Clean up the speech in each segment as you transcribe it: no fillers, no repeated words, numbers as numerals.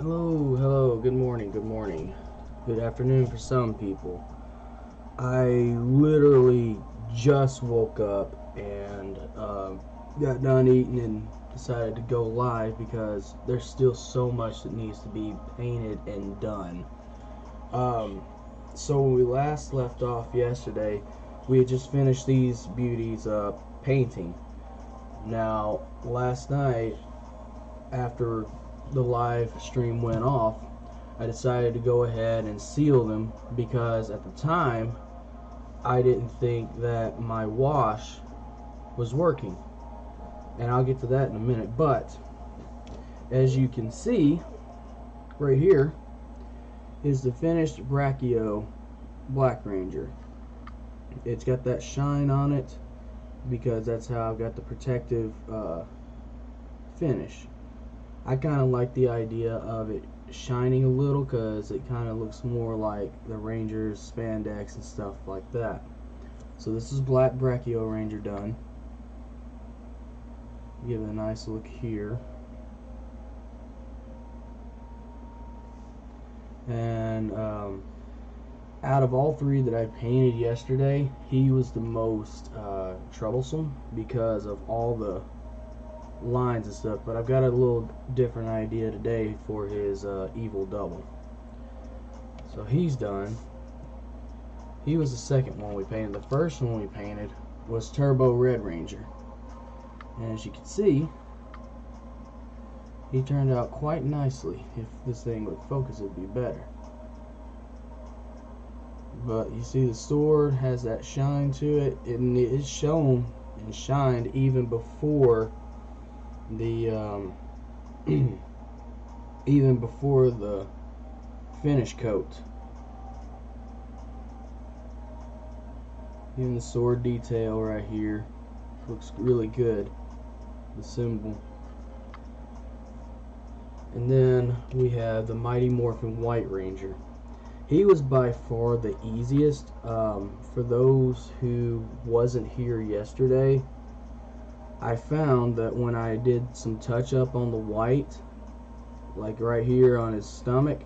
Hello, good morning, good afternoon for some people. I literally just woke up and got done eating and decided to go live because there's still so much that needs to be painted and done. So when we last left off yesterday, we had just finished these beauties painting. Now, last night, after the live stream went off, I decided to go ahead and seal them because at the time I didn't think that my wash was working, and I'll get to that in a minute. But as you can see right here is the finished Brachio Black Ranger. It's got that shine on it because that's how I've got the protective finish. I kind of like the idea of it shining a little because it kind of looks more like the Ranger's spandex and stuff like that. So this is Black Brachio Ranger done. Give it a nice look here. And out of all three that I painted yesterday, he was the most troublesome because of all the lines and stuff, but I've got a little different idea today for his evil double. So he's done. He was the second one we painted. The first one we painted was Turbo Red Ranger, and as you can see, he turned out quite nicely. If this thing would focus, it'd be better. But you see the sword has that shine to it, and it is shown and shined even before the even before the finish coat. Even the sword detail right here looks really good, the symbol. And then we have the Mighty Morphin White Ranger. He was by far the easiest. For those who wasn't here yesterday, I found that when I did some touch up on the white, like right here on his stomach,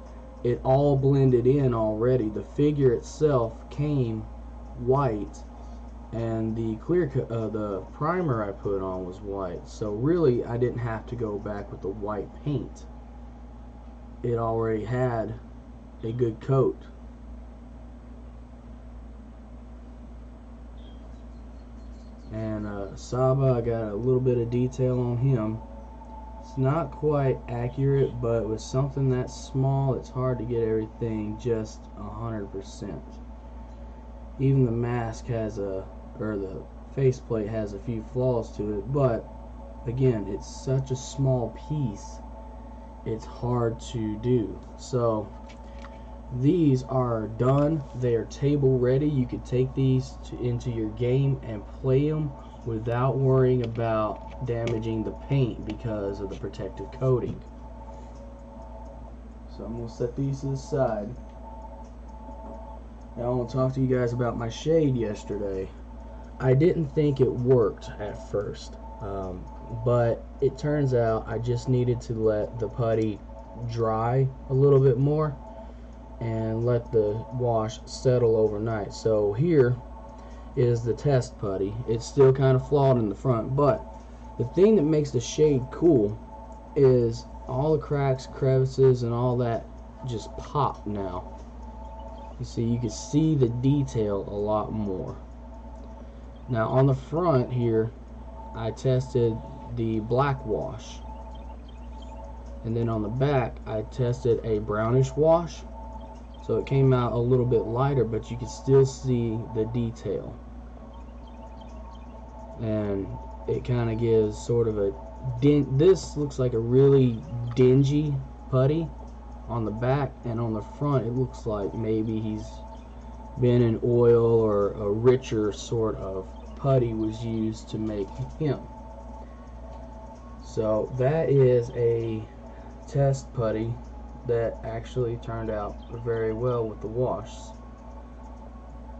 it all blended in already. The figure itself came white, and the the primer I put on was white. So really, I didn't have to go back with the white paint. It already had a good coat. And Saba, I got a little bit of detail on him. It's not quite accurate, but with something that small, it's hard to get everything just 100%. Even the mask has the faceplate has a few flaws to it, but again, it's such a small piece, it's hard to do. So these are done. They are table ready. You could take these into your game and play them without worrying about damaging the paint because of the protective coating. So I'm going to set these to the side. Now I want to talk to you guys about my shade yesterday. I didn't think it worked at first, but it turns out I just needed to let the putty dry a little bit more and let the wash settle overnight. So here is the test putty. It's still kind of flawed in the front, but the thing that makes the shade cool is all the cracks, crevices, and all that just pop now. You see, you can see the detail a lot more. Now on the front here, I tested the black wash, and then on the back I tested a brownish wash. So it came out a little bit lighter, but you can still see the detail. And it kind of gives sort of a this looks like a really dingy putty on the back, and on the front it looks like maybe he's been in oil, or a richer sort of putty was used to make him. So that is a test putty that actually turned out very well with the wash.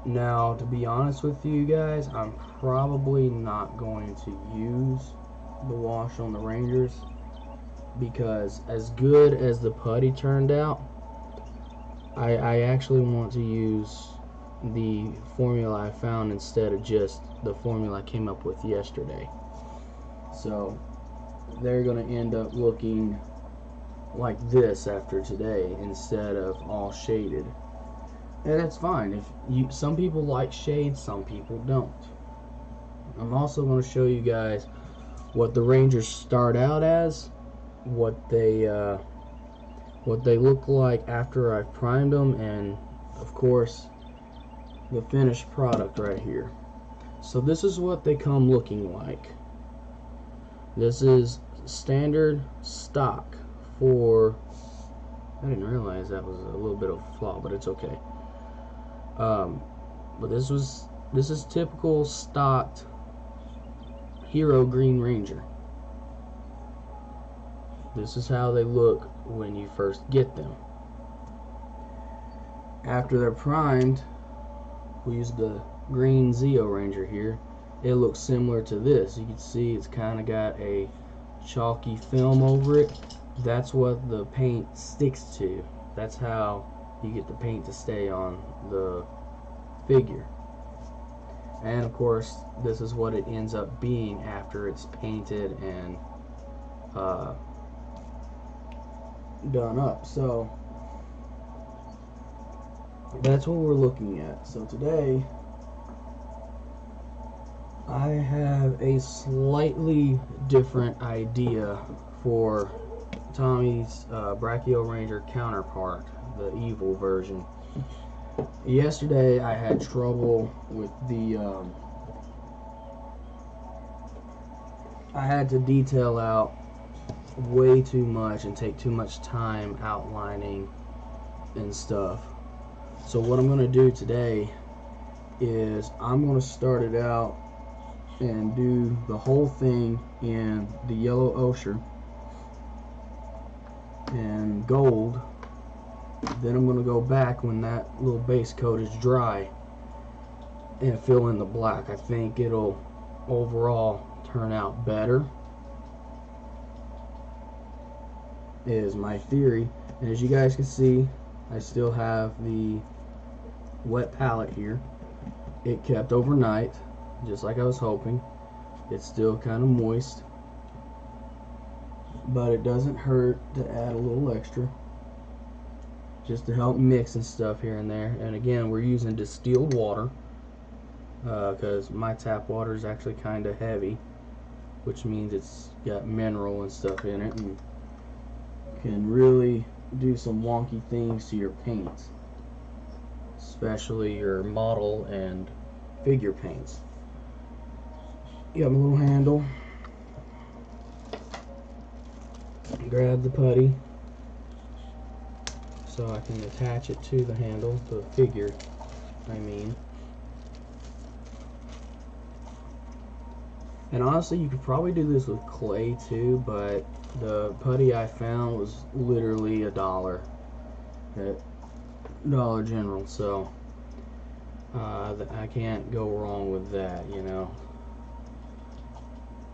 Now, to be honest with you guys, I'm probably not going to use the wash on the Rangers because as good as the putty turned out, I actually want to use the formula I found instead of just the formula I came up with yesterday. So they're going to end up looking like this after today instead of all shaded. And that's fine. Some people like shades, some people don't. I'm also going to show you guys what the Rangers start out as, what they look like after I've primed them, and of course the finished product right here. So this is what they come looking like. This is standard stock for, I didn't realize that was a little bit of a flaw, but it's okay. But this is typical stocked Hero Green Ranger. This is how they look when you first get them. After they're primed, we use the green Zeo Ranger here. It looks similar to this. You can see it's kind of got a chalky film over it. That's what the paint sticks to. That's how you get the paint to stay on the figure. And of course, this is what it ends up being after it's painted and done up. So that's what we're looking at. So today I have a slightly different idea for Tommy's Brachio Ranger counterpart, the evil version. Yesterday I had trouble with the I had to detail out way too much and take too much time outlining and stuff. So what I'm going to do today is I'm going to start it out and do the whole thing in the yellow ochre and gold. Then I'm going to go back when that little base coat is dry and fill in the black. I think it'll overall turn out better, is my theory. And as you guys can see, I still have the wet palette here. It kept overnight, just like I was hoping. It's still kind of moist, but it doesn't hurt to add a little extra just to help mix and stuff here and there. And again, we're using distilled water because my tap water is actually kind of heavy, which means it's got mineral and stuff in it and can really do some wonky things to your paints, especially your model and figure paints. You got my little handle. Grab the putty so I can attach it to the handle, the figure, I mean. And honestly, you could probably do this with clay too, but the putty I found was literally $1 at Dollar General, so I can't go wrong with that, you know.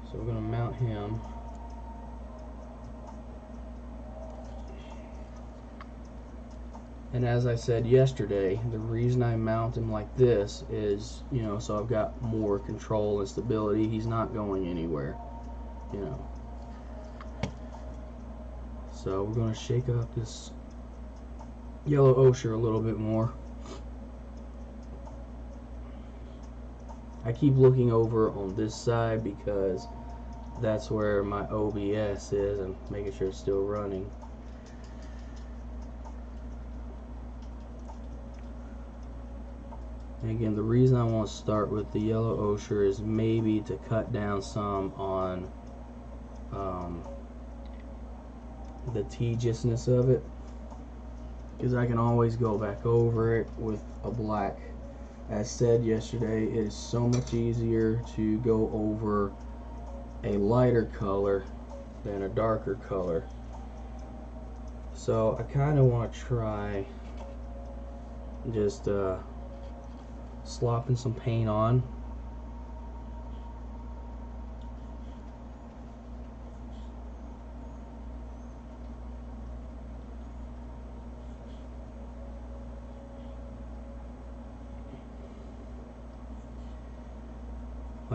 So we're going to mount him. And as I said yesterday, the reason I mount him like this is, you know, so I've got more control and stability. He's not going anywhere, you know. So we're going to shake up this yellow ochre a little bit more. I keep looking over on this side because that's where my OBS is and making sure it's still running. And again, the reason I want to start with the yellow ochre is maybe to cut down some on the tediousness of it, because I can always go back over it with a black. As said yesterday, it is so much easier to go over a lighter color than a darker color. So I kind of want to try just slopping some paint on.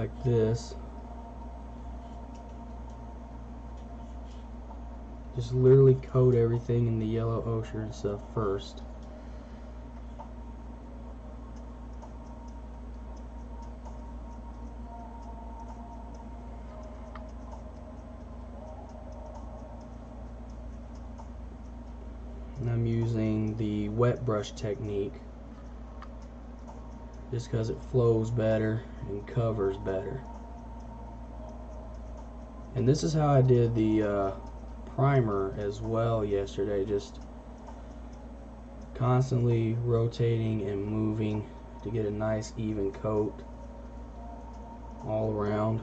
like this. Just literally coat everything in the yellow ochre and stuff first. And I'm using the wet brush technique just because it flows better and covers better. And this is how I did the primer as well yesterday, just constantly rotating and moving to get a nice even coat all around.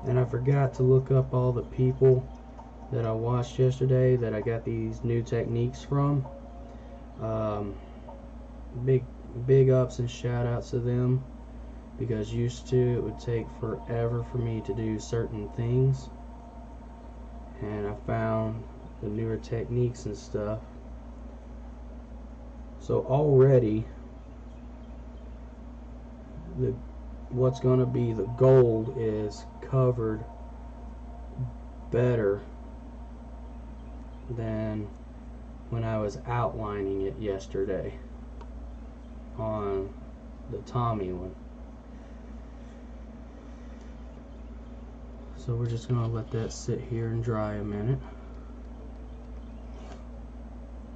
And I forgot to look up all the people that I watched yesterday that I got these new techniques from. Big ups and shout outs to them, because used to it would take forever for me to do certain things, and I found the newer techniques and stuff. So already what's going to be the gold is covered better than when I was outlining it yesterday on the Tommy one. So we're just going to let that sit here and dry a minute.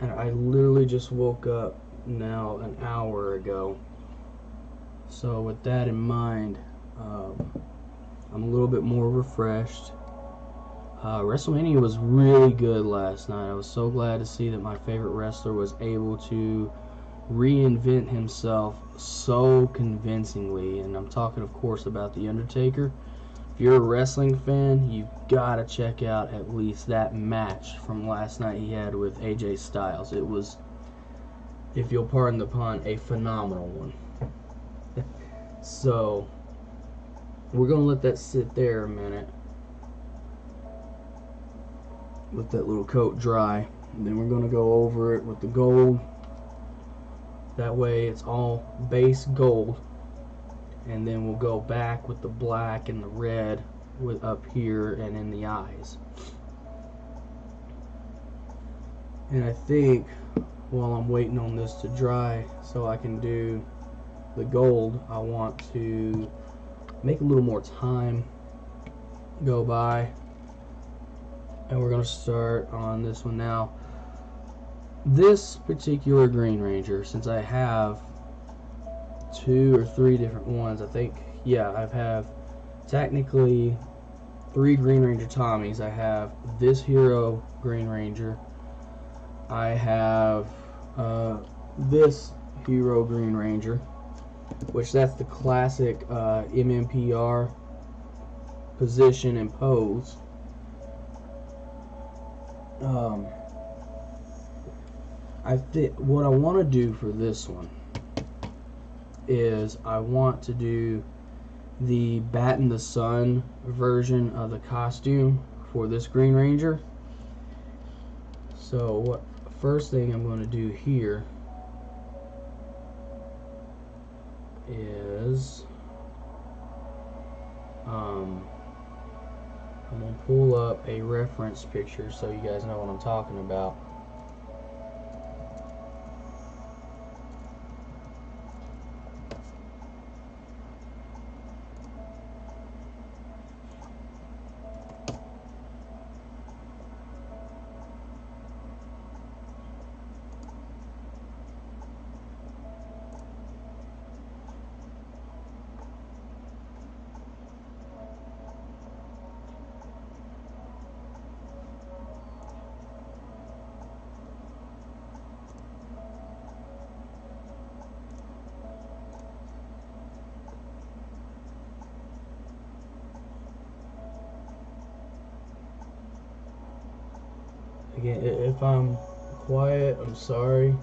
And I literally just woke up now an hour ago. So with that in mind, I'm a little bit more refreshed. WrestleMania was really good last night. I was so glad to see that my favorite wrestler was able to reinvent himself so convincingly. And I'm talking, of course, about The Undertaker. If you're a wrestling fan, you've got to check out at least that match from last night he had with AJ Styles. It was, if you'll pardon the pun, a phenomenal one. So we're going to let that sit there a minute, let that little coat dry, and then we're going to go over it with the gold. That way it's all base gold, and then we'll go back with the black and the red with up here and in the eyes. And I think while I'm waiting on this to dry so I can do the gold, I want to make a little more time go by, and we're going to start on this one now. This particular Green Ranger, since I have 2 or 3 different ones, I think, yeah, I have technically 3 Green Ranger Tommies. I have this hero Green Ranger, I have this hero Green Ranger, which that's the classic MMPR position and pose. What I want to do for this one is I want to do the Bat in the Sun version of the costume for this Green Ranger. So what first thing I'm going to do here is I'm going to pull up a reference picture so you guys know what I'm talking about. Again, if I'm quiet, I'm sorry.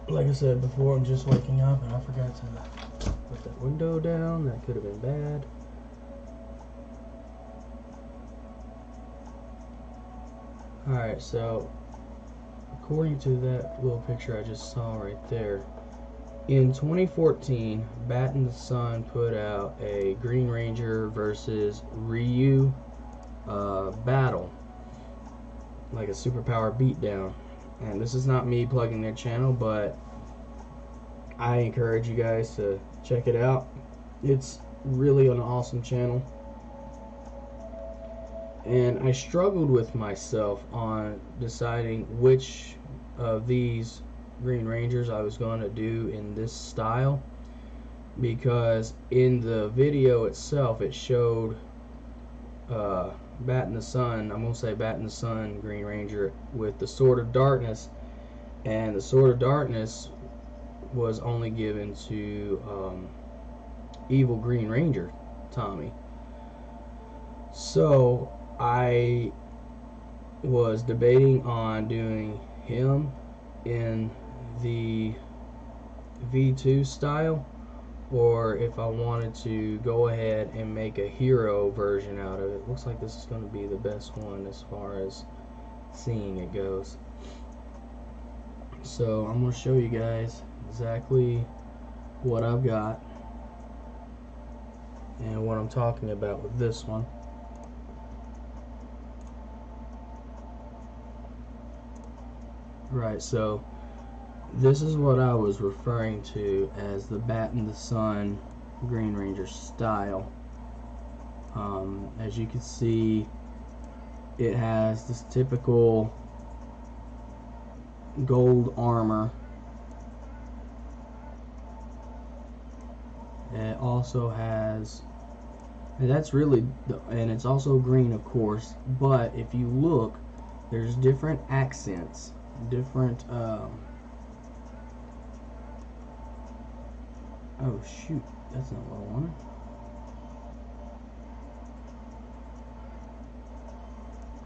Like I said before, I'm just waking up and I forgot to put that window down. That could have been bad. Alright, so according to that little picture I just saw right there, in 2014, Bat in the Sun put out a Green Ranger versus Ryu battle, like a superpower beatdown. And this is not me plugging their channel, but I encourage you guys to check it out. It's really an awesome channel. And I struggled with myself on deciding which of these Green Rangers I was going to do in this style, because in the video itself it showed Bat in the Sun, I'm going to say Bat in the Sun Green Ranger with the Sword of Darkness, and the Sword of Darkness was only given to Evil Green Ranger Tommy. So I was debating on doing him in the V2 style, or if I wanted to go ahead and make a hero version out of it. Looks like this is going to be the best one as far as seeing it goes. So I'm going to show you guys exactly what I've got and what I'm talking about with this one. Right, so this is what I was referring to as the Bat in the Sun Green Ranger style. As you can see, it has this typical gold armor. It also has, and that's really, and it's also green, of course, but if you look, there's different accents, different oh shoot, that's not what I wanted.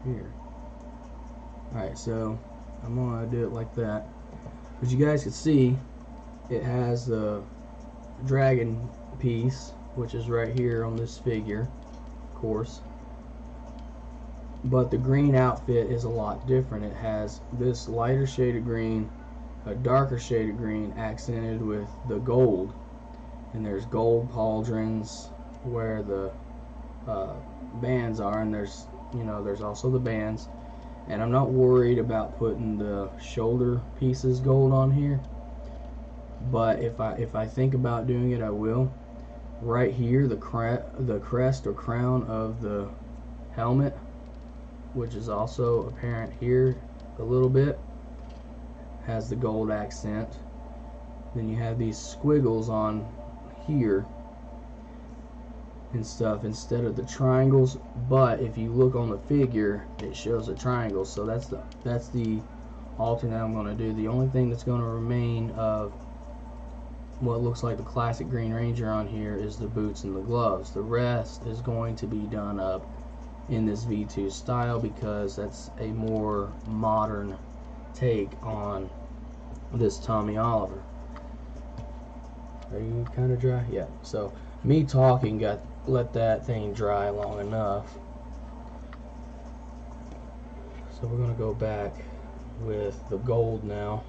Here. Alright, so I'm gonna do it like that. As you guys can see, it has the dragon piece, which is right here on this figure, of course. But the green outfit is a lot different. It has this lighter shade of green, a darker shade of green accented with the gold. And there's gold pauldrons where the bands are, and there's, you know, there's also the bands. And I'm not worried about putting the shoulder pieces gold on here, but if I think about doing it, I will. Right here, the crest or crown of the helmet, which is also apparent here a little bit, has the gold accent. Then you have these squiggles on here and stuff instead of the triangles, but if you look on the figure, it shows a triangle. So that's the alternate I'm going to do. The only thing that's going to remain of what looks like the classic Green Ranger on here is the boots and the gloves. The rest is going to be done up in this V2 style, because that's a more modern take on this Tommy Oliver. Are you kind of dry? Yeah. So me talking let that thing dry long enough. So we're going to go back with the gold now.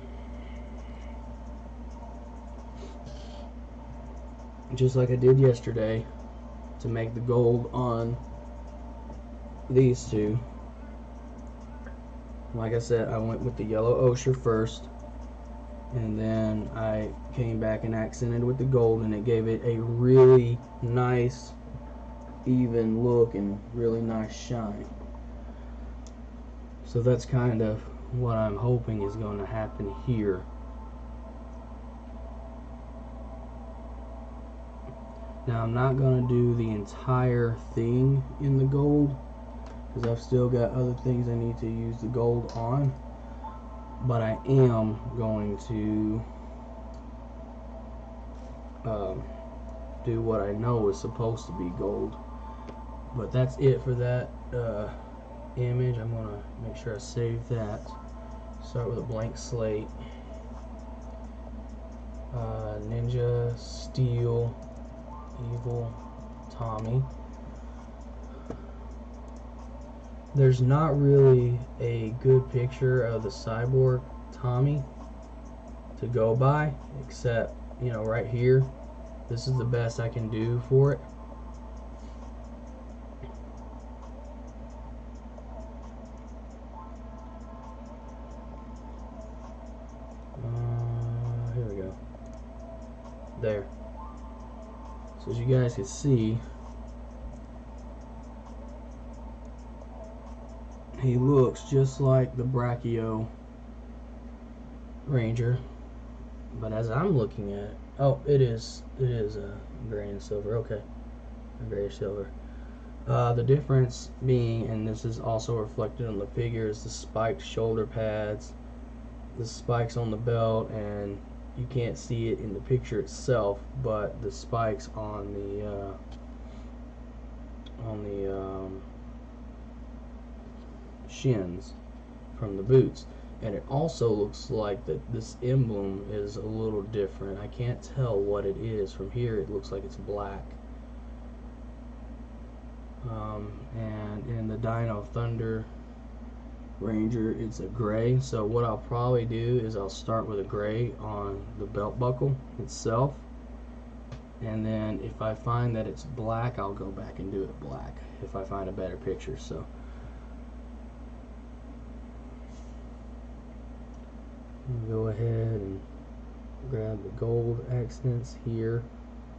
Just like I did yesterday to make the gold on these two. Like I said, I went with the yellow ochre first, and then I came back and accented with the gold, and it gave it a really nice even look and really nice shine. So that's kind of what I'm hoping is going to happen here. Now I'm not going to do the entire thing in the gold, because I've still got other things I need to use the gold on, but I am going to do what I know is supposed to be gold. But that's it for that image. I'm going to make sure I save that. Start with a blank slate. Ninja, Steel, Evil, Tommy. There's not really a good picture of the cyborg Tommy to go by, except, you know, right here. This is the best I can do for it. Here we go. There. So as you guys can see, he looks just like the Brachio Ranger, but as I'm looking at it, oh, it is gray and silver. Okay, gray silver. The difference being, and this is also reflected on the figure, is the spiked shoulder pads, the spikes on the belt, and you can't see it in the picture itself, but the spikes on the shins from the boots. And it also looks like that this emblem is a little different. I can't tell what it is from here. It looks like it's black. And in the Dino Thunder Ranger, it's a gray. So what I'll probably do is I'll start with a gray on the belt buckle itself, and then if I find that it's black, I'll go back and do it black if I find a better picture. So go ahead and grab the gold accents here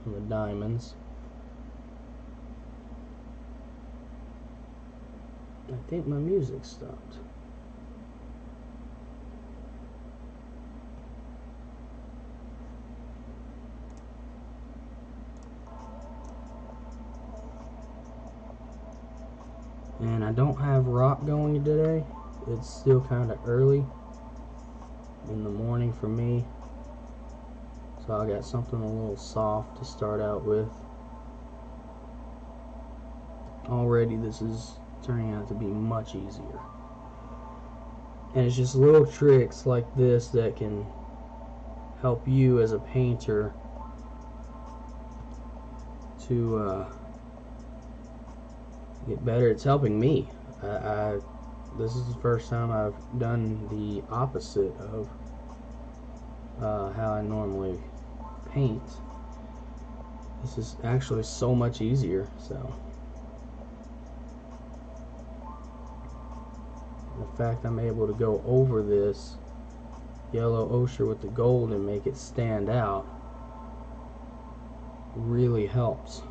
on the diamonds. I think my music stopped. And I don't have rock going today. It's still kind of early in the morning for me, so I got something a little soft to start out with. Already this is turning out to be much easier, and it's just little tricks like this that can help you as a painter to get better. It's helping me. This is the first time I've done the opposite of how I normally paint. This is actually so much easier. So the fact I'm able to go over this yellow ochre with the gold and make it stand out really helps.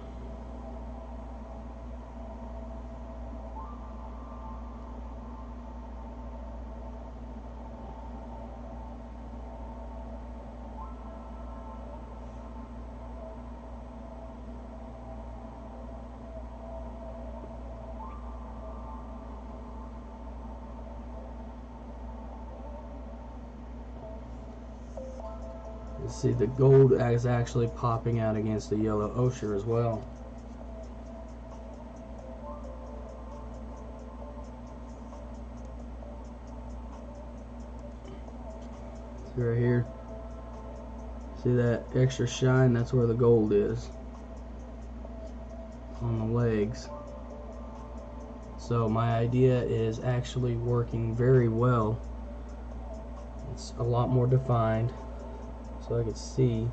See, the gold is actually popping out against the yellow ochre as well. See right here? See that extra shine? That's where the gold is on the legs. So my idea is actually working very well. It's a lot more defined, so I can see.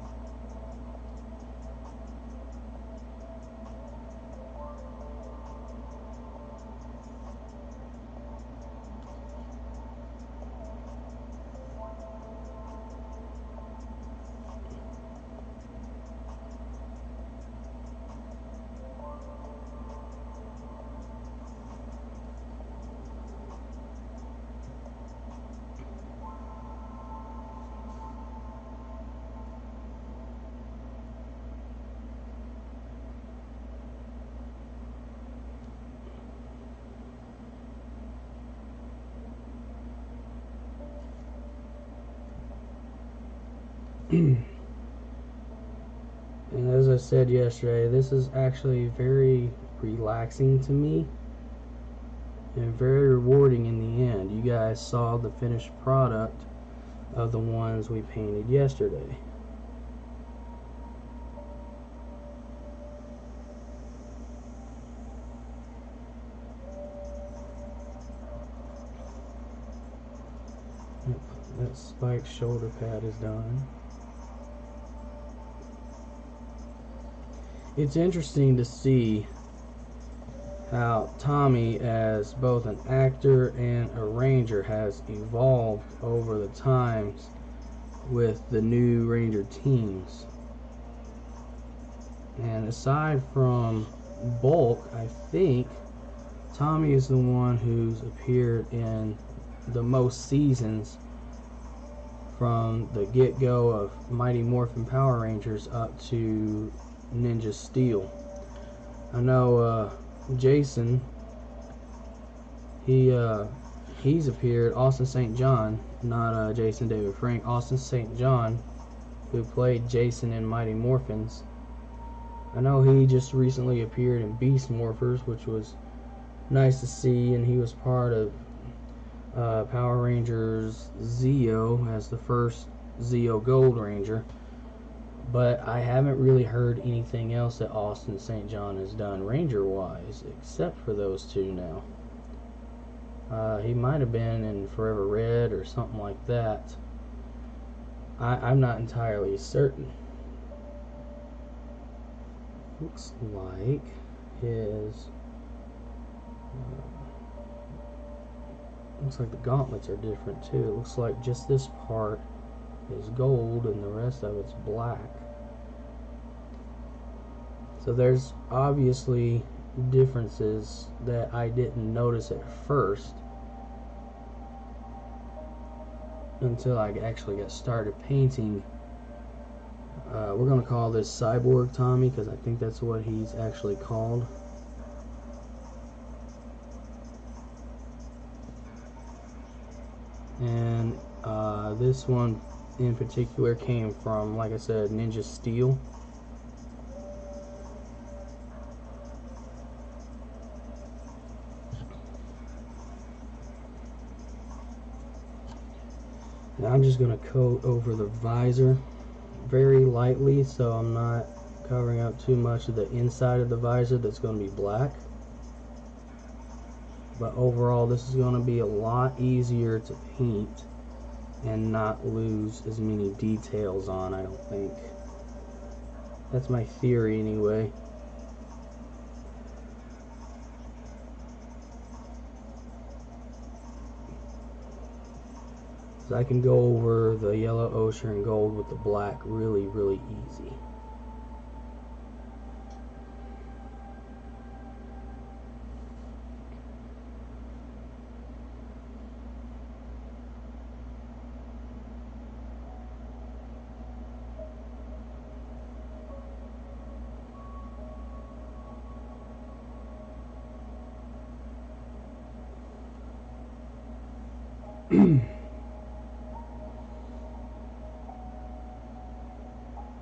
And as I said yesterday, this is actually very relaxing to me. and very rewarding in the end. You guys saw the finished product of the ones we painted yesterday. That spiked shoulder pad is done. It's interesting to see how Tommy, as both an actor and arranger, has evolved over the times with the new Ranger teams. And aside from Bulk, I think Tommy is the one who's appeared in the most seasons from the get-go of Mighty Morphin Power Rangers up to Ninja Steel. I know Jason, he's appeared. Austin St. John, not Jason David Frank, Austin St. John, who played Jason in Mighty Morphins. I know he just recently appeared in Beast Morphers, which was nice to see, and he was part of Power Rangers Zeo as the first Zeo Gold Ranger. But I haven't really heard anything else that Austin St. John has done Ranger-wise, except for those two now. He might have been in Forever Red or something like that. I'm not entirely certain. Looks like his... looks like the gauntlets are different too. It looks like just this part is gold and the rest of it's black. So there's obviously differences that I didn't notice at first until I actually got started painting. We're going to call this Cyborg Tommy because I think that's what he's actually called. And this one in particular came from, like I said, Ninja Steel. Now I'm just going to coat over the visor very lightly so I'm not covering up too much of the inside of the visor that's going to be black. But overall, this is going to be a lot easier to paint and not lose as many details on, I don't think. That's my theory anyway. So I can go over the yellow ochre and gold with the black really, really easy.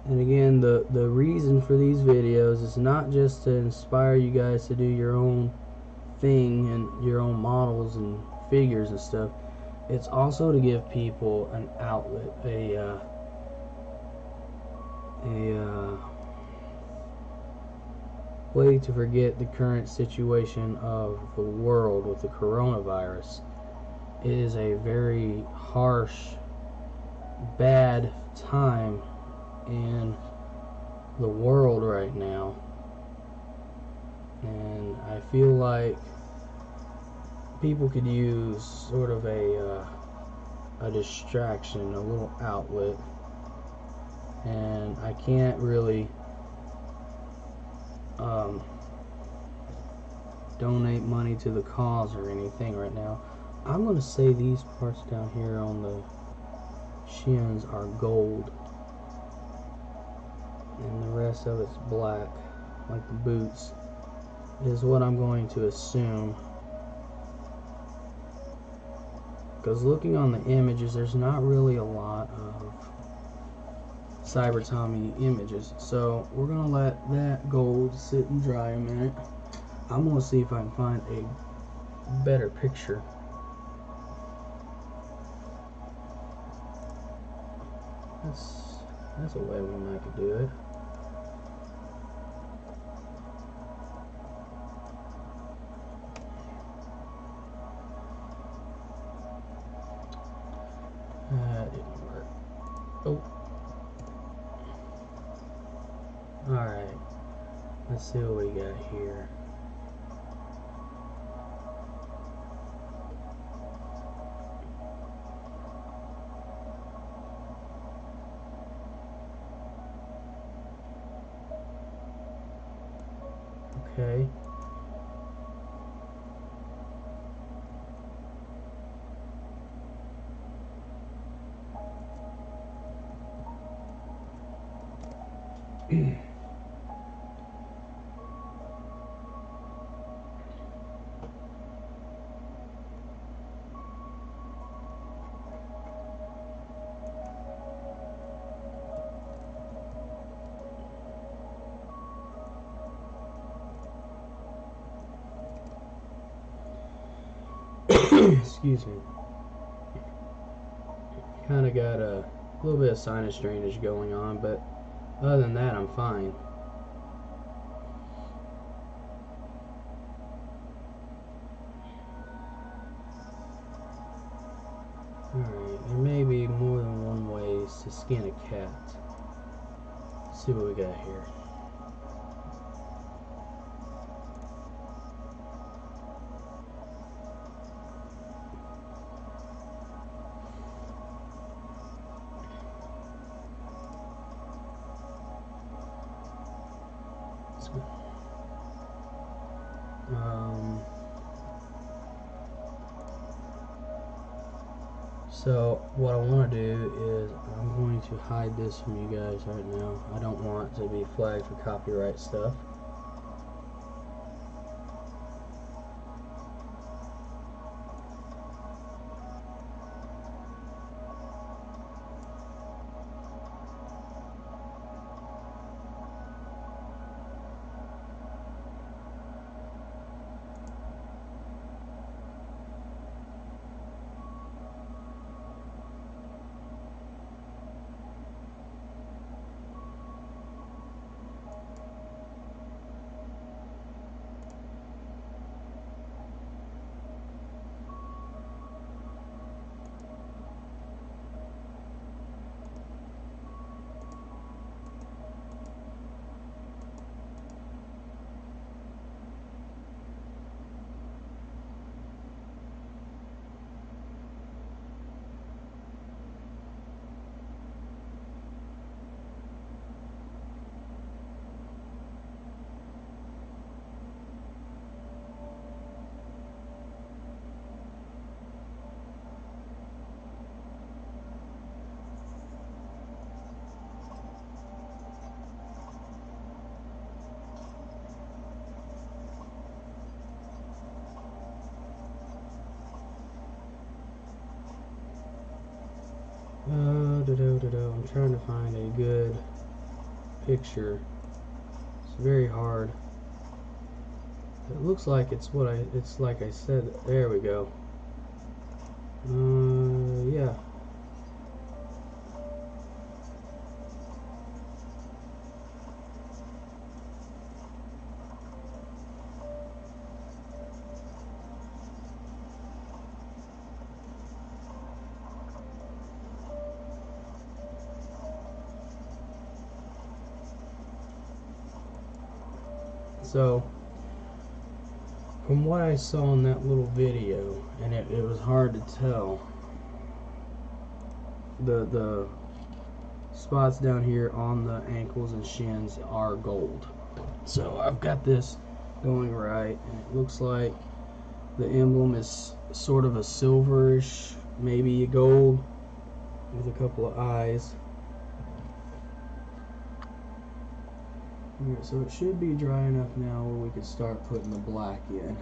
And again, the reason for these videos is not just to inspire you guys to do your own thing and your own models and figures and stuff. It's also to give people an outlet, a way to forget the current situation of the world with the coronavirus. It is a very harsh, bad time in the world right now, and I feel like people could use sort of a distraction, a little outlet, and I can't really donate money to the cause or anything right now. I'm going to say these parts down here on the shins are gold and the rest of it's black, like the boots, is what I'm going to assume. Because looking on the images, there's not really a lot of Cyber Tommy images. So we're going to let that gold sit and dry a minute. I'm going to see if I can find a better picture. That's a way we might could do it. That didn't work. Oh. Alright. Let's see what we got here. Okay. Excuse me. Kind of got a little bit of sinus drainage going on, but other than that, I'm fine. Alright, there may be more than one way to skin a cat. Let's see what we got here. So what I want to do is I'm going to hide this from you guys right now. I don't want to be flagged for copyright stuff. I'm trying to find a good picture. It's very hard. It looks like it's like I said. There we go. Yeah. So, from what I saw in that little video, and it was hard to tell, the spots down here on the ankles and shins are gold. So I've got this going right, and it looks like the emblem is sort of a silverish, maybe a gold, with a couple of eyes. Alright, so it should be dry enough now where we could start putting the black in.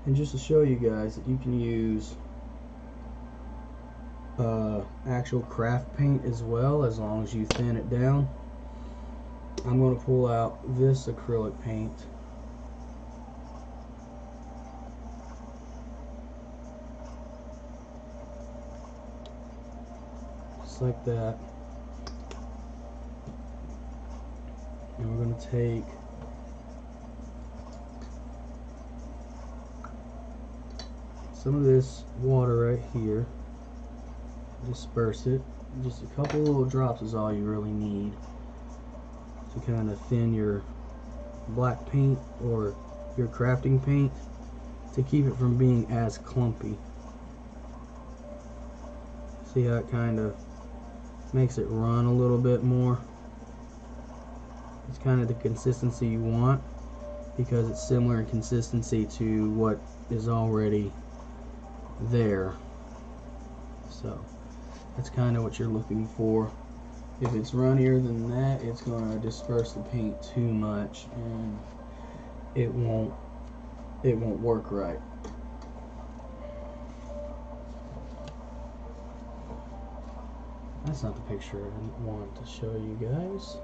And just to show you guys that you can use actual craft paint as well, as long as you thin it down. I'm going to pull out this acrylic paint just like that. And we're going to take some of this water right here, disperse it. Just a couple little drops is all you really need to kind of thin your black paint or your crafting paint, to keep it from being as clumpy. See how it kind of makes it run a little bit more? It's kind of the consistency you want, because it's similar in consistency to what is already there. So that's kind of what you're looking for. If it's runnier than that, it's going to disperse the paint too much and it won't work right. That's not the picture I want to show you guys.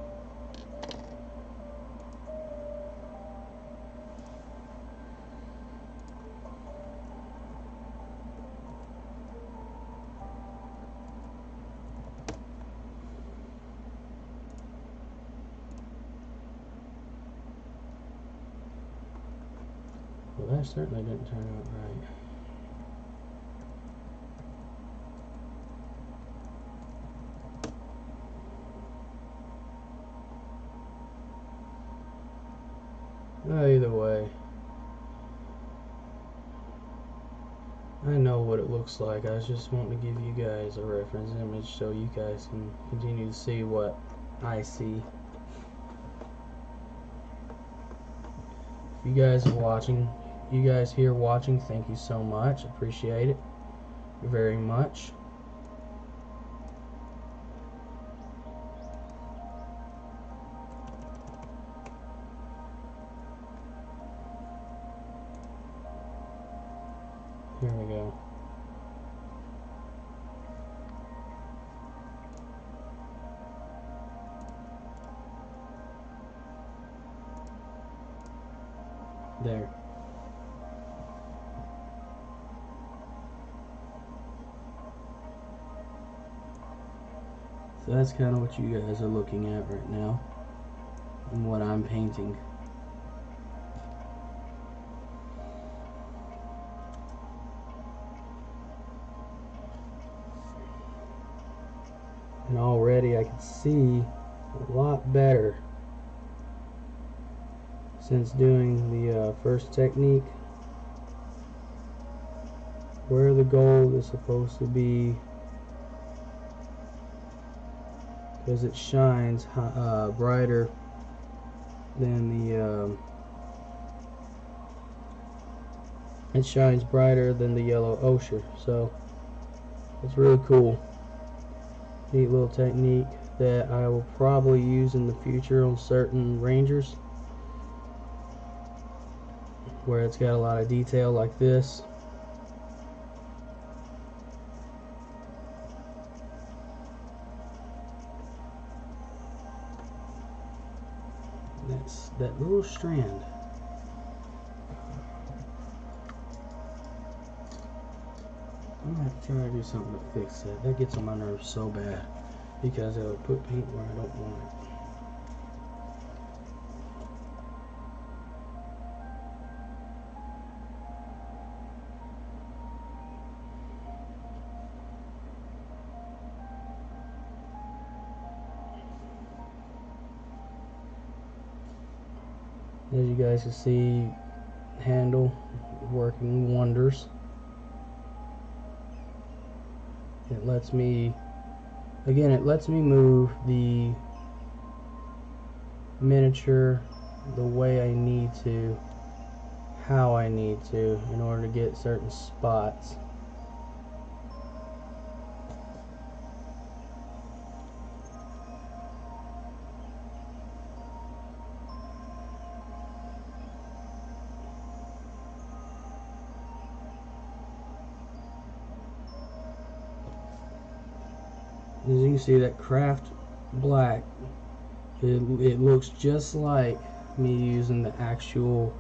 Well, that certainly didn't turn out right. Either way, I know what it looks like. I was just wanting to give you guys a reference image so you guys can continue to see what I see. If you guys are watching, you guys here watching, thank you so much. Appreciate it very much. Here we go. There. So that's kind of what you guys are looking at right now and what I'm painting. And already I can see a lot better since doing the first technique where the gold is supposed to be, because it shines brighter than the yellow ochre. So it's really cool. Neat little technique that I will probably use in the future on certain rangers where it's got a lot of detail like this. That's that little strand. I'm gonna have to try to do something to fix that. That gets on my nerves so bad because it'll put paint where I don't want it. As you guys can see, handle working wonders. It lets me, again, it lets me move the miniature the way I need to, how I need to, in order to get certain spots. As you can see, that craft black, it looks just like me using the actual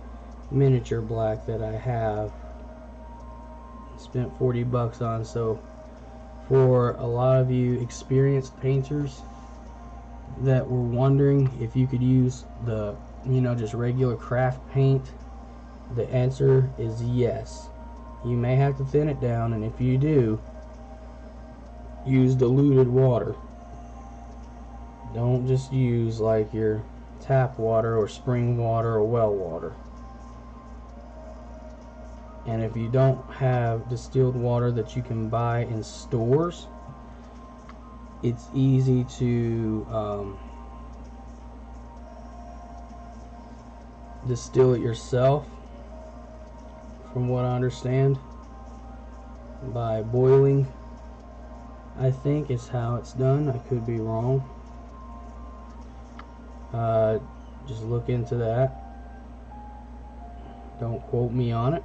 miniature black that I have spent $40 on. So for a lot of you experienced painters that were wondering if you could use the, just regular craft paint, the answer is yes. You may have to thin it down, and if you do, use diluted water. Don't just use like your tap water or spring water or well water. And if you don't have distilled water that you can buy in stores, it's easy to distill it yourself, from what I understand, by boiling. I think is how it's done. I could be wrong. Just look into that. Don't quote me on it.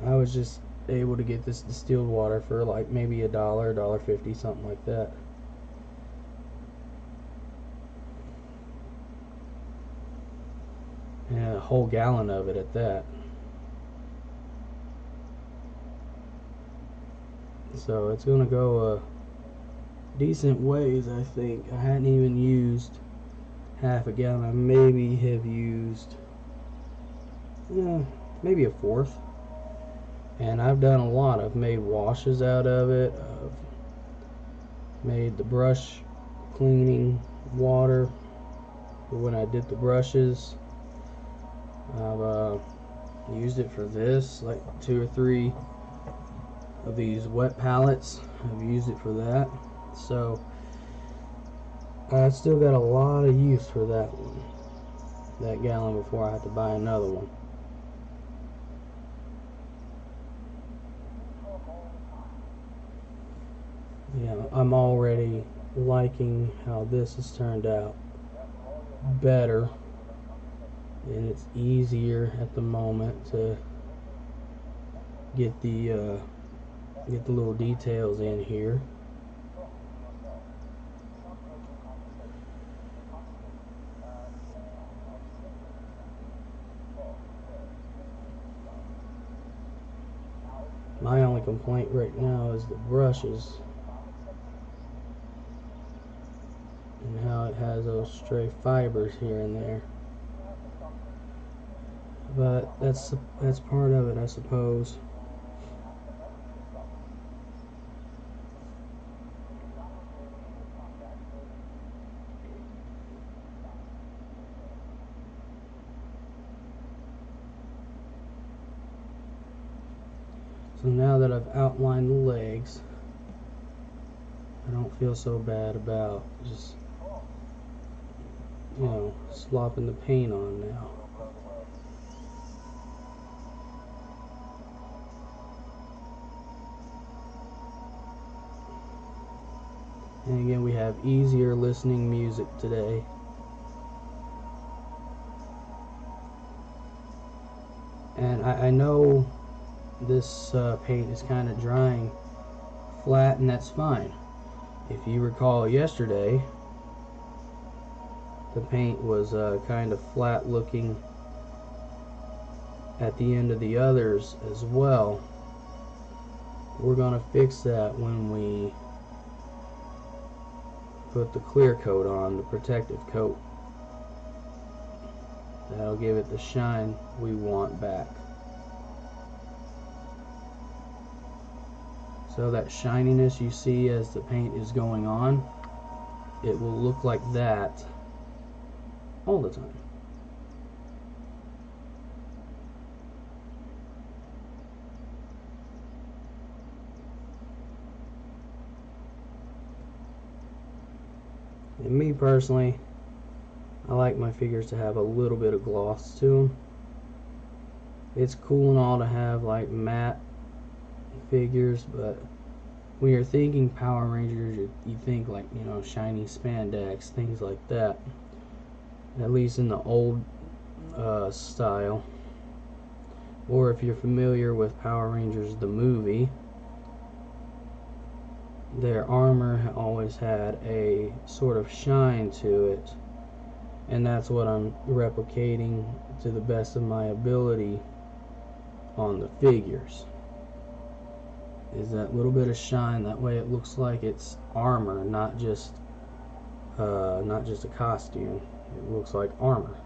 I was just able to get this distilled water for like maybe $1, $1.50, something like that. And a whole gallon of it at that. So it's gonna go a decent ways, I think. I hadn't even used half a gallon. I maybe have used maybe a fourth. And I've done a lot. I've made washes out of it. I've made the brush cleaning water for when I did the brushes. I've used it for this, like 2 or 3 of these wet palettes. I've used it for that. So I still got a lot of use for that one, that gallon, before I have to buy another one. Yeah, I'm already liking how this has turned out better, and it's easier at the moment to get the little details in here. My only complaint right now is the brushes and how it has those stray fibers here and there. But that's part of it, I suppose. So now that I've outlined the legs, I don't feel so bad about just, slopping the paint on now. And again, we have easier listening music today. And I know this paint is kind of drying flat, and that's fine. If you recall yesterday, the paint was kind of flat looking at the end of the others as well. We're going to fix that when we put the clear coat on, the protective coat. That'll give it the shine we want back. So that shininess you see as the paint is going on, it will look like that all the time. And me personally, I like my figures to have a little bit of gloss to them. It's cool and all to have like matte figures, but when you're thinking Power Rangers, you think like, shiny spandex, things like that. At least in the old style. Or if you're familiar with Power Rangers the movie, their armor always had a sort of shine to it, and that's what I'm replicating to the best of my ability on the figures, is that little bit of shine. That way it looks like it's armor, not just a costume. It looks like armor.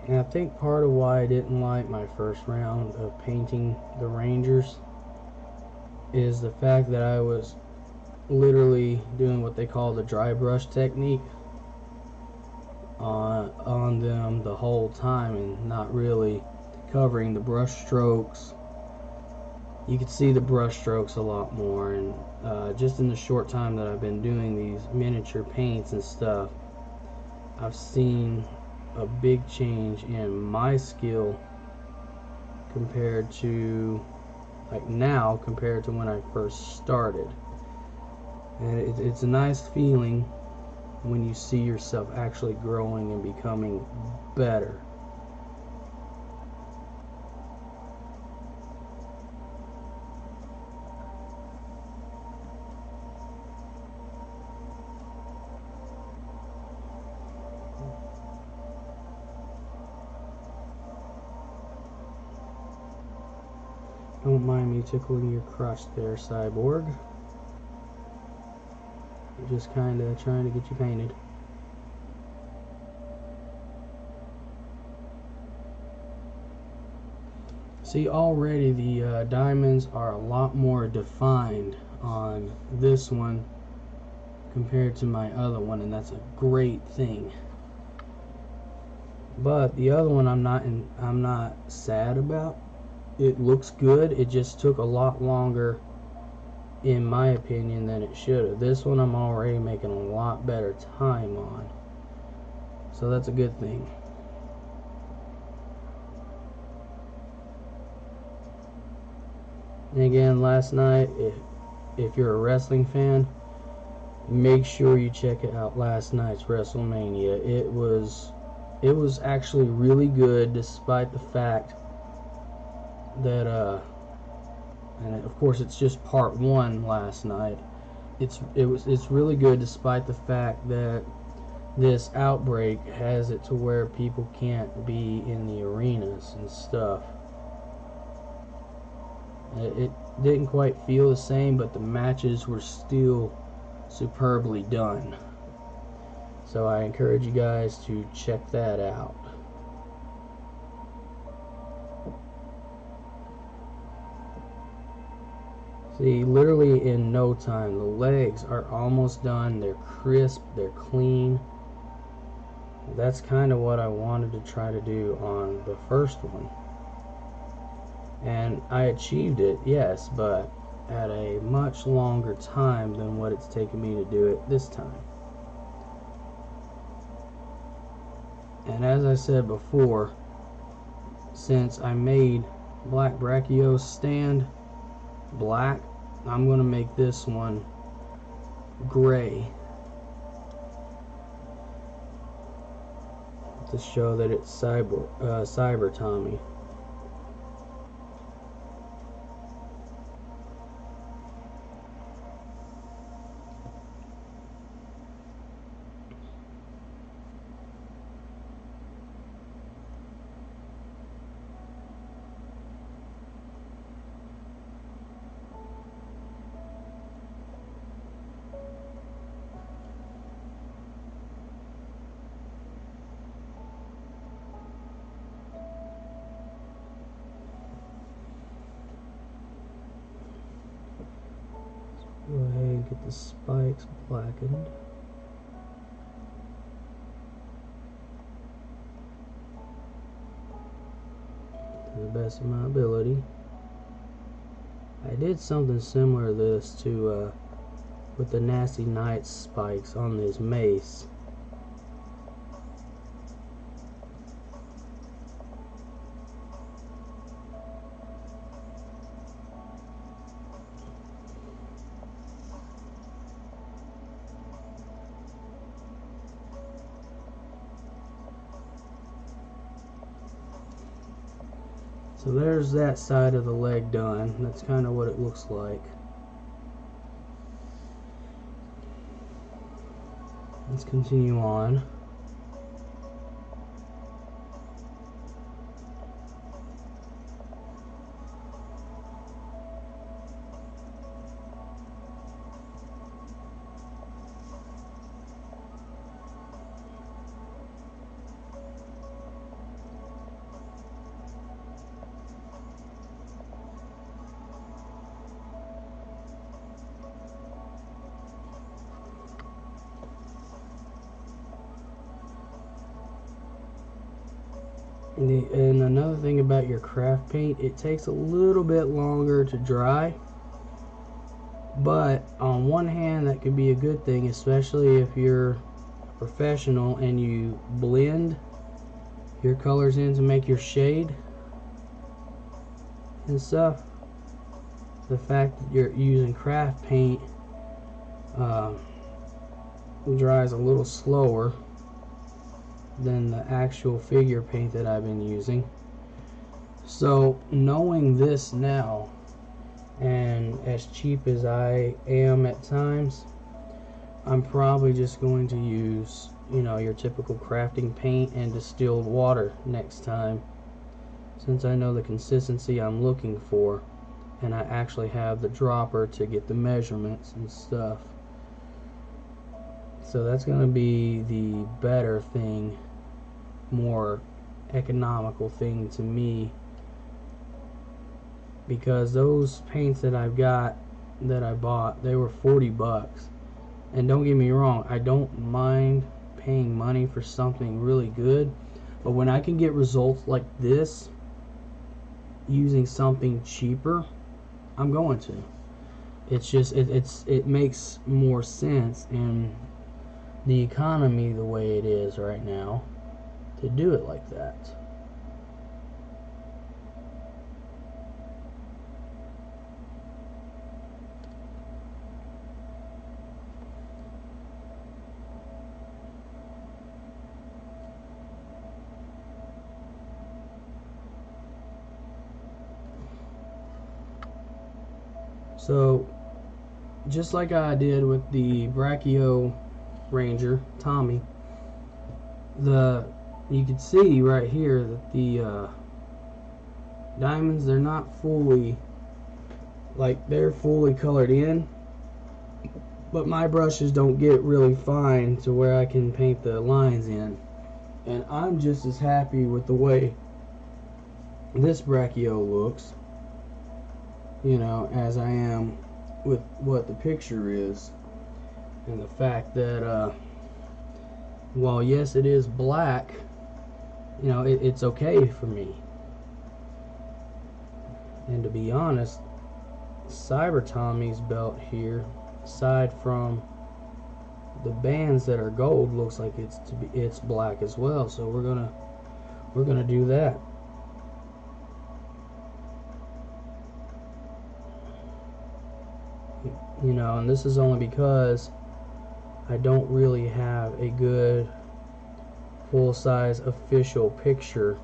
And I think part of why I didn't like my first round of painting the Rangers is the fact that I was literally doing what they call the dry brush technique on them the whole time, and not really covering the brush strokes. You could see the brush strokes a lot more, and just in the short time that I've been doing these miniature paints and stuff, I've seen a big change in my skill compared to now compared to when I first started. And it's a nice feeling when you see yourself actually growing and becoming better. Don't mind me tickling your crotch there, Cyborg. Just kind of trying to get you painted. See, already the diamonds are a lot more defined on this one compared to my other one, and that's a great thing. But the other one I'm not sad about. It looks good. It just took a lot longer, in my opinion, than it should have. This one I'm already making a lot better time on, so that's a good thing. And again, last night, if you're a wrestling fan, make sure you check it out. Last night's WrestleMania, it was actually really good, despite the fact that and of course it's just part one last night. It's really good despite the fact that this outbreak has it to where people can't be in the arenas and stuff. It didn't quite feel the same, but the matches were still superbly done. So I encourage you guys to check that out. See, literally in no time, the legs are almost done. They're crisp, they're clean. That's kind of what I wanted to try to do on the first one. And I achieved it, yes, but at a much longer time than what it's taken me to do it this time. And as I said before, since I made Black Brachio's stand black, I'm going to make this one gray to show that it's Cyber Tommy. Go ahead and get the spikes blackened. To the best of my ability. I did something similar to this with the Nasty Knight spikes on this mace. So there's that side of the leg done. That's kind of what it looks like. Let's continue on. And another thing about your craft paint, it takes a little bit longer to dry, but on one hand that could be a good thing, especially if you're a professional and you blend your colors in to make your shade and stuff. The fact that you're using craft paint dries a little slower than the actual figure paint that I've been using. So knowing this now, and as cheap as I am at times, I'm probably just going to use, you know, your typical crafting paint and distilled water next time, since I know the consistency I'm looking for and I actually have the dropper to get the measurements and stuff. So that's going to be the better thing, more economical thing to me, because those paints that I've got, that I bought, they were 40 bucks. And don't get me wrong, I don't mind paying money for something really good, but when I can get results like this using something cheaper, I'm going to. It's just it makes more sense in the economy the way it is right now to do it like that. So just like I did with the Brachio Ranger Tommy, you can see right here that the diamonds, they're not fully, like, they're fully colored in, but my brushes don't get really fine to where I can paint the lines in. And I'm just as happy with the way this Brachio looks, you know, as I am with what the picture is. And the fact that while yes it is black, you know, it's okay for me. And to be honest, Cyber Tommy's belt here, aside from the bands that are gold, looks like it's black as well. So we're gonna do that. You know, and this is only because I don't really have a good full-size official picture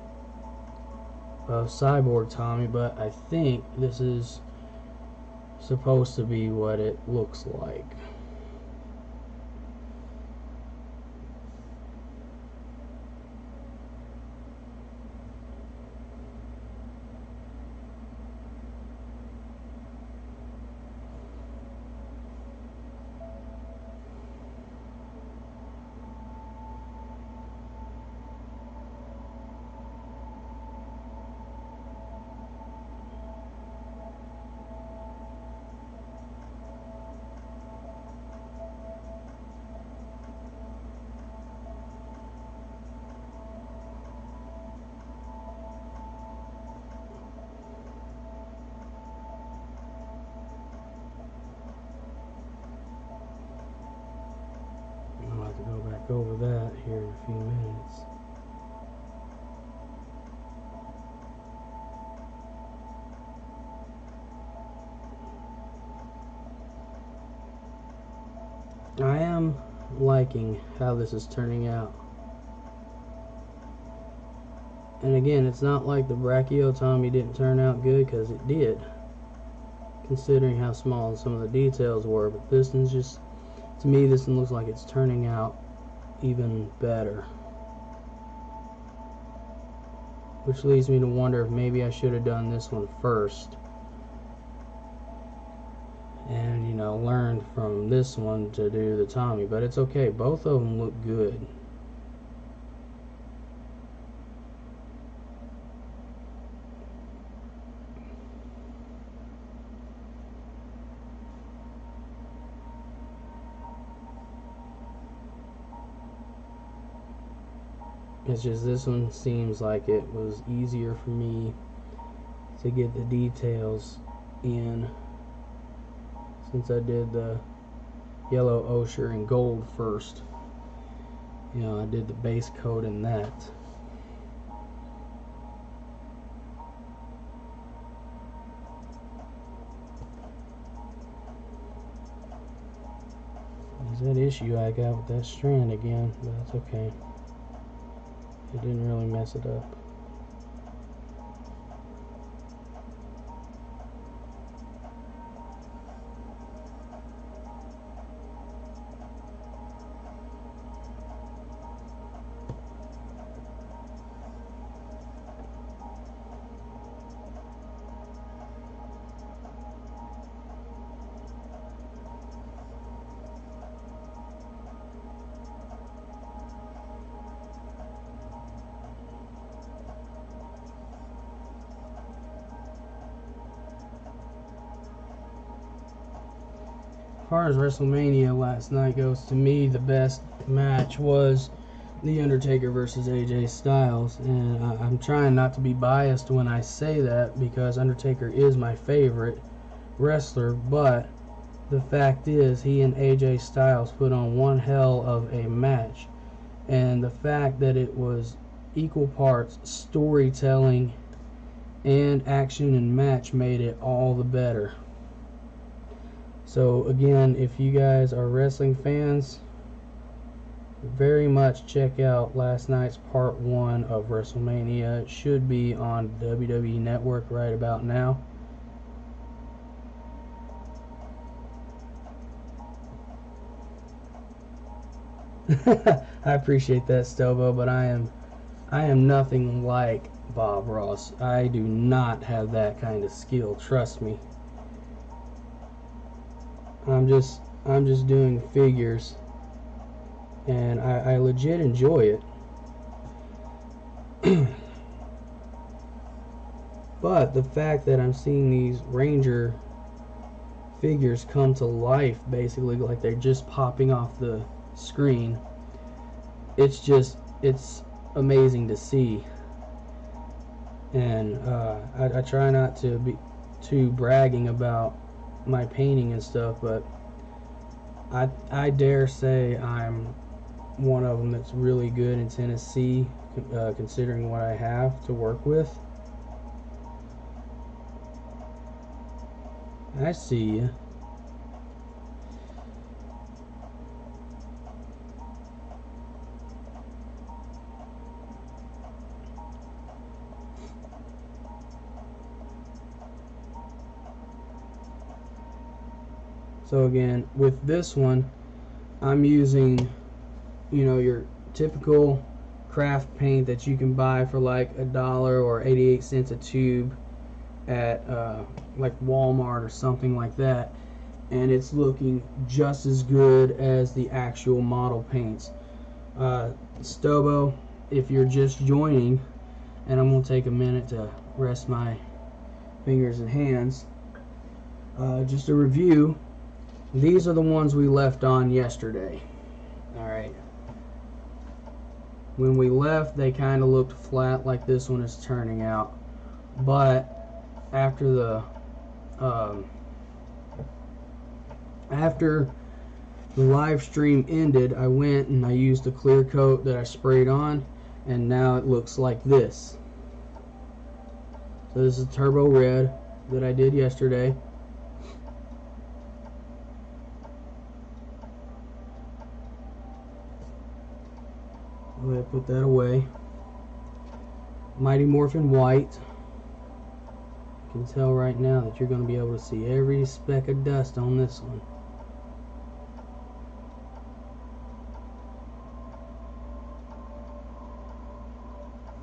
of Cyborg Tommy, but I think this is supposed to be what it looks like. I'll have to go back over that here in a few minutes. I am liking how this is turning out. And again, it's not like the brachiotomy didn't turn out good, because it did, considering how small some of the details were. But this one's just, to me, this one looks like it's turning out even better. Which leads me to wonder if maybe I should have done this one first. And, you know, learned from this one to do the Tommy. But it's okay. Both of them look good. It's just this one seems like it was easier for me to get the details in, since I did the yellow ochre and gold first. You know, I did the base coat in that. There's that issue I got with that strand again, but that's okay. It didn't really mess it up. As far as WrestleMania last night goes, to me the best match was The Undertaker versus AJ Styles, and I'm trying not to be biased when I say that, because Undertaker is my favorite wrestler, but the fact is he and AJ Styles put on one hell of a match, and the fact that it was equal parts storytelling and action and match made it all the better. So again, if you guys are wrestling fans, very much check out last night's part 1 of WrestleMania. It should be on WWE Network right about now. I appreciate that, Stobo, but I am nothing like Bob Ross. I do not have that kind of skill, trust me. I'm just doing figures, and I legit enjoy it. But the fact that I'm seeing these Ranger figures come to life, basically like they're just popping off the screen, it's amazing to see. And I try not to be too bragging about my painting and stuff, but I dare say I'm one of them that's really good in Tennessee, considering what I have to work with. I see you. So again, with this one, I'm using, you know, your typical craft paint that you can buy for like $1 or 88 cents a tube at like Walmart or something like that, and it's looking just as good as the actual model paints. Stobo, if you're just joining, and I'm going to take a minute to rest my fingers and hands, just a review. These are the ones we left on yesterday. Alright. When we left, they kind of looked flat like this one is turning out. But after the live stream ended, I went and I used the clear coat that I sprayed on, and now it looks like this. So this is Turbo Red that I did yesterday. Go ahead and put that away. Mighty Morphin White. You can tell right now that you're going to be able to see every speck of dust on this one.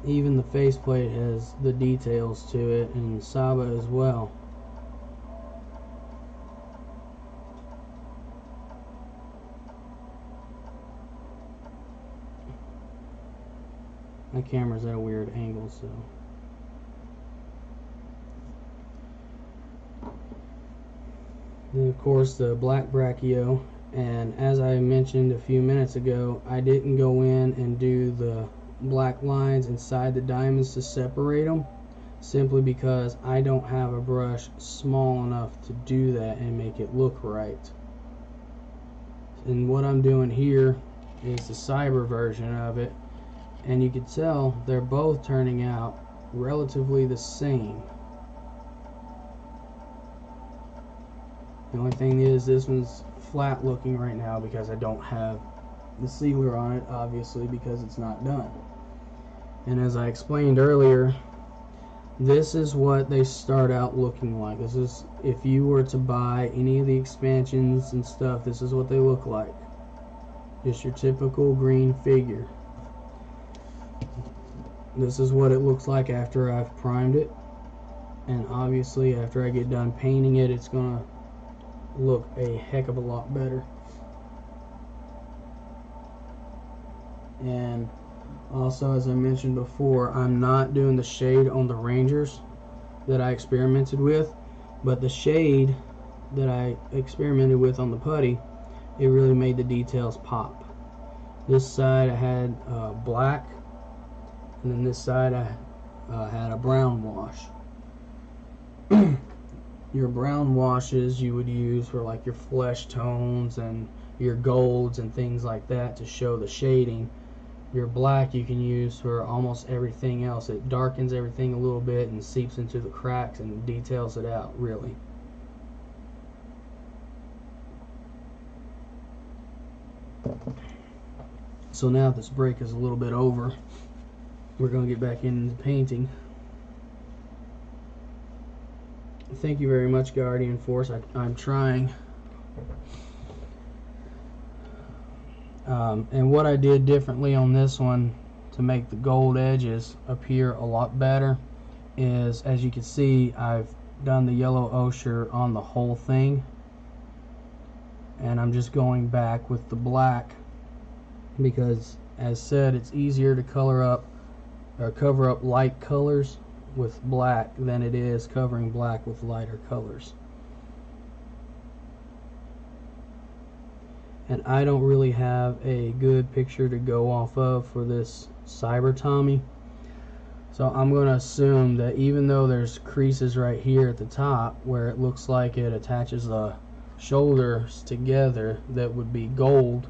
Even the faceplate has the details to it, and Saba as well. My camera's at a weird angle, so. Then of course the black brachio, and as I mentioned a few minutes ago, I didn't go in and do the black lines inside the diamonds to separate them, simply because I don't have a brush small enough to do that and make it look right. And what I'm doing here is the cyber version of it, and you can tell they're both turning out relatively the same. The only thing is this one's flat looking right now because I don't have the sealer on it, obviously, because it's not done. And as I explained earlier, this is what they start out looking like. This is, if you were to buy any of the expansions and stuff, this is what they look like. Just your typical green figure. This is what it looks like after I've primed it, and obviously after I get done painting it, it's gonna look a heck of a lot better. And also, as I mentioned before, I'm not doing the shade on the Rangers that I experimented with, but the shade that I experimented with on the putty, it really made the details pop. This side I had black, and then this side I had a brown wash. Your brown washes you would use for like your flesh tones and your golds and things like that to show the shading. Your black you can use for almost everything else. It darkens everything a little bit and seeps into the cracks and details it out, really. So now this break is a little bit over, we're going to get back into painting. Thank you very much, Guardian Force. I'm trying. And what I did differently on this one to make the gold edges appear a lot better is, as you can see, I've done the yellow ochre on the whole thing, and I'm just going back with the black because, as said, it's easier to color up or cover up light colors with black than it is covering black with lighter colors. And I don't really have a good picture to go off of for this Cyber Tommy, so I'm going to assume that even though there's creases right here at the top where it looks like it attaches the shoulders together that would be gold,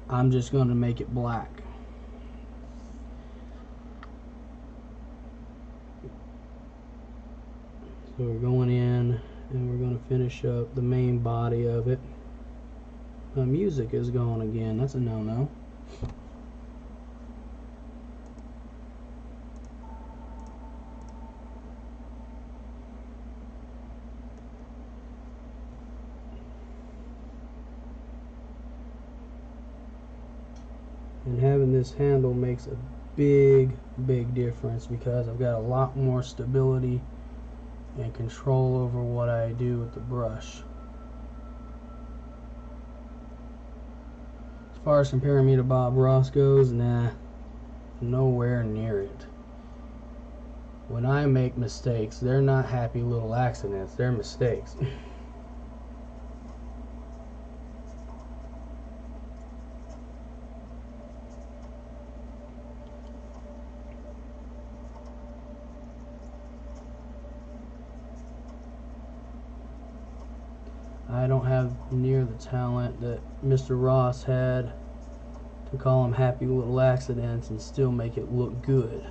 I'm just going to make it black. So we're going in and we're going to finish up the main body of it. The music is gone again. That's a no-no. And having this handle makes a big difference because I've got a lot more stability and control over what I do with the brush. As far as comparing me to Bob Ross goes, nah, nowhere near it. When I make mistakes, they're not happy little accidents, they're mistakes. I don't have near the talent that Mr. Ross had to call them happy little accidents and still make it look good.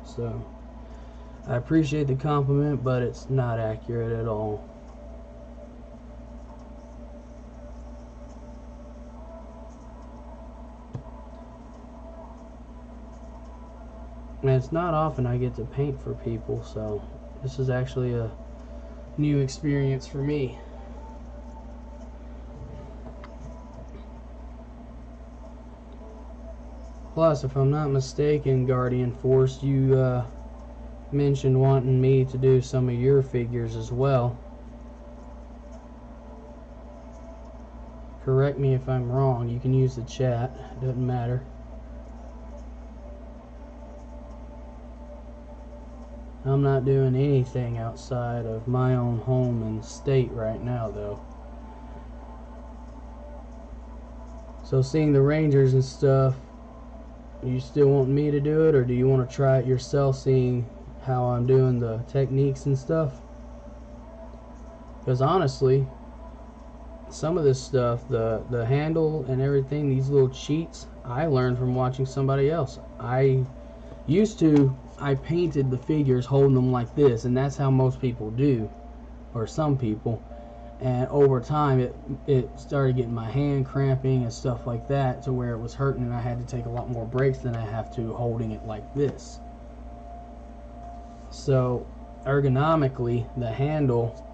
So I appreciate the compliment, but it's not accurate at all. at all. And it's not often I get to paint for people, so this is actually a new experience for me. Plus, if I'm not mistaken, Guardian Force, you mentioned wanting me to do some of your figures as well. Correct me if I'm wrong. You can use the chat. It doesn't matter. I'm not doing anything outside of my own home and state right now, though. So seeing the Rangers and stuff, you still want me to do it, or do you want to try it yourself, seeing how I'm doing the techniques and stuff? Because honestly, some of this stuff, the handle and everything, these little cheats, I learned from watching somebody else. I painted the figures holding them like this, and that's how most people do, or some people. And over time, it started getting my hand cramping and stuff like that, to where it was hurting, and I had to take a lot more breaks than I have to holding it like this. So ergonomically, the handle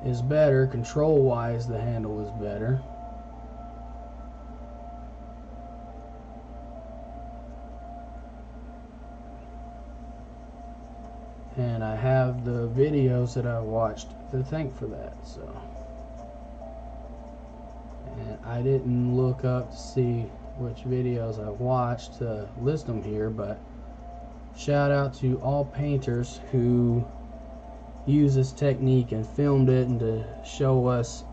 is better. Control wise, the handle is better. And I have the videos that I watched to thank for that. So, and I didn't look up to see which videos I watched to list them here, but shout out to all painters who use this technique and filmed it, and to show us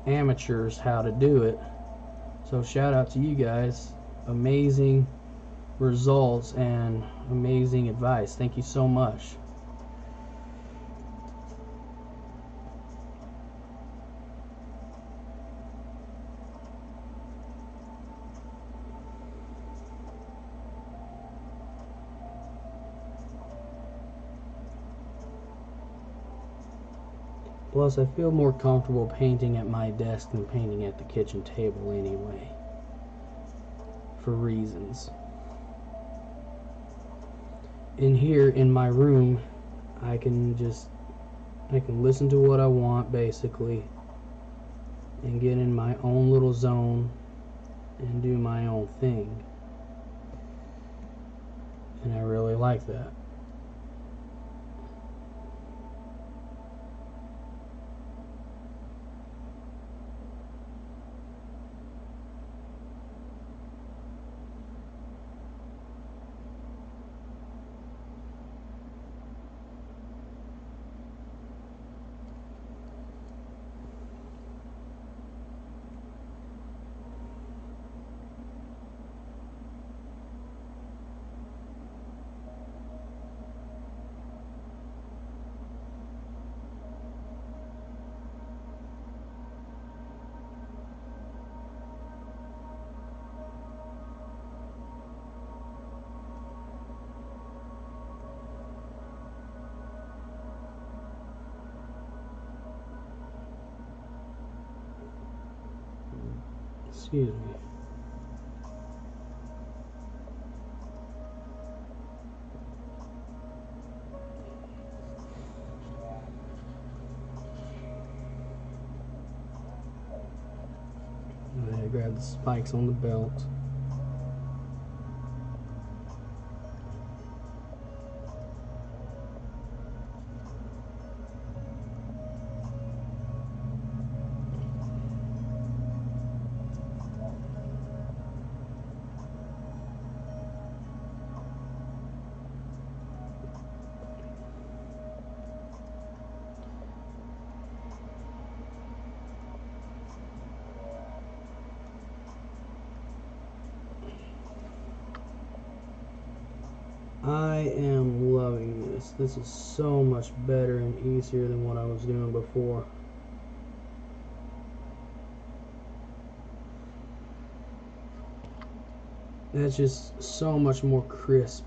amateurs how to do it. So shout out to you guys. Amazing results and amazing advice. Thank you so much. Plus, I feel more comfortable painting at my desk than painting at the kitchen table anyway, for reasons. In here in my room, I can listen to what I want, basically, and get in my own little zone and do my own thing. And I really like that. Excuse me. I'm gonna grab the spikes on the belt. I am loving this. This is so much better and easier than what I was doing before. That's just so much more crisp.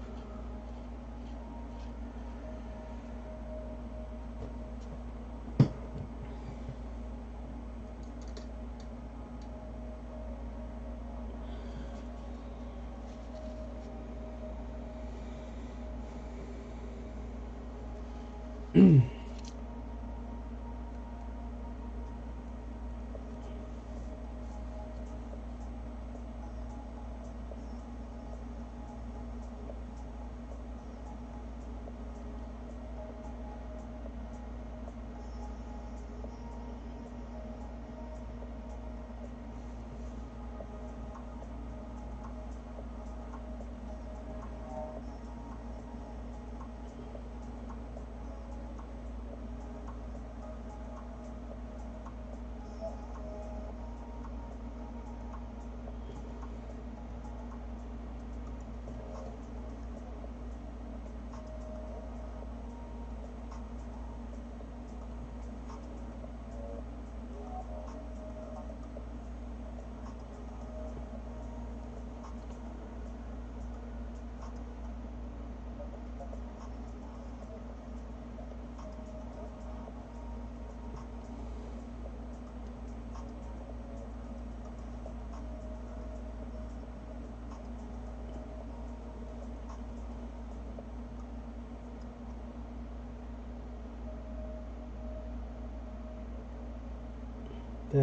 That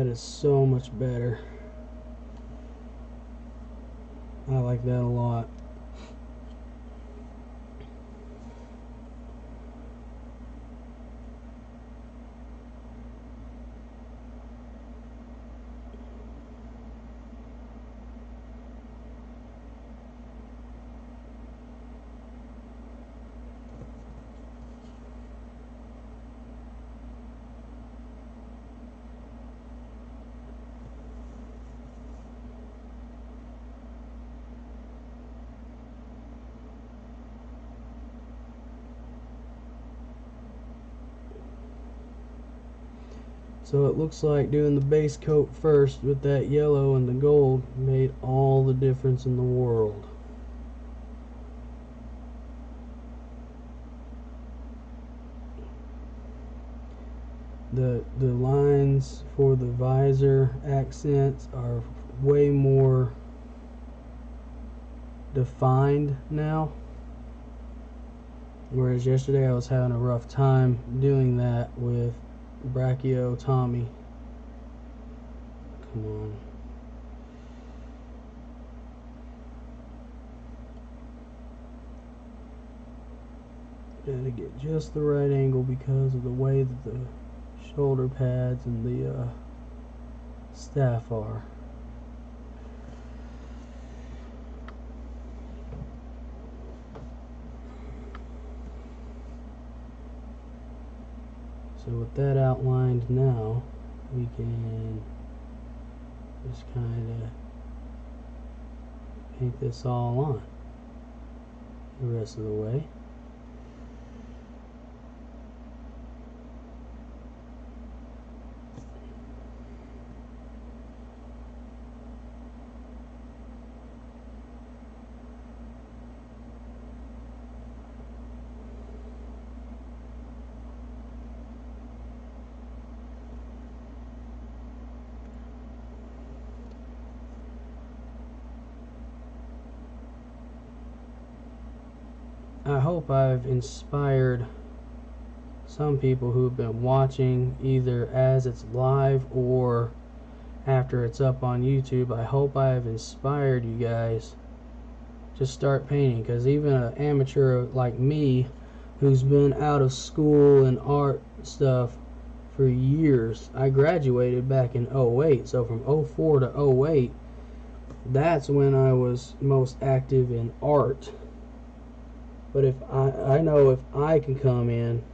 is so much better. I like that a lot. So it looks like doing the base coat first with that yellow and the gold made all the difference in the world. The lines for the visor accents are way more defined now, whereas yesterday I was having a rough time doing that with Brachio Tommy. Come on. Gotta get just the right angle because of the way that the shoulder pads and the staff are. So with that outlined now, we can just kind of paint this all on the rest of the way. I hope I've inspired some people who've been watching either as it's live or after it's up on YouTube. I hope I have inspired you guys to start painting, because even an amateur like me who's been out of school and art stuff for years, I graduated back in 08, so from 04 to 08, that's when I was most active in art. But if I know if I can come in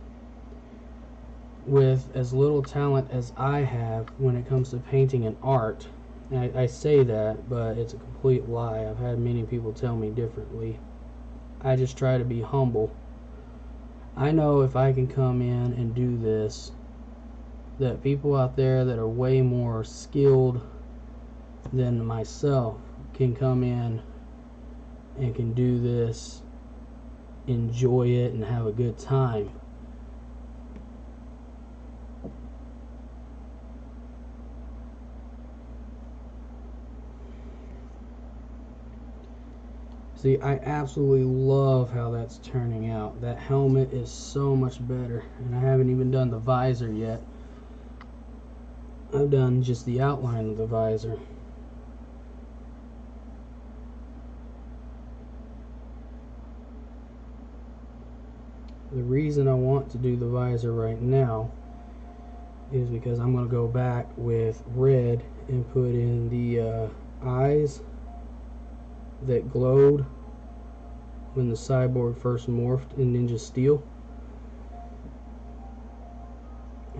with as little talent as I have when it comes to painting and art, and I say that, but it's a complete lie. I've had many people tell me differently. I just try to be humble. I know if I can come in and do this, that people out there that are way more skilled than myself can come in and can do this, enjoy it, and have a good time. See, I absolutely love how that's turning out. That helmet is so much better, and I haven't even done the visor yet. I've done just the outline of the visor. The reason I want to do the visor right now is because I'm going to go back with red and put in the eyes that glowed when the cyborg first morphed in Ninja Steel.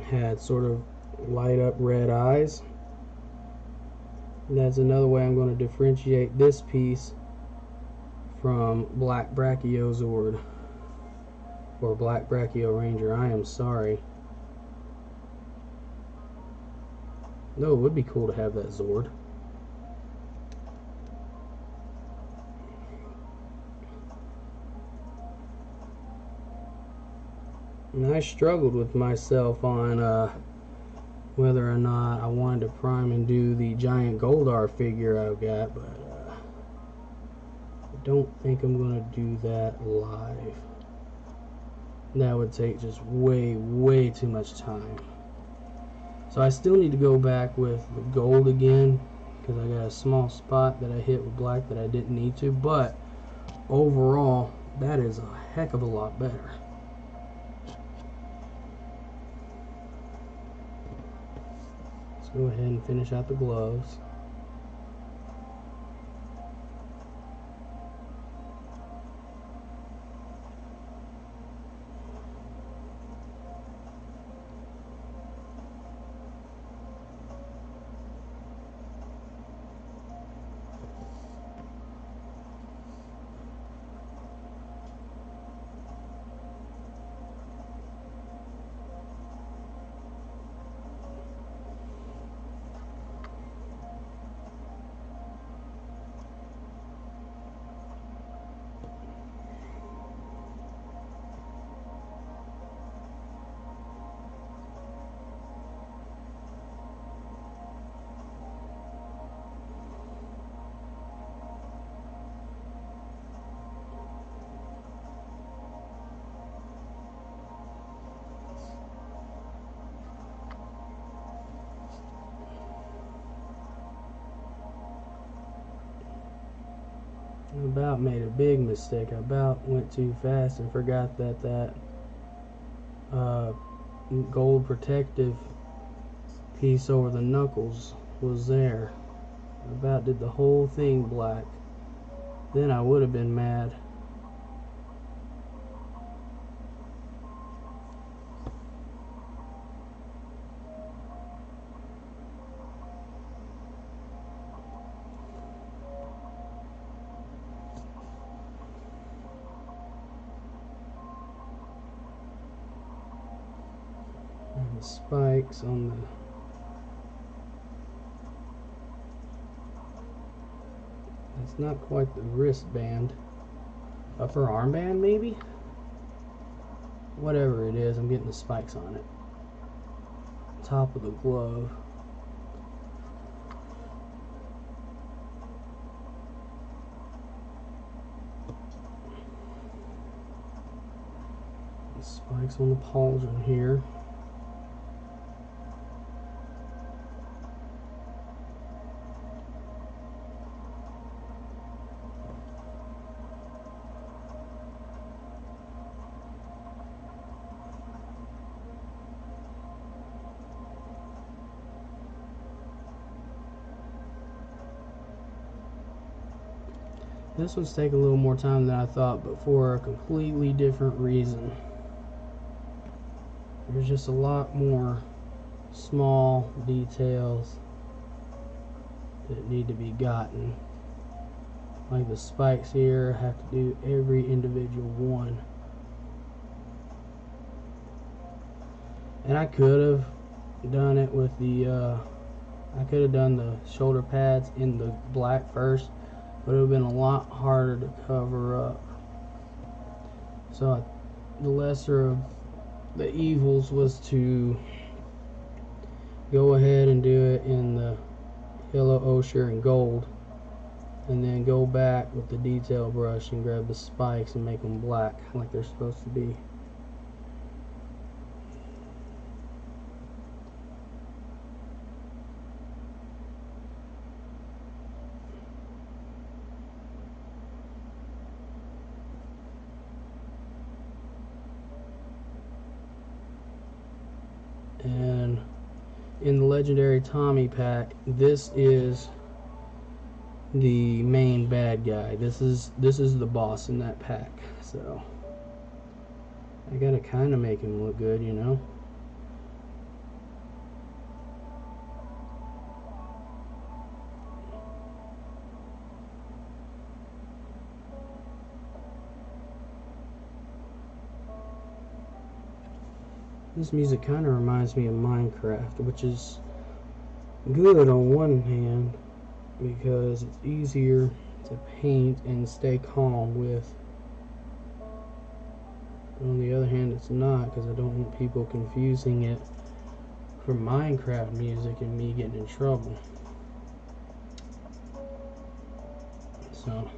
Had sort of light up red eyes. And that's another way I'm going to differentiate this piece from Black Brachiozord or Black Brachio Ranger. I am sorry. No, it would be cool to have that Zord. And I struggled with myself on whether or not I wanted to prime and do the giant Goldar figure I've got, but I don't think I'm going to do that live. That would take just way too much time. So I still need to go back with the gold again, because I got a small spot that I hit with black that I didn't need to, but overall that is a heck of a lot better. Let's go ahead and finish out the gloves. I about made a big mistake. I about went too fast and forgot that gold protective piece over the knuckles was there. I about did the whole thing black. Then I would have been mad. And the spikes on the it's not quite the wristband. Upper armband maybe? Whatever it is, I'm getting the spikes on it. Top of the glove. The spikes on the pauldron here. This one's taking a little more time than I thought, but for a completely different reason. There's just a lot more small details that need to be gotten. Like the spikes here, I have to do every individual one. And I could have done it with the, I could have done the shoulder pads in the black first, but it would have been a lot harder to cover up. So the lesser of the evils was to go ahead and do it in the yellow ochre and gold, and then go back with the detail brush and grab the spikes and make them black like they're supposed to be. And in the legendary Tommy pack, this is the main bad guy. This is the boss in that pack. So I gotta kind of make him look good, you know. This music kind of reminds me of Minecraft, which is good on one hand because it's easier to paint and stay calm with. On the other hand, it's not, because I don't want people confusing it for Minecraft music and me getting in trouble. So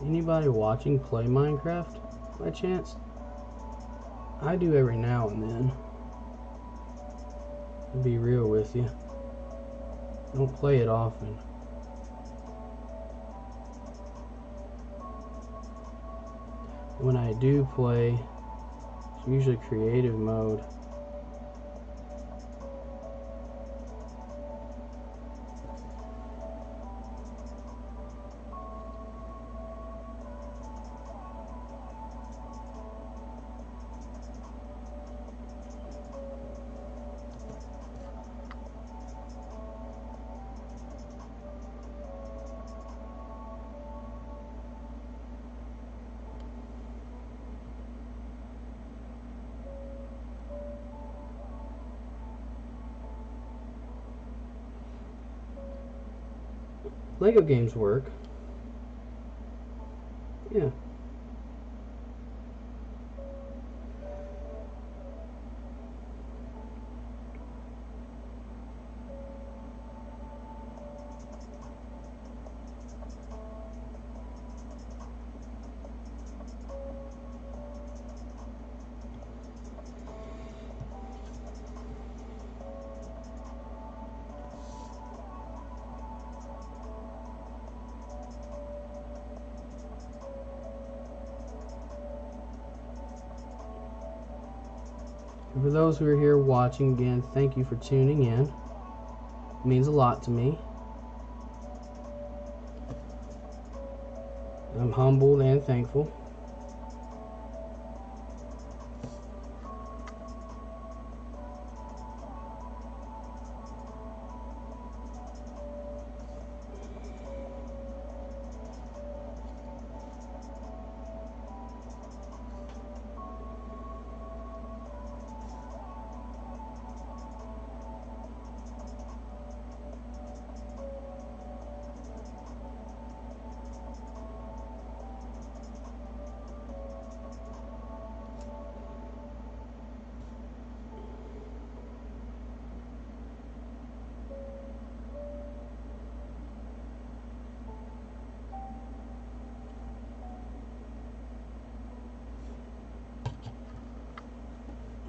anybody watching play Minecraft by chance? I do every now and then. To be real with you, I don't play it often. When I do play, it's usually creative mode. Lego games work. Yeah. For those who are here watching, again, thank you for tuning in. It means a lot to me. I'm humbled and thankful.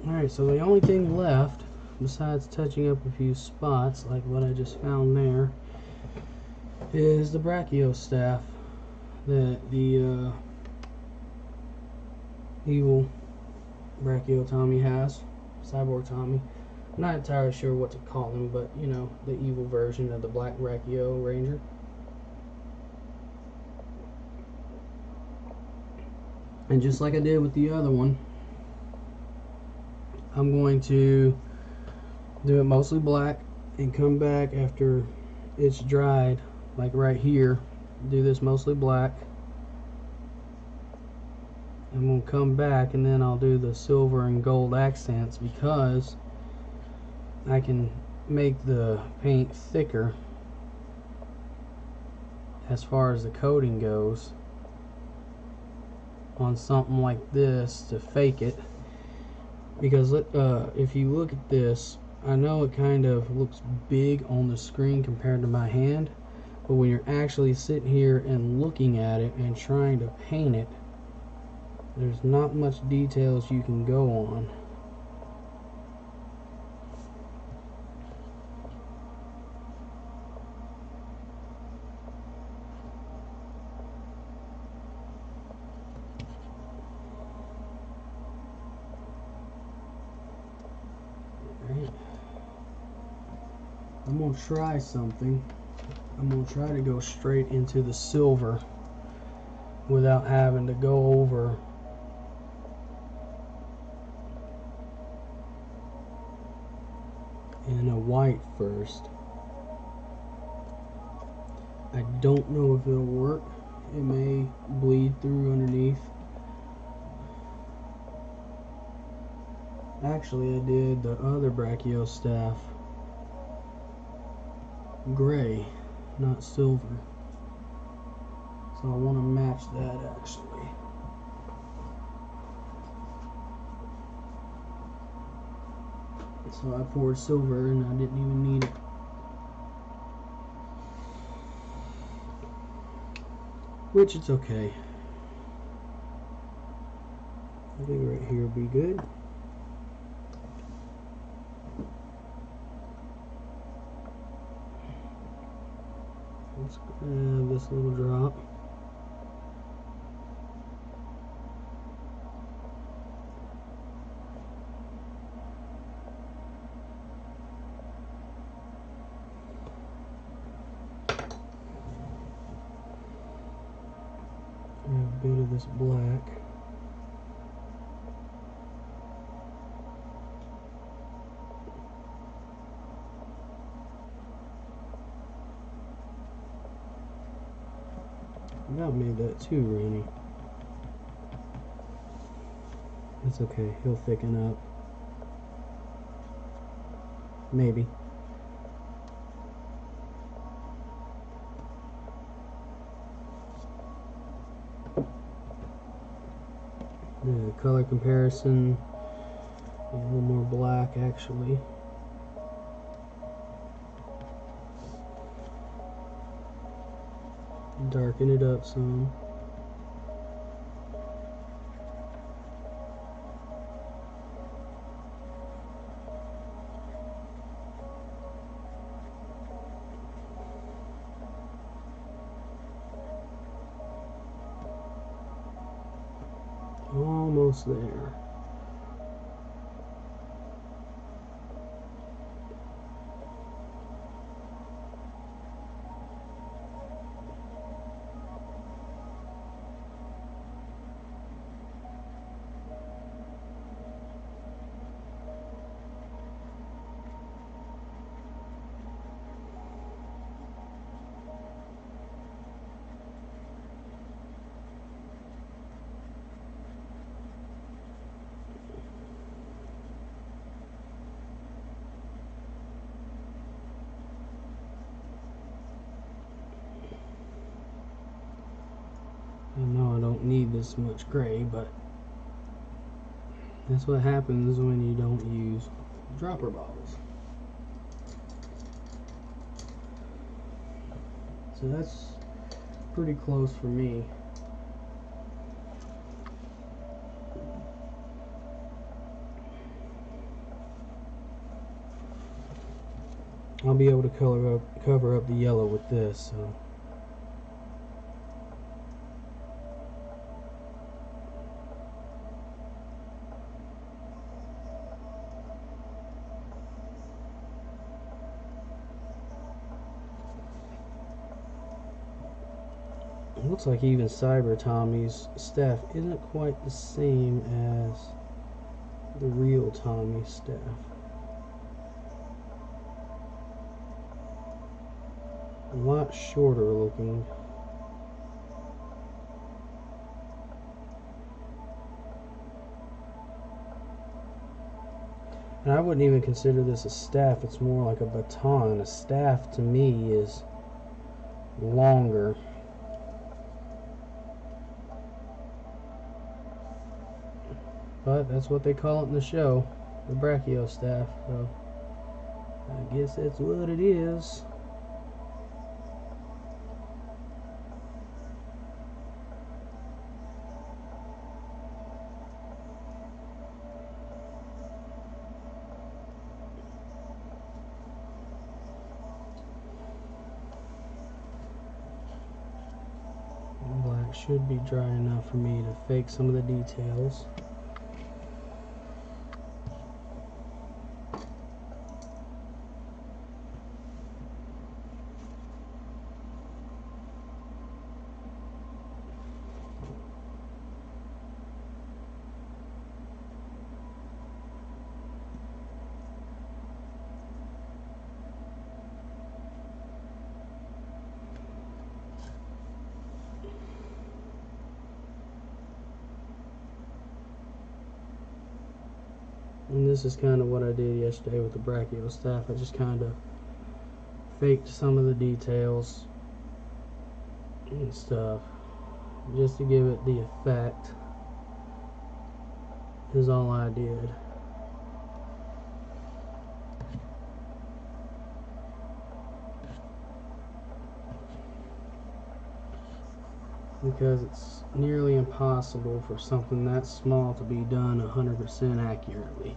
Alright, so the only thing left, besides touching up a few spots, like what I just found there, is the brachio staff that the evil brachio Tommy has, cyborg Tommy. I'm not entirely sure what to call him, but you know, the evil version of the black brachio ranger. And just like I did with the other one, I'm going to do it mostly black and come back after it's dried, like right here, do this mostly black. I'm going to come back and then I'll do the silver and gold accents, because I can make the paint thicker as far as the coating goes on something like this to fake it, because if you look at this, I know it kind of looks big on the screen compared to my hand, but when you're actually sitting here and looking at it and trying to paint it, there's not much details you can go on. Right. I'm gonna try something. I'm gonna try to go straight into the silver without having to go over in a white first. I don't know if it'll work. It may bleed through underneath. Actually, I did the other brachiostaff gray, not silver. So I want to match that actually. So I poured silver and I didn't even need it. Which it's okay. I think right here will be good. Let's grab this little drop. Grab a bit of this black. That made that too runny. It's okay, he'll thicken up. Maybe. The color comparison, a little more black actually. Darken it up some. Almost there. I know I don't need this much gray, but that's what happens when you don't use dropper bottles. So that's pretty close for me. I'll be able to cover up the yellow with this. So. It looks like even Cyber Tommy's staff isn't quite the same as the real Tommy staff. A lot shorter looking. And I wouldn't even consider this a staff, it's more like a baton. A staff to me is longer. but that's what they call it in the show, the brachiostaff. So I guess that's what it is. Black should be dry enough for me to fake some of the details. And this is kind of what I did yesterday with the brachiostaff. I just kind of faked some of the details and stuff just to give it the effect, is all I did. Because it's nearly impossible for something that small to be done 100% accurately.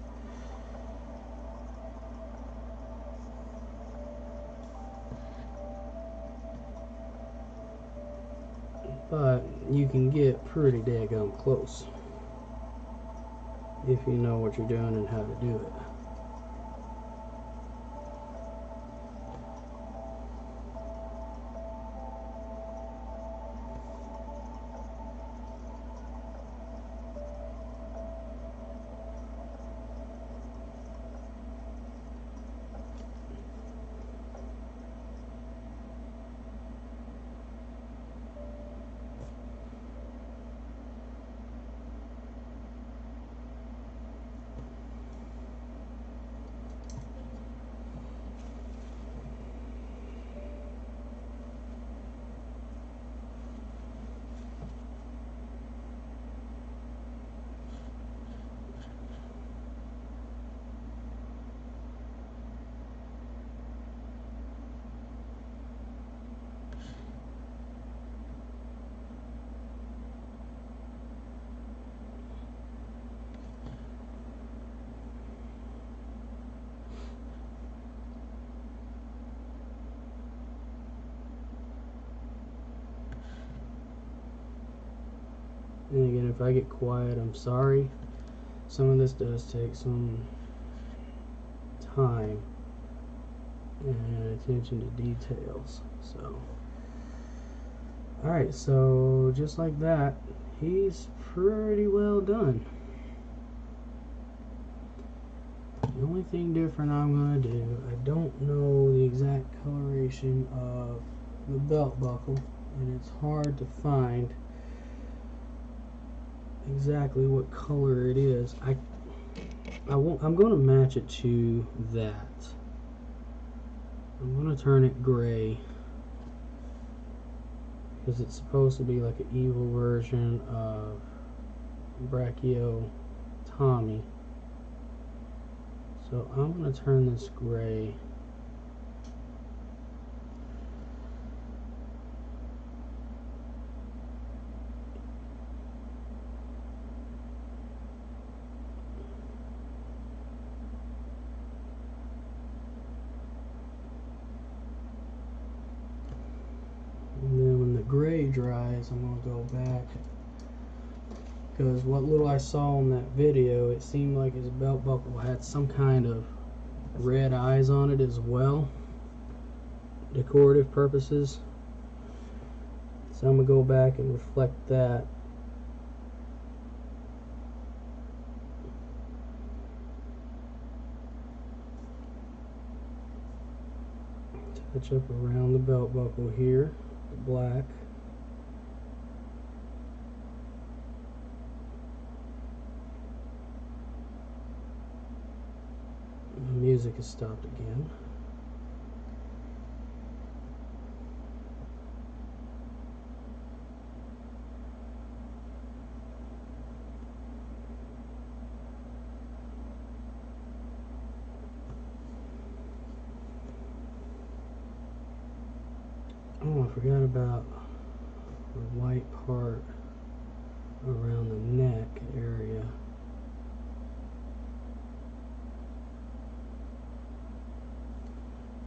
But you can get pretty daggone close if you know what you're doing and how to do it. And again, if I get quiet, I'm sorry. Some of this does take some time and attention to details. So, alright, so just like that, he's pretty well done. The only thing different I'm going to do, I don't know the exact coloration of the belt buckle, and it's hard to find exactly what color it is. I'm going to match it to that. I'm going to turn it gray because it's supposed to be like an evil version of Brachio Tommy. So I'm going to turn this gray. And then when the gray dries, I'm going to go back, because what little I saw in that video, it seemed like his belt buckle had some kind of red eyes on it as well, decorative purposes. So I'm going to go back and reflect that. Touch up around the belt buckle here, the black. The music has stopped again. forgot about the white part around the neck area.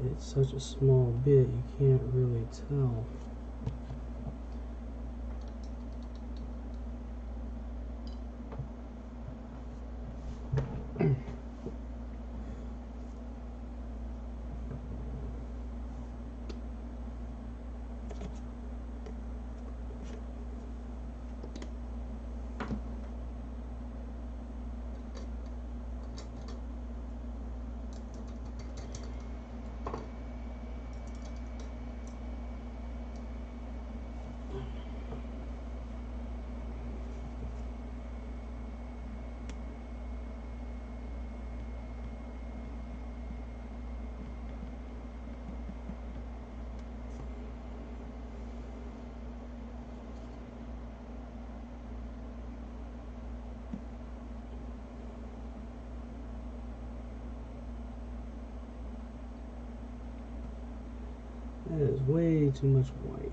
It's such a small bit, you can't really tell. That is way too much white.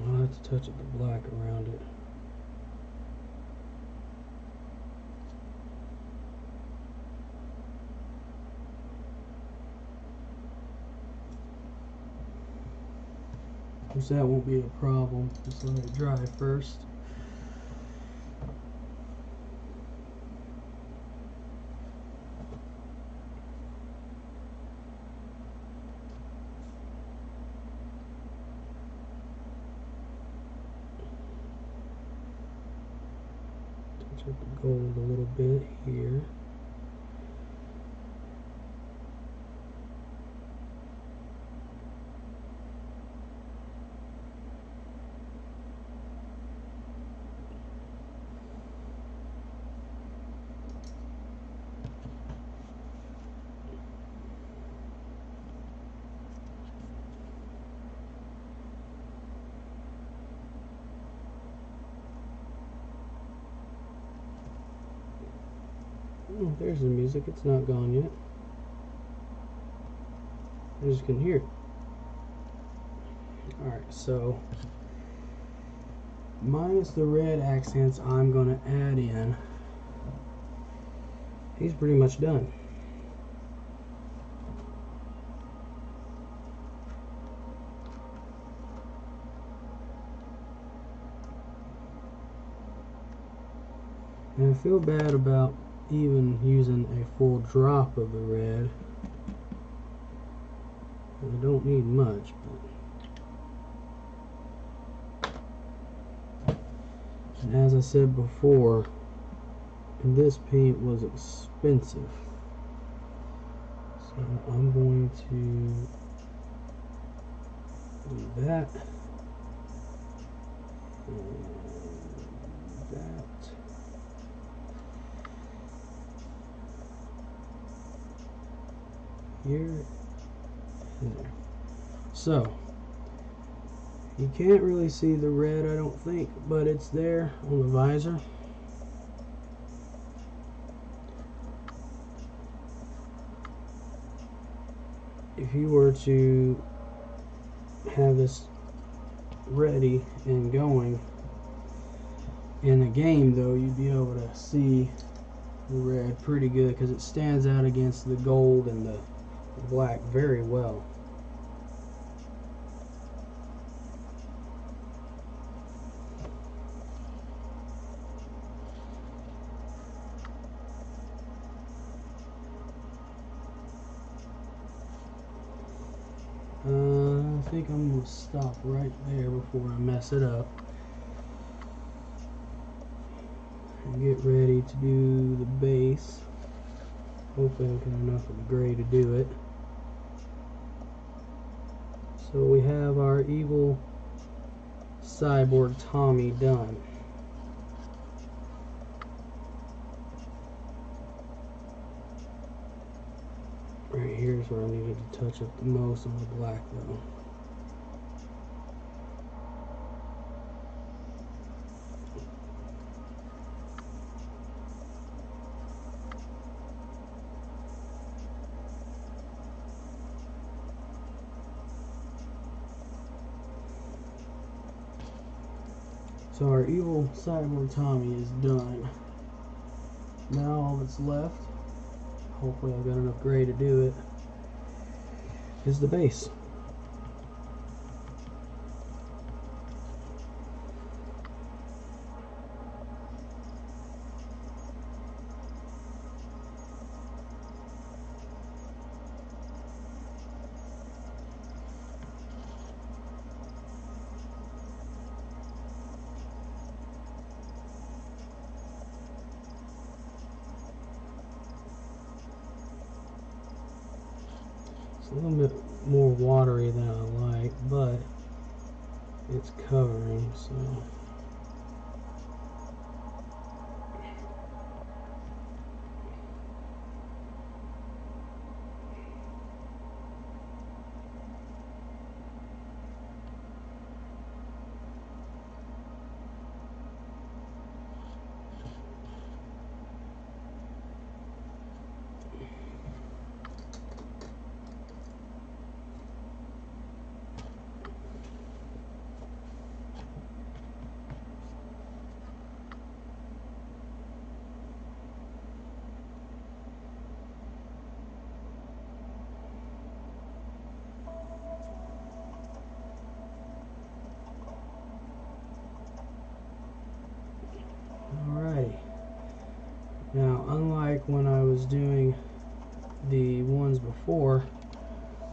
I'll have to touch up the black around it. Of course, that won't be a problem. Just let it dry first. Touch up the gold a little bit here. Oh, there's the music. It's not gone yet. I just couldn't hear it. Alright, so minus the red accents I'm going to add in. He's pretty much done. And I feel bad about even using a full drop of the red. I don't need much, but and as I said before, this paint was expensive, so I'm going to do that and that. Here and there. So you can't really see the red, I don't think, but it's there on the visor. If you were to have this ready and going in the game, though, you'd be able to see the red pretty good because it stands out against the gold and the black very well. I think I'm going to stop right there before I mess it up and get ready to do the base. Hopefully I got enough of the gray to do it. So we have our evil cyborg Tommy done. Right here's where I needed to touch up the most on the black though. So our evil cyborg Tommy is done. Now all that's left, hopefully I've got enough gray to do it, is the base. A little bit more watery than I like, but it's covering, so alrighty. Now, unlike when I was doing the ones before,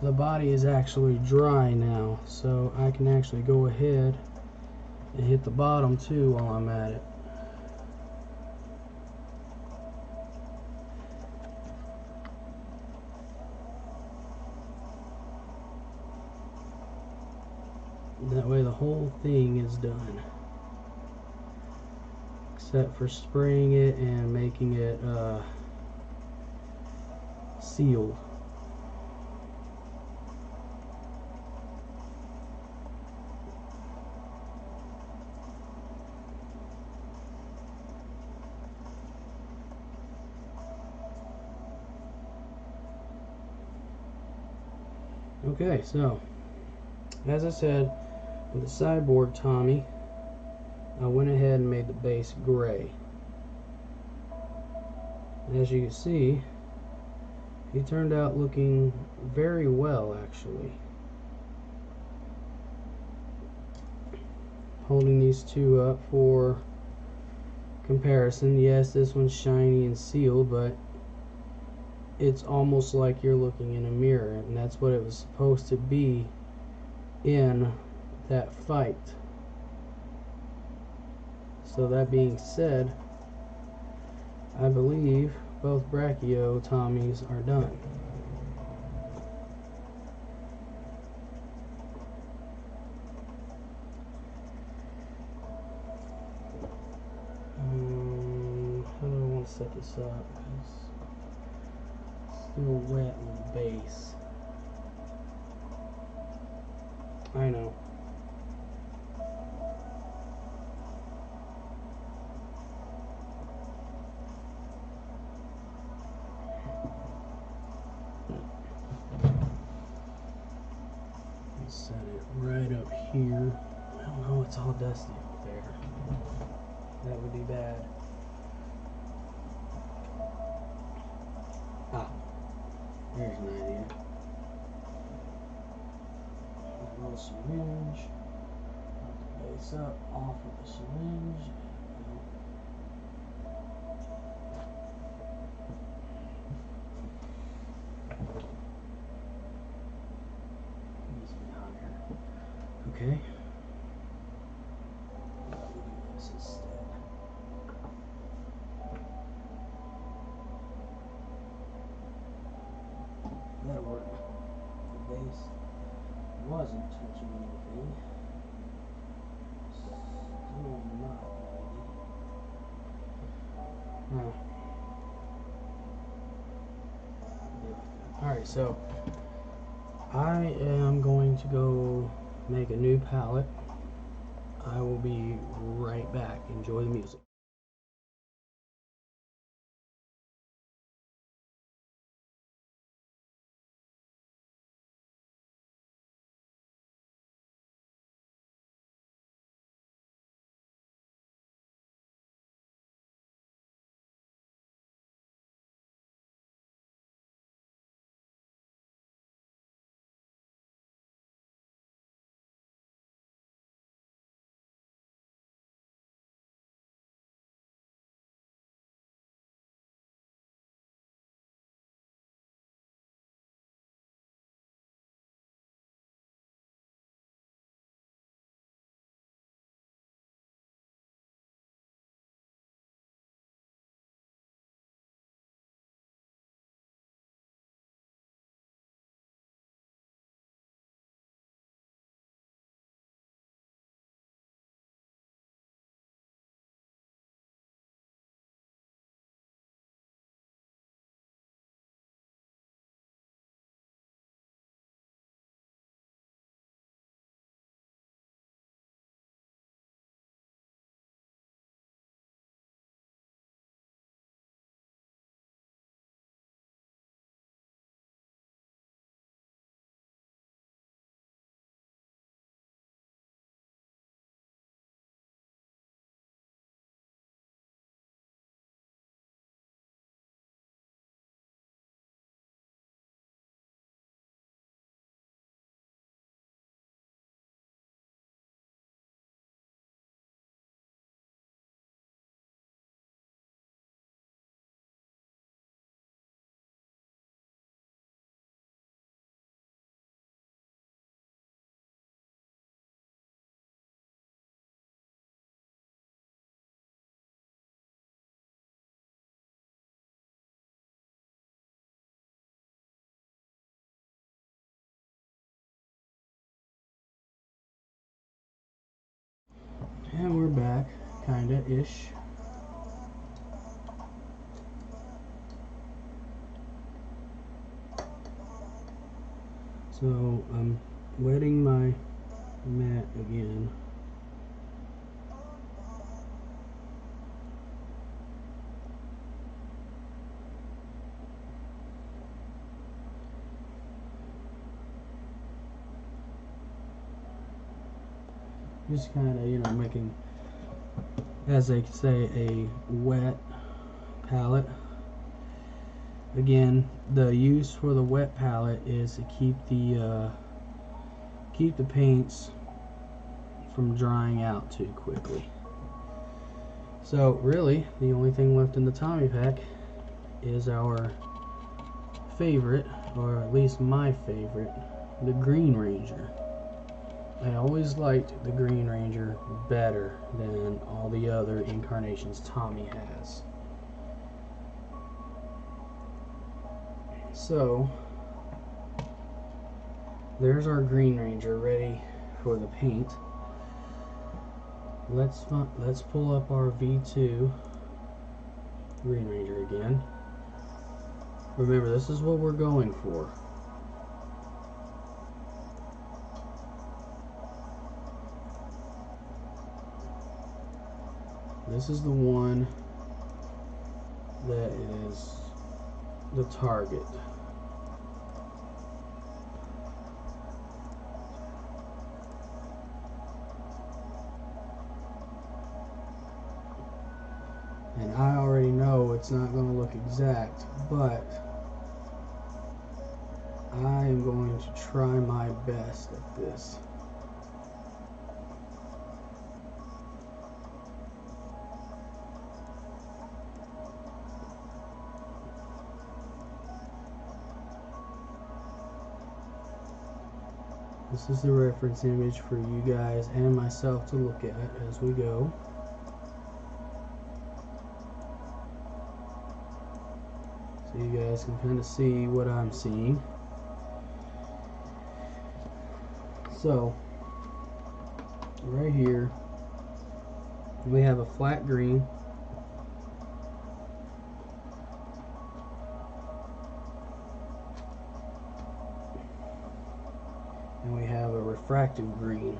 the body is actually dry now, so I can actually go ahead and hit the bottom too while I'm at it. That way the whole thing is done, except for spraying it and making it sealed. Okay, so as I said, with the cyborg Tommy, I went ahead and made the base gray. And as you can see, he turned out looking very well, actually. Holding these two up for comparison, yes, this one's shiny and sealed, but it's almost like you're looking in a mirror, and that's what it was supposed to be in that fight. So that being said, I believe both Brachio Tommies are done. How do I want to set this up? It's still wet on the base. I know. Set it right up here. Oh, it's all dusty up there. That would be bad. Ah, there's an idea. A little syringe. Put the base up off of the syringe. Needs to be higher. Okay. Let me do this instead. That'll work. The base wasn't touching anything. Still not, maybe. Alright, so I am going to go make a new palette. I will be right back. Enjoy the music. back, kinda-ish. So I'm wetting my mat again. Just kind of, you know, making, as they say, a wet palette. Again, the use for the wet palette is to keep the paints from drying out too quickly. So really, the only thing left in the Tommy pack is our favorite, or at least my favorite, the Green Ranger. I always liked the Green Ranger better than all the other incarnations Tommy has. So there's our Green Ranger ready for the paint. Let's pull up our V2 Green Ranger again. Remember, this is what we're going for. This is the one that is the target. And I already know it's not going to look exact, but I am going to try my best at this. This is the reference image for you guys and myself to look at as we go. So you guys can kind of see what I'm seeing. So, right here, we have a flat green. And we have a refractive green.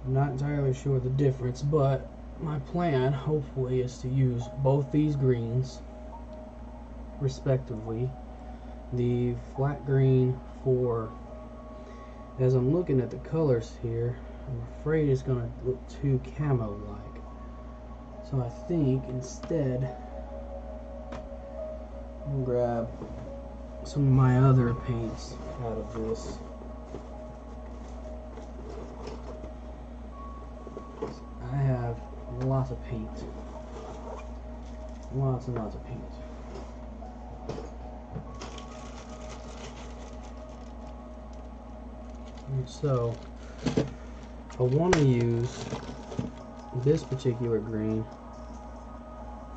I'm not entirely sure the difference, but my plan, hopefully, is to use both these greens respectively. The flat green for, as I'm looking at the colors here, I'm afraid it's going to look too camo-like. So I think instead I'll grab some of my other paints out of this. I have lots of paint. Lots and lots of paint. And so I want to use this particular green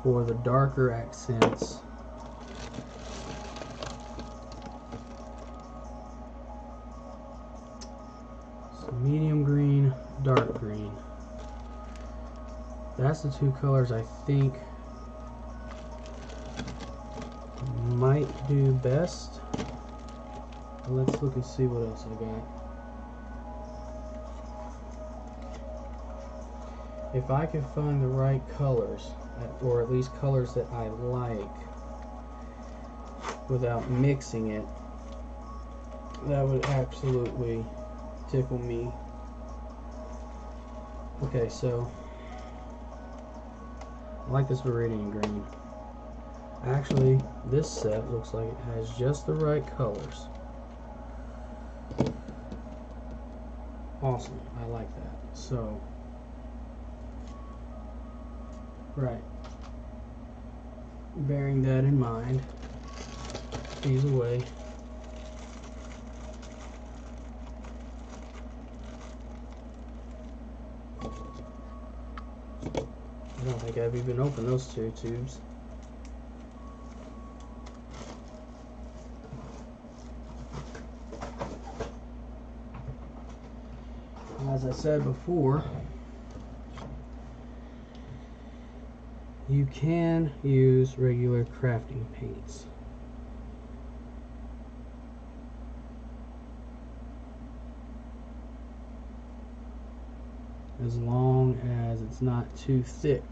for the darker accents. So medium green, dark green. That's the two colors I think might do best. Let's look and see what else I got. If I can find the right colors, or at least colors that I like, without mixing it, that would absolutely tickle me. Okay, so I like this Viridian green. Actually, this set looks like it has just the right colors. Awesome, I like that. So, right, bearing that in mind, these away. I don't think I've even opened those two tubes. as I said before, you can use regular crafting paints. As long as it's not too thick.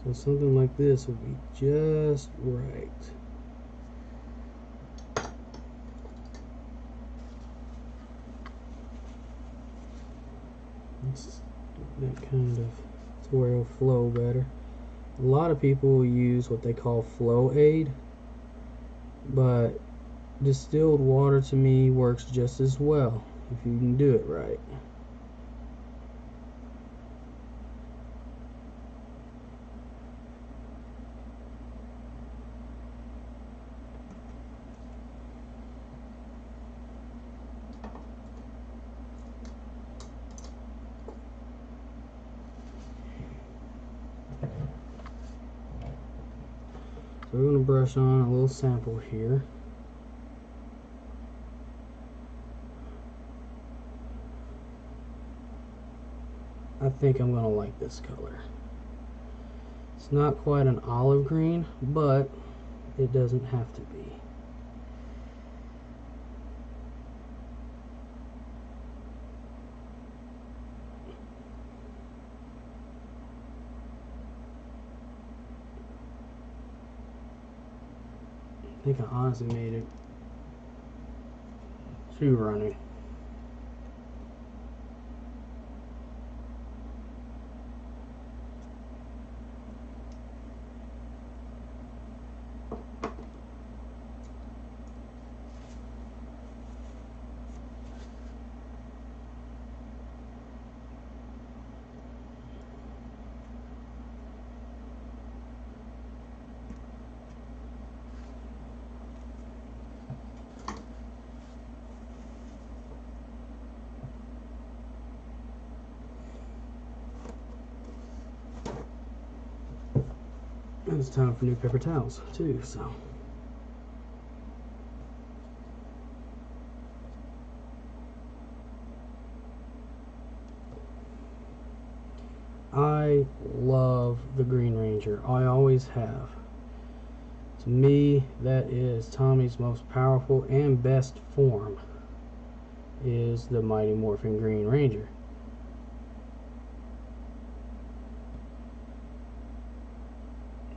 So something like this would be just right. That kind of to where it'll flow better. A lot of people use what they call flow aid, but distilled water to me works just as well if you can do it right. So we're going to brush on a little sample here. I think I'm going to like this color. It's not quite an olive green, but it doesn't have to be. I think I honestly made it too runny. It's time for new paper towels too, so I love the Green Ranger. I always have. To me, that is Tommy's most powerful and best form, is the Mighty Morphin Green Ranger.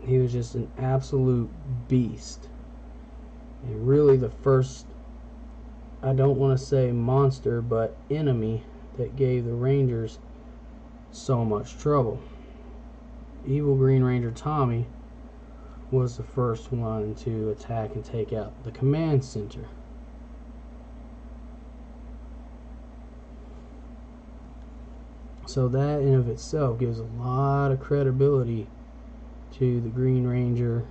He was just an absolute beast. And really the first, I don't want to say monster, but enemy that gave the Rangers so much trouble. Evil Green Ranger Tommy was the first one to attack and take out the command center. So that in of itself gives a lot of credibility to the Green Ranger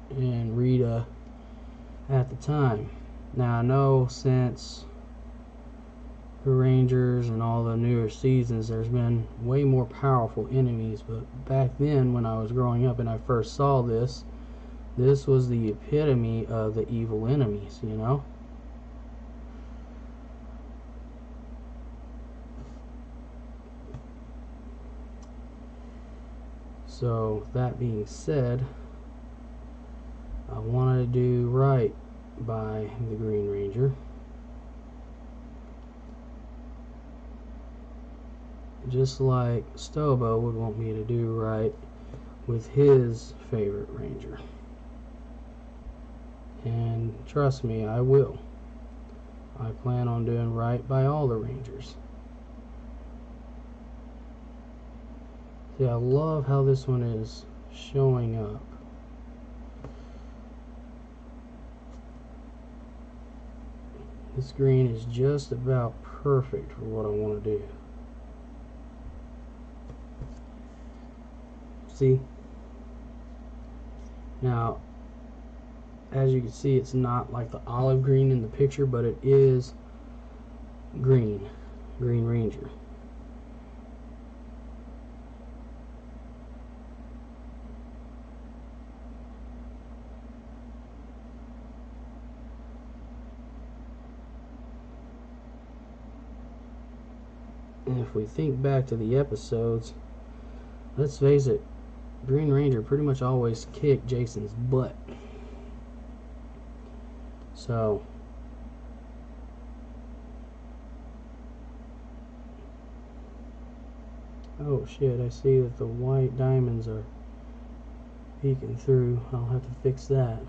and Rita at the time. Now I know since the Rangers and all the newer seasons there's been way more powerful enemies, but back then when I was growing up and I first saw this was the epitome of the evil enemies, you know. So that being said, I wanted to do right by the Green Ranger. Just like Stobo would want me to do right with his favorite Ranger. And trust me, I will. I plan on doing right by all the Rangers. See, I love how this one is showing up. This green is just about perfect for what I want to do. See? Now, as you can see, it's not like the olive green in the picture, but it is green. Green Ranger. And if we think back to the episodes, let's face it, Green Ranger pretty much always kicked Jason's butt. So, oh shit, I see that the white diamonds are peeking through. I'll have to fix that,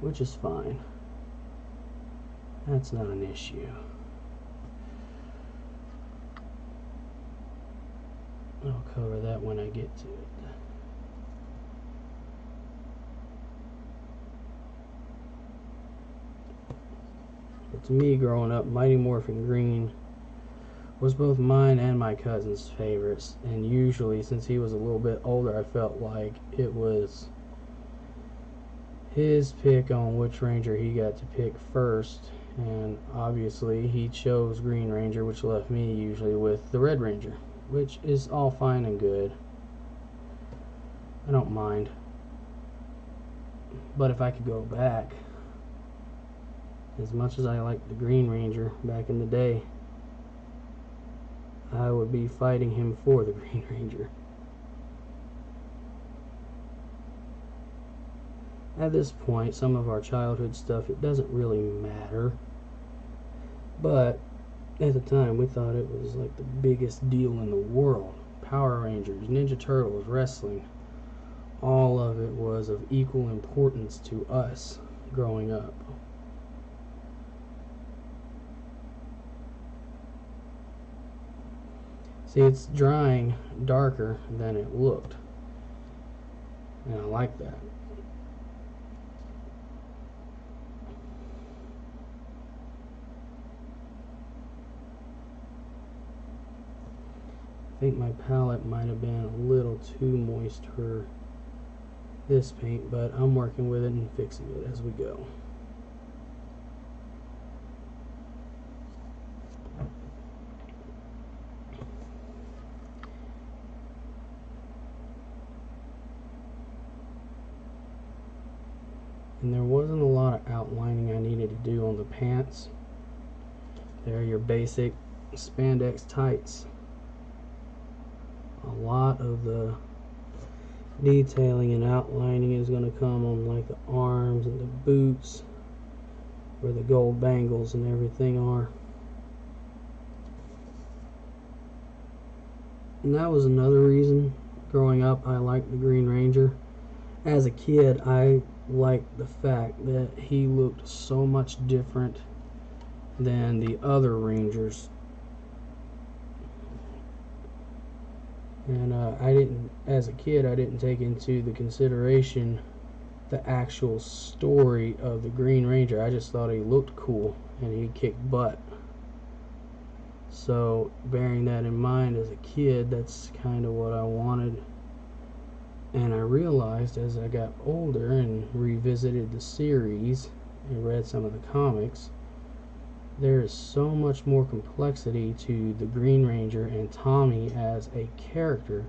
which is fine. That's not an issue. I'll cover that when I get to it. But to me, growing up, Mighty Morphin Green was both mine and my cousin's favorites, and usually, since he was a little bit older, I felt like it was his pick on which Ranger he got to pick first, and obviously he chose Green Ranger, which left me usually with the Red Ranger, which is all fine and good. I don't mind. But if I could go back, as much as I liked the Green Ranger back in the day, I would be fighting him for the Green Ranger. At this point, some of our childhood stuff, it doesn't really matter. But at the time, we thought it was like the biggest deal in the world. Power Rangers, Ninja Turtles, wrestling, all of it was of equal importance to us growing up. See, it's drying darker than it looked, and I like that. I think my palette might have been a little too moist for this paint, but I'm working with it and fixing it as we go. And there wasn't a lot of outlining I needed to do on the pants. They're your basic spandex tights. A lot of the detailing and outlining is going to come on like the arms and the boots, where the gold bangles and everything are. And that was another reason growing up I liked the Green Ranger. As a kid, I liked the fact that he looked so much different than the other Rangers. And as a kid, I didn't take into the consideration the actual story of the Green Ranger. I just thought he looked cool and he kicked butt. So, bearing that in mind as a kid, that's kind of what I wanted. And I realized as I got older and revisited the series and read some of the comics, there is so much more complexity to the Green Ranger and Tommy as a character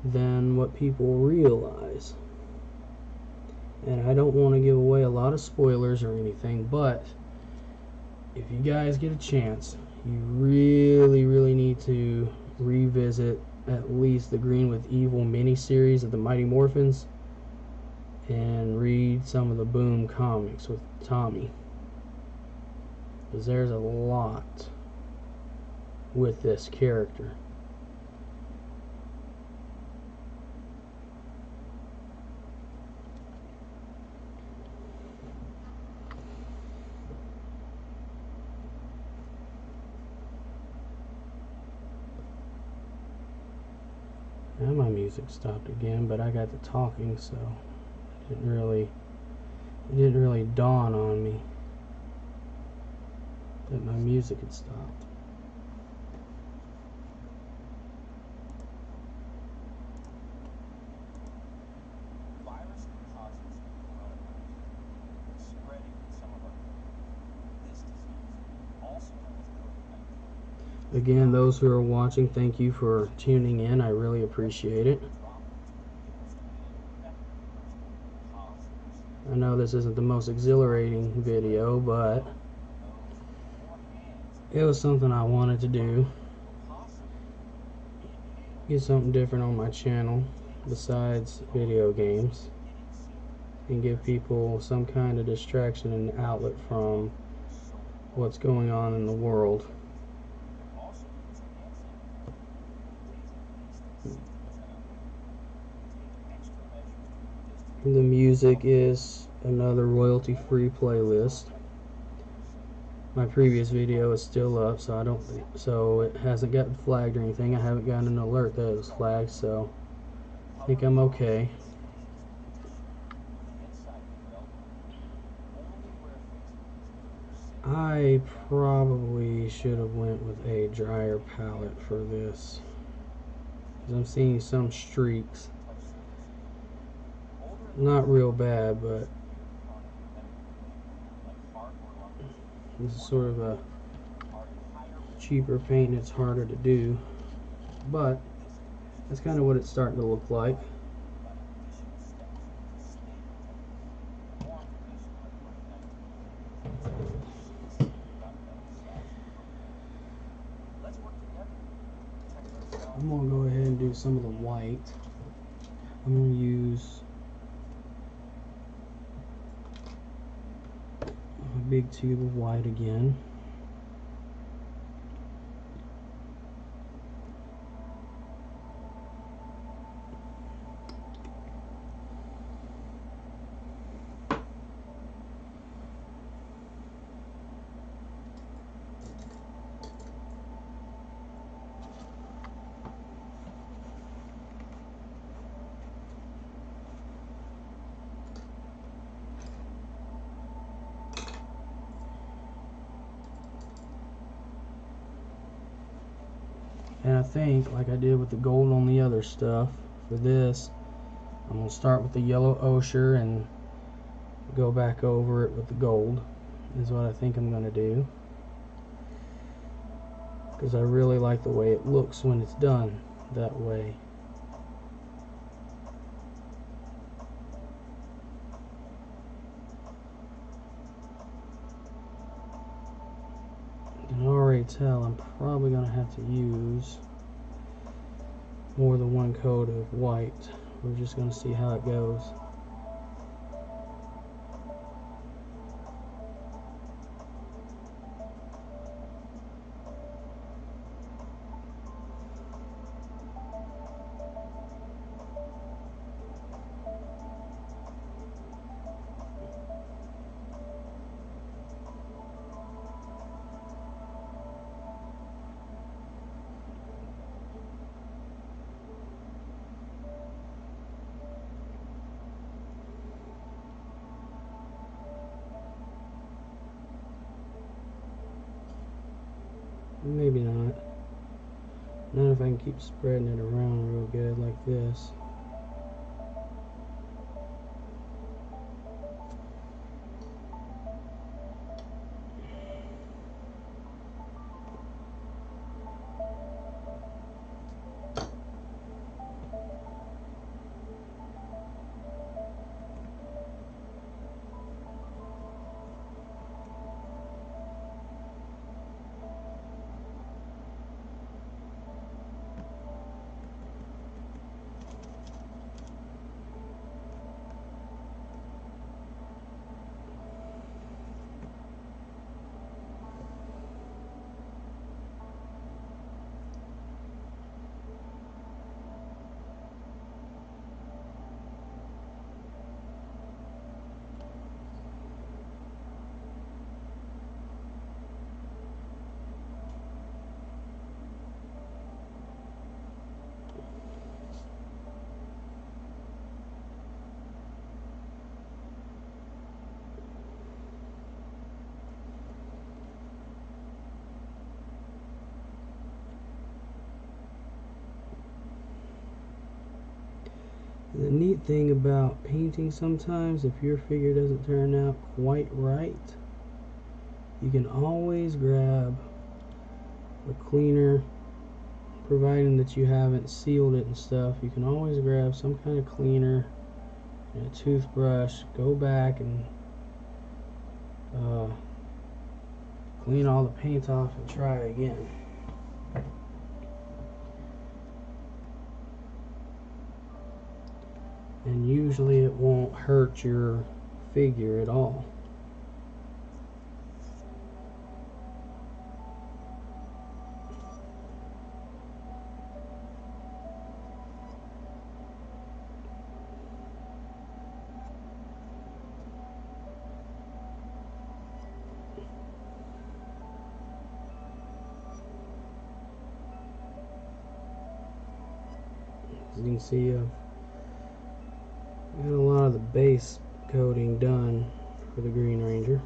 than what people realize. And I don't want to give away a lot of spoilers or anything, but if you guys get a chance, you really need to revisit at least the Green with Evil miniseries of the Mighty Morphins and read some of the Boom comics with Tommy, because there's a lot with this character. Now my music stopped again, but I got to talking, so it didn't really dawn on me that my music had stopped. Virus causes coronavirus spreading in some of our this disease, also known as COVID-19, Again, those who are watching, thank you for tuning in. I really appreciate it. I know this isn't the most exhilarating video, but it was something I wanted to do. Get something different on my channel besides video games, and give people some kind of distraction and outlet from what's going on in the world. The music is another royalty-free playlist. My previous video is still up, so it hasn't gotten flagged or anything. I haven't gotten an alert that it was flagged, so I think I'm okay. I probably should have went with a drier palette for this, because I'm seeing some streaks. Not real bad, but this is sort of a cheaper paint and it's harder to do, but that's kind of what it's starting to look like. I'm going to go ahead and do some of the white. I'm going to use a big tube of white again. And I think, like I did with the gold on the other stuff, for this, I'm going to start with the yellow ochre and go back over it with the gold, is what I think I'm going to do. Because I really like the way it looks when it's done that way. You can already tell I'm probably going to have to use more than one coat of white. We're just going to see how it goes. Maybe not. Not if I can keep spreading it around real good like this. The neat thing about painting sometimes, if your figure doesn't turn out quite right, you can always grab the cleaner, providing that you haven't sealed it and stuff, you can always grab some kind of cleaner and a toothbrush, go back and clean all the paint off and try again. And usually it won't hurt your figure at all. As you can see, I've got a lot of the base coating done for the Green Ranger.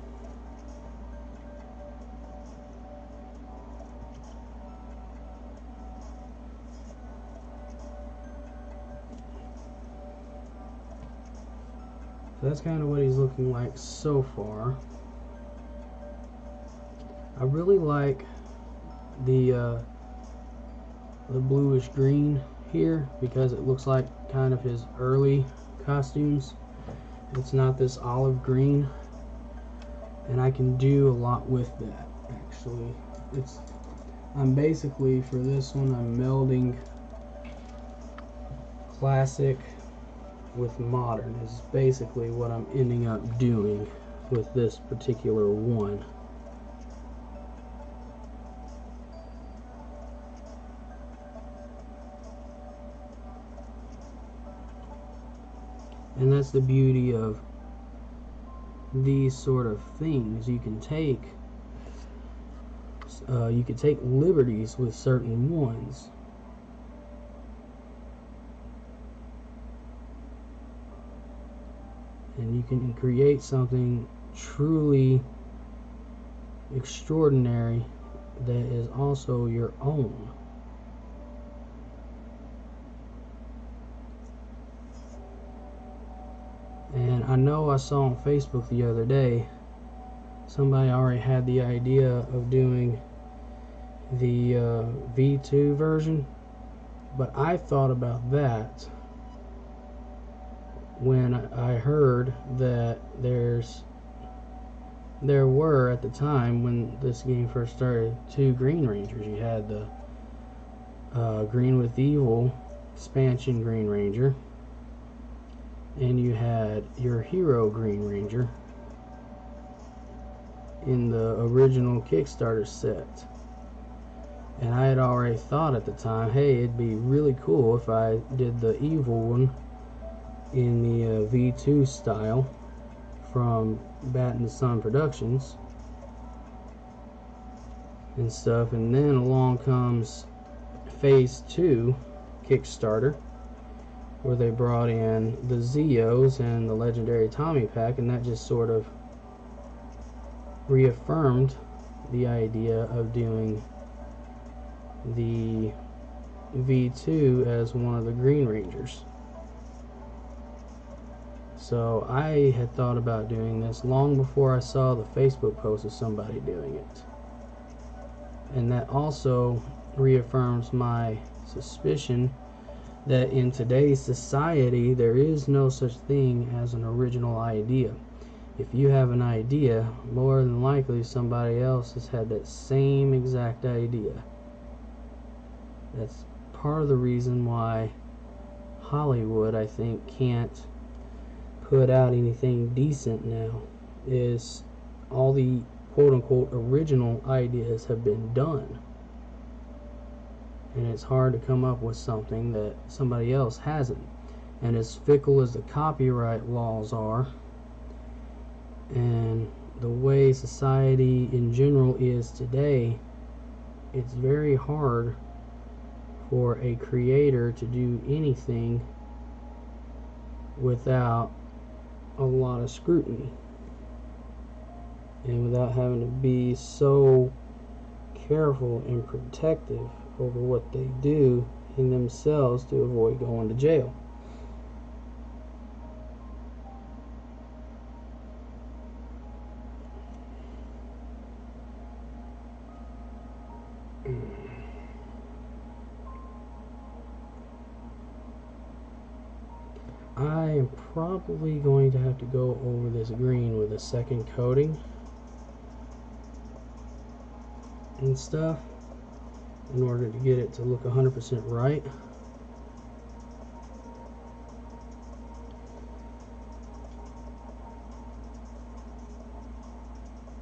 So that's kind of what he's looking like so far. I really like the bluish green here because it looks like kind of his early costumes. It's not this olive green, and I can do a lot with that. Actually, I'm basically, for this one, I'm melding classic with modern is basically what I'm ending up doing with this particular one. And that's the beauty of these sort of things. You can take liberties with certain ones. And you can create something truly extraordinary that is also your own. And I know I saw on Facebook the other day somebody already had the idea of doing the V2 version, but I thought about that when I heard that there were at the time when this game first started 2 Green Rangers. You had the Green with Evil expansion Green Ranger, and you had your hero Green Ranger in the original Kickstarter set. And I had already thought at the time, hey, it'd be really cool if I did the evil one in the V2 style from Bat and the Sun Productions and stuff. And then along comes Phase 2 Kickstarter, where they brought in the Zeos and the Legendary Tommy Pack, and that just sort of reaffirmed the idea of doing the V2 as one of the Green Rangers. So I had thought about doing this long before I saw the Facebook post of somebody doing it. And that also reaffirms my suspicion that in today's society there is no such thing as an original idea. If you have an idea, more than likely somebody else has had that same exact idea. That's part of the reason why Hollywood, I think, can't put out anything decent now, is all the quote-unquote original ideas have been done, and it's hard to come up with something that somebody else hasn't. And as fickle as the copyright laws are, and the way society in general is today, it's very hard for a creator to do anything without a lot of scrutiny and without having to be so careful and protective over what they do in themselves to avoid going to jail. am probably going to have to go over this green with a second coating and stuff in order to get it to look 100% right.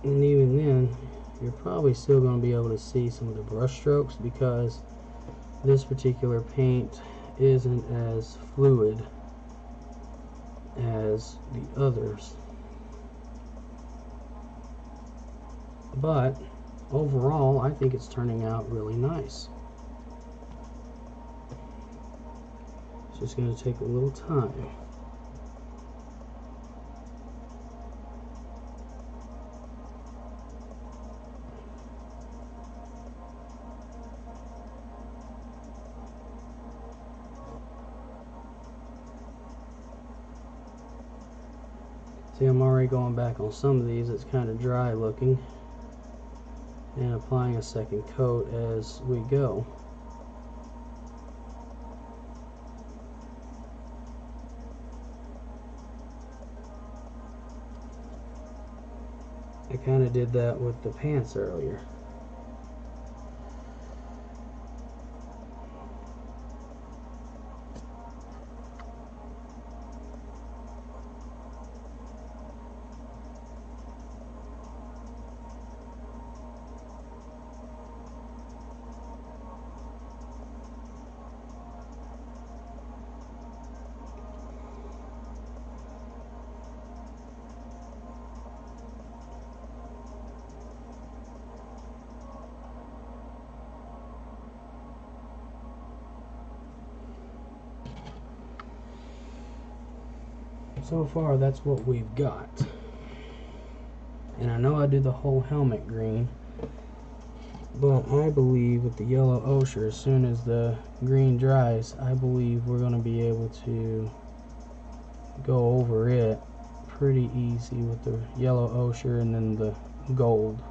And even then, you're probably still going to be able to see some of the brush strokes because this particular paint isn't as fluid as the others. But overall, I think it's turning out really nice. It's just going to take a little time. See, I'm already going back on some of these. It's kind of dry looking, and applying a second coat as we go. I kind of did that with the pants earlier. So far, that's what we've got. And I know I did the whole helmet green, but I believe with the yellow ochre, as soon as the green dries, I believe we're going to be able to go over it pretty easy with the yellow ochre and then the gold,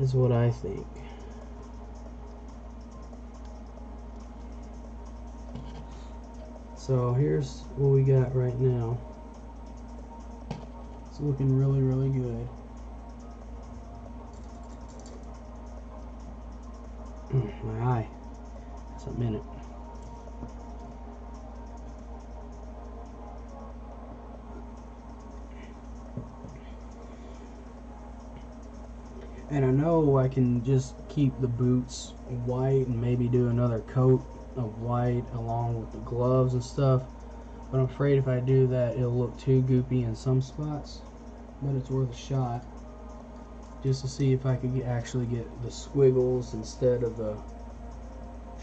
is what I think. So here's what we got right now. It's looking really, really good. My eye. It's a minute. And I know I can just keep the boots white and maybe do another coat of white along with the gloves and stuff, but I'm afraid if I do that it'll look too goopy in some spots. But it's worth a shot just to see if I could actually get the squiggles instead of the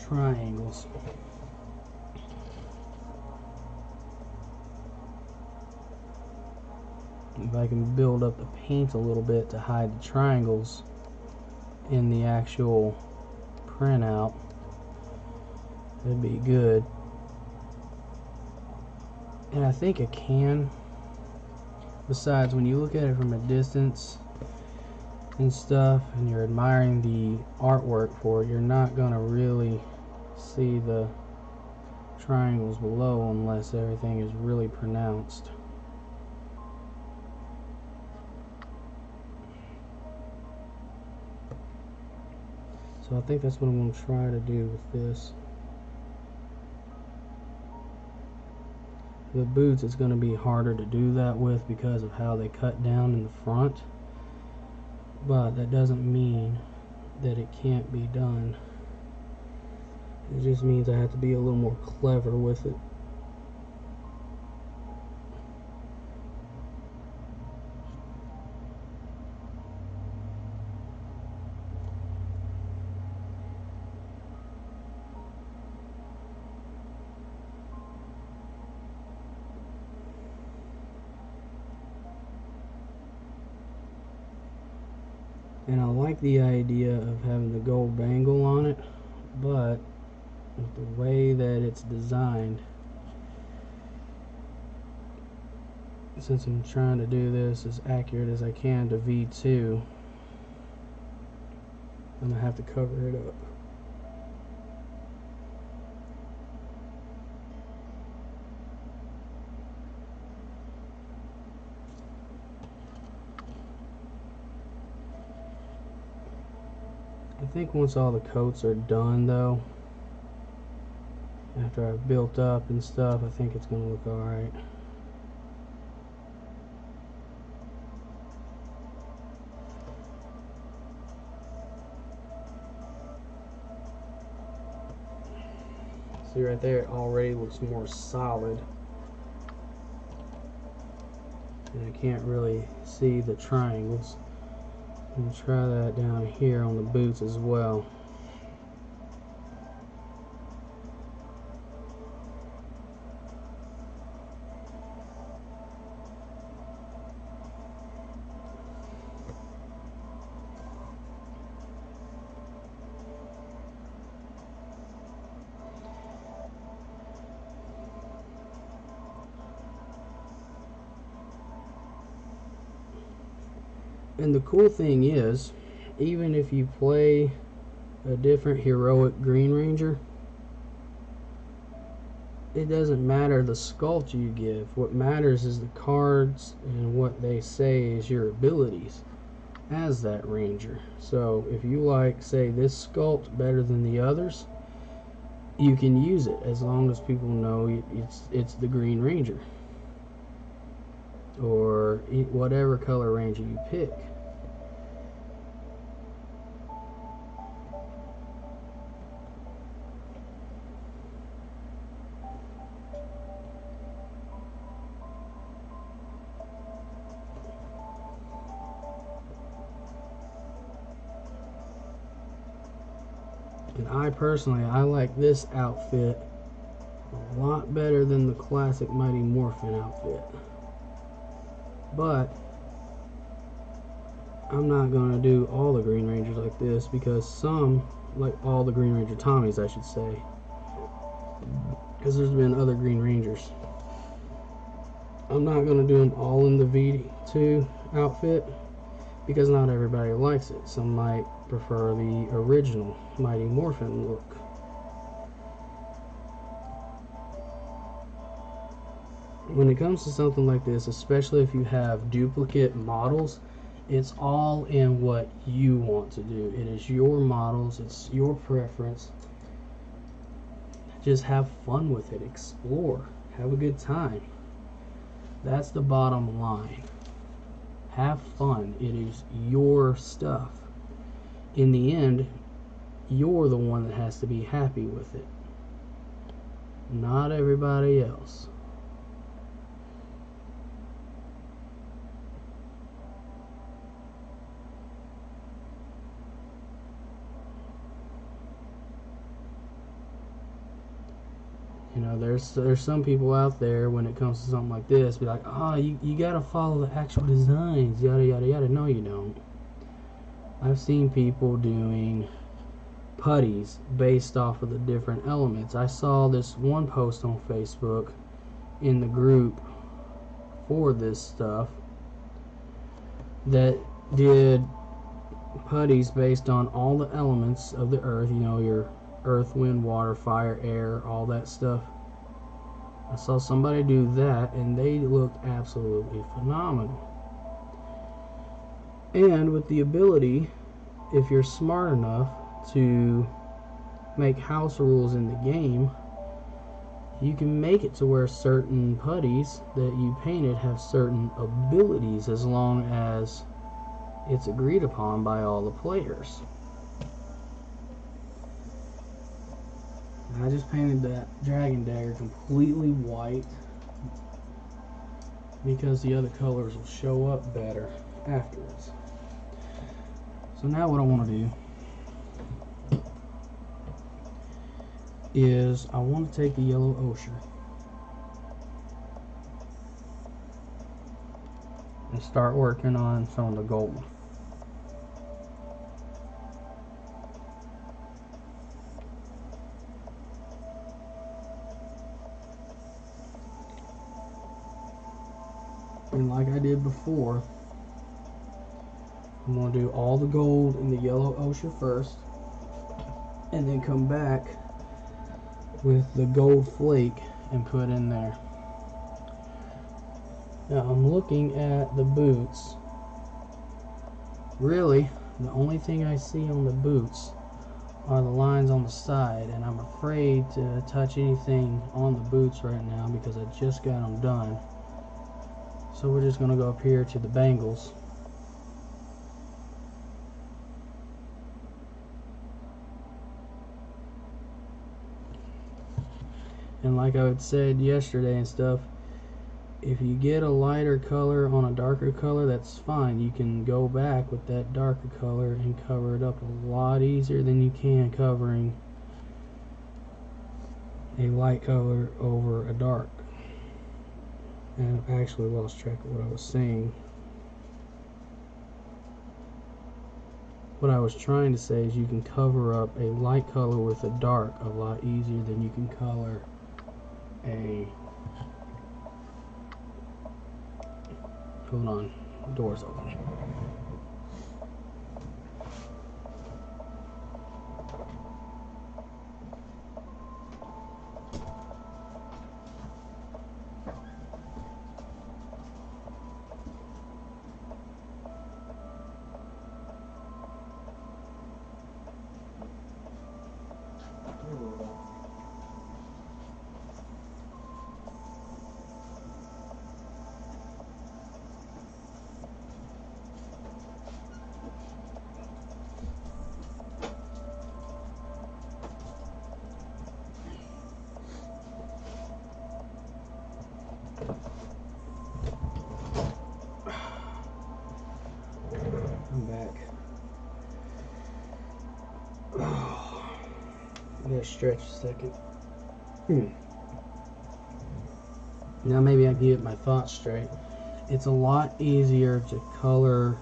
triangles. If I can build up the paint a little bit to hide the triangles in the actual printout, that'd be good. And I think it can. Besides, when you look at it from a distance and stuff, and you're admiring the artwork for it, you're not gonna really see the triangles below unless everything is really pronounced. So I think that's what I'm going to try to do with this. The boots, it's going to be harder to do that with because of how they cut down in the front. But that doesn't mean that it can't be done. It just means I have to be a little more clever with it. And I like the idea of having the gold bangle on it, but with the way that it's designed, since I'm trying to do this as accurate as I can to V2, I'm going to have to cover it up. I think once all the coats are done though, after I've built up and stuff, I think it's going to look alright. See right there, it already looks more solid. And I can't really see the triangles. I'm going to try that down here on the boots as well. And the cool thing is, even if you play a different heroic Green Ranger, it doesn't matter the sculpt you give. What matters is the cards and what they say is your abilities as that Ranger. So if you like, say, this sculpt better than the others, you can use it as long as people know it's the Green Ranger. Or whatever color Ranger you pick. And I personally, I like this outfit a lot better than the classic Mighty Morphin outfit. But I'm not going to do all the Green Rangers like this, because some, like all the Green Ranger Tommies I should say, because there's been other Green Rangers, I'm not going to do them all in the V2 outfit, because not everybody likes it. Some might prefer the original Mighty Morphin look. When it comes to something like this, especially if you have duplicate models, it's all in what you want to do. It is your models, it's your preference. Just have fun with it, explore, have a good time. That's the bottom line. Have fun. It is your stuff. In the end, you're the one that has to be happy with it, not everybody else. You know, there's some people out there, when it comes to something like this, be like, oh, you gotta follow the actual designs, yada yada yada. No, you don't. I've seen people doing putties based off of the different elements. I saw this one post on Facebook in the group for this stuff that did putties based on all the elements of the earth, you know, your earth, wind, water, fire, air, all that stuff. I saw somebody do that and they looked absolutely phenomenal. And with the ability, if you're smart enough to make house rules in the game, you can make it to where certain putties that you painted have certain abilities, as long as it's agreed upon by all the players. I just painted that dragon dagger completely white because the other colors will show up better afterwards. So now what I want to do is I want to take the yellow ochre and start working on some of the gold. And like I did before, I'm going to do all the gold in the yellow ochre first, and then come back with the gold flake and put in there. Now I'm looking at the boots. Really, the only thing I see on the boots are the lines on the side, and I'm afraid to touch anything on the boots right now because I just got them done. So we're just going to go up here to the bangles. And like I had said yesterday and stuff, if you get a lighter color on a darker color, that's fine. You can go back with that darker color and cover it up a lot easier than you can covering a light color over a dark. And I've actually lost track of what I was saying. What I was trying to say is you can cover up a light color with a dark a lot easier than you can color a... Hold on, door's open. I'm back. I gotta stretch a second. Now maybe I can get my thoughts straight. It's a lot easier to color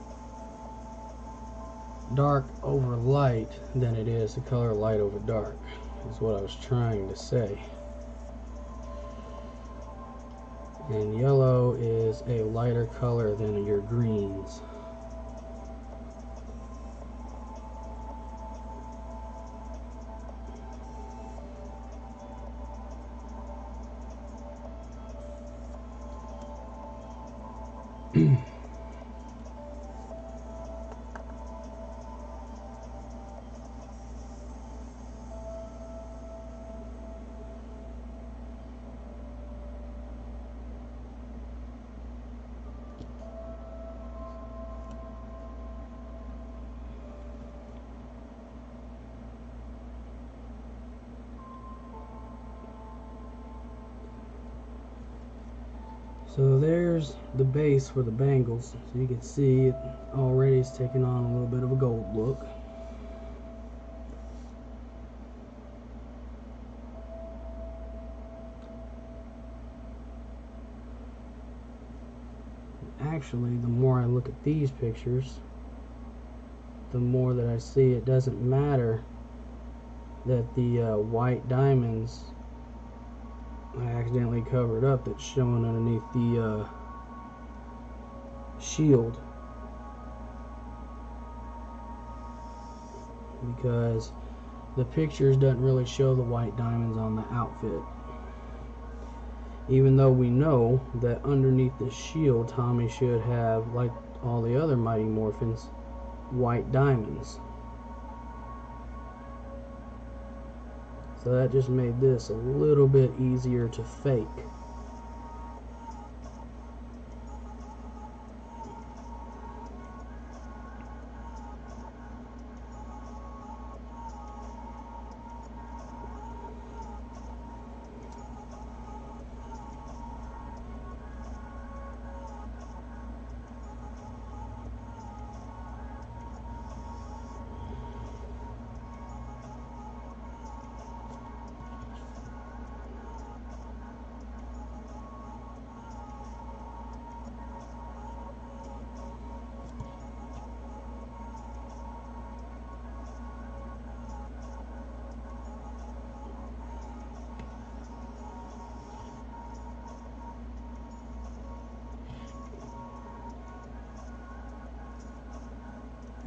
dark over light than it is to color light over dark, is what I was trying to say. And yellow is a lighter color than your greens. So there's the base for the bangles. So you can see it already is taking on a little bit of a gold look. Actually, the more I look at these pictures, the more that I see it doesn't matter that the white diamonds I accidentally covered up that's showing underneath the shield, because the pictures doesn't really show the white diamonds on the outfit, even though we know that underneath the shield Tommy should have, like all the other Mighty Morphins, white diamonds. So that just made this a little bit easier to fake.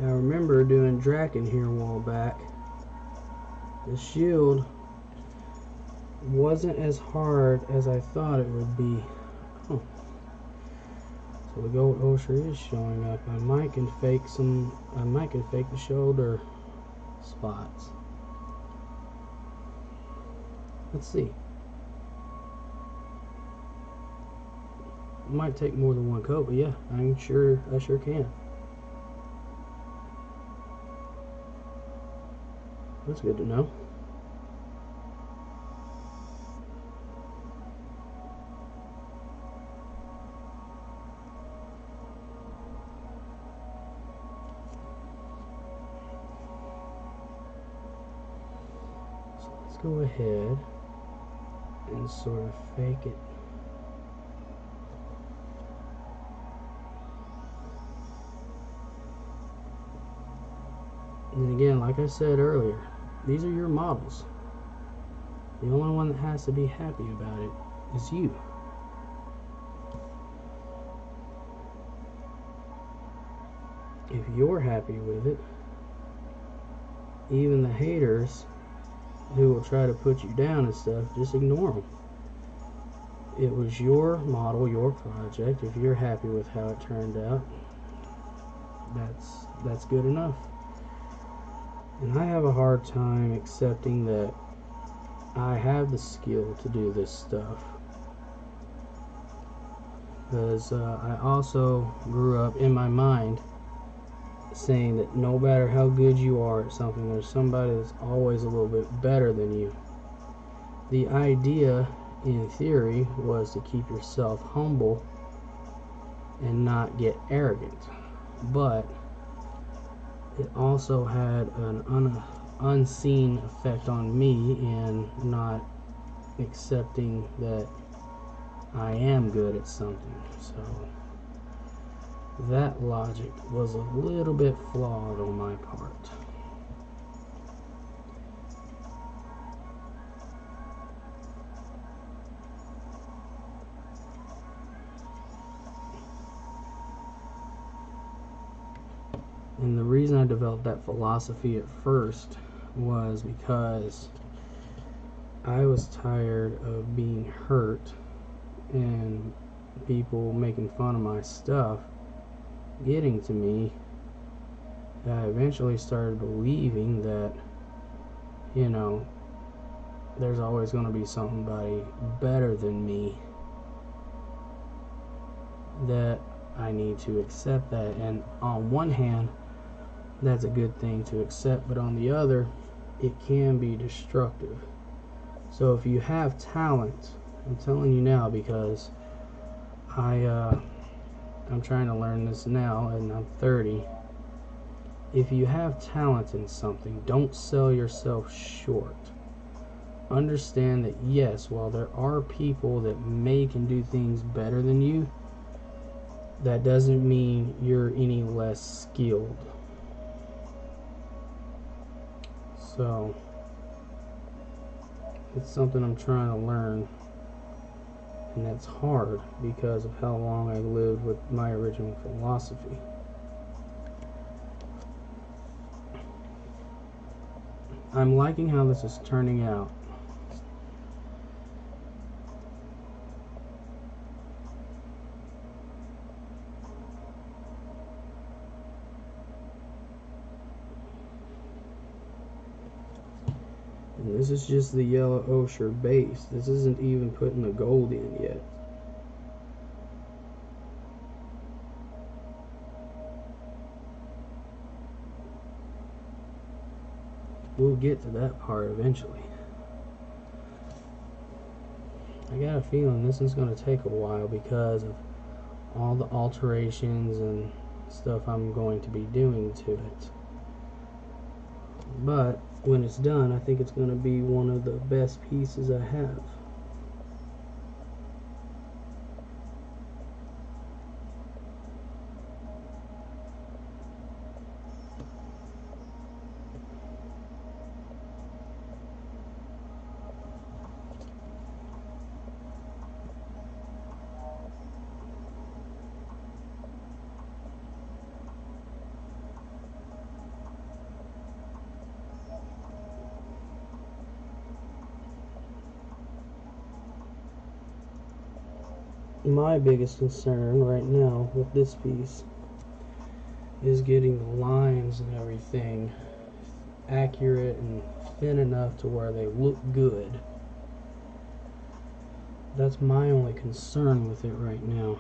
I remember doing Draken here a while back. The shield wasn't as hard as I thought it would be. Oh. So the gold osher is showing up. I might can fake the shoulder spots. Let's see. It might take more than one coat, but yeah, I sure can. That's good to know. So let's go ahead and sort of fake it. And again, like I said earlier, these are your models. The only one that has to be happy about it is you. If you're happy with it, even the haters who will try to put you down and stuff, just ignore them. It was your model, your project. If you're happy with how it turned out, that's good enough. And I have a hard time accepting that I have the skill to do this stuff, because I also grew up in my mind saying that no matter how good you are at something, there's somebody that's always a little bit better than you. The idea, in theory, was to keep yourself humble and not get arrogant, but it also had an unseen effect on me in not accepting that I am good at something. So that logic was a little bit flawed on my part. And the reason I developed that philosophy at first was because I was tired of being hurt and people making fun of my stuff getting to me. I eventually started believing that, you know, there's always going to be somebody better than me, that I need to accept that. And on one hand, that's a good thing to accept, but on the other, it can be destructive. So if you have talent, I'm telling you now, because I'm trying to learn this now and I'm 30. If you have talent in something, don't sell yourself short. Understand that yes, while there are people that make and do things better than you, that doesn't mean you're any less skilled. So it's something I'm trying to learn, and that's hard because of how long I lived with my original philosophy. I'm liking how this is turning out. And this is just the yellow ochre base. This isn't even putting the gold in yet. We'll get to that part eventually. I got a feeling this is going to take a while because of all the alterations and stuff I'm going to be doing to it. But when it's done, I think it's going to be one of the best pieces I have. My biggest concern right now with this piece is getting the lines and everything accurate and thin enough to where they look good. That's my only concern with it right now.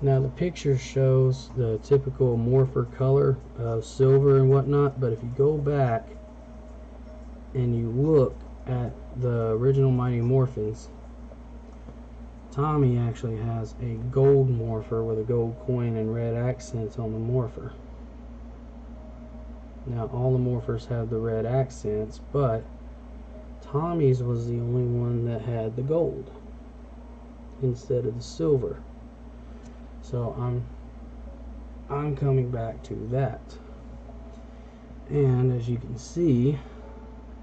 Now the picture shows the typical morpher color of silver and whatnot, but if you go back and you look at the original Mighty Morphins, Tommy actually has a gold morpher with a gold coin and red accents on the morpher. Now all the morphers have the red accents, but Tommy's was the only one that had the gold instead of the silver. So I'm coming back to that. And as you can see,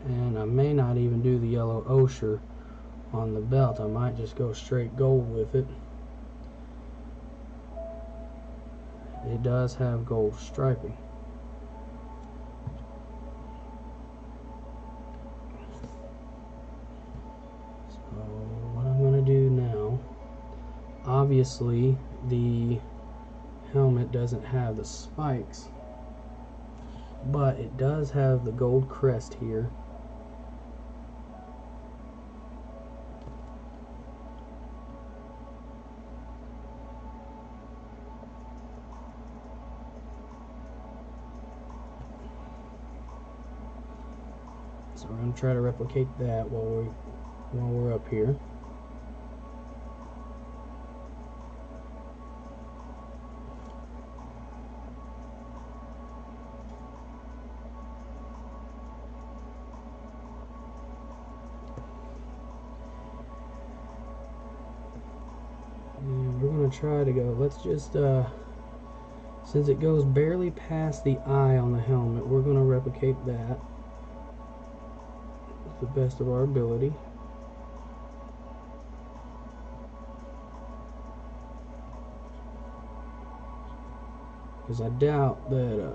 and I may not even do the yellow ochre on the belt, I might just go straight gold with it. It does have gold striping. So what I'm going to do now, obviously the helmet doesn't have the spikes, but it does have the gold crest here. So we're going to try to replicate that while we're up here. And we're going to try to go, let's just, since it goes barely past the eye on the helmet, we're going to replicate that to the best of our ability. Because I doubt that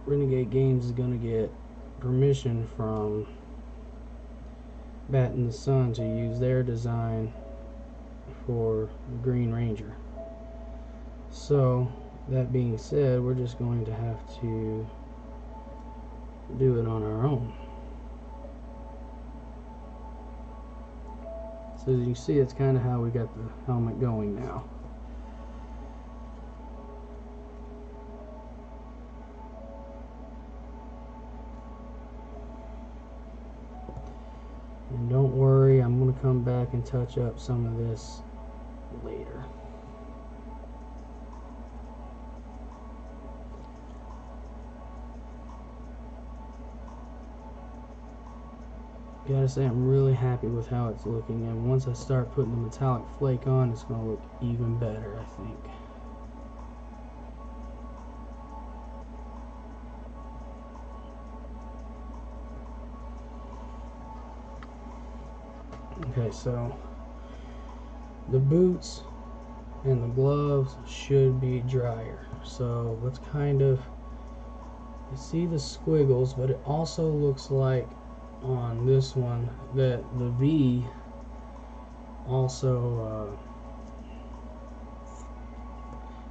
Renegade Games is going to get permission from Bat in the Sun to use their design for Green Ranger. So that being said, we're just going to have to do it on our own. So as you see, it's kind of how we got the helmet going now. And don't worry, I'm going to come back and touch up some of this later. Gotta say, I'm really happy with how it's looking, and once I start putting the metallic flake on, it's going to look even better, I think. Okay, so the boots and the gloves should be drier. So let's kind of see the squiggles, but it also looks like on this one that the V also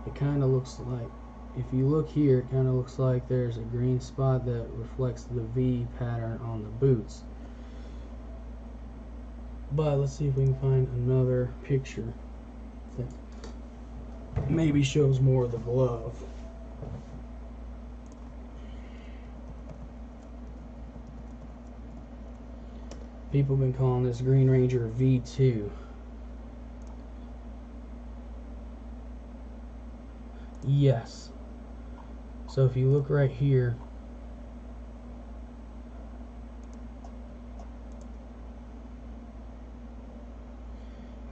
it kind of looks like, if you look here, it kind of looks like there's a green spot that reflects the V pattern on the boots. But let's see if we can find another picture that maybe shows more of the glove. People have been calling this Green Ranger V2. Yes. So if you look right here,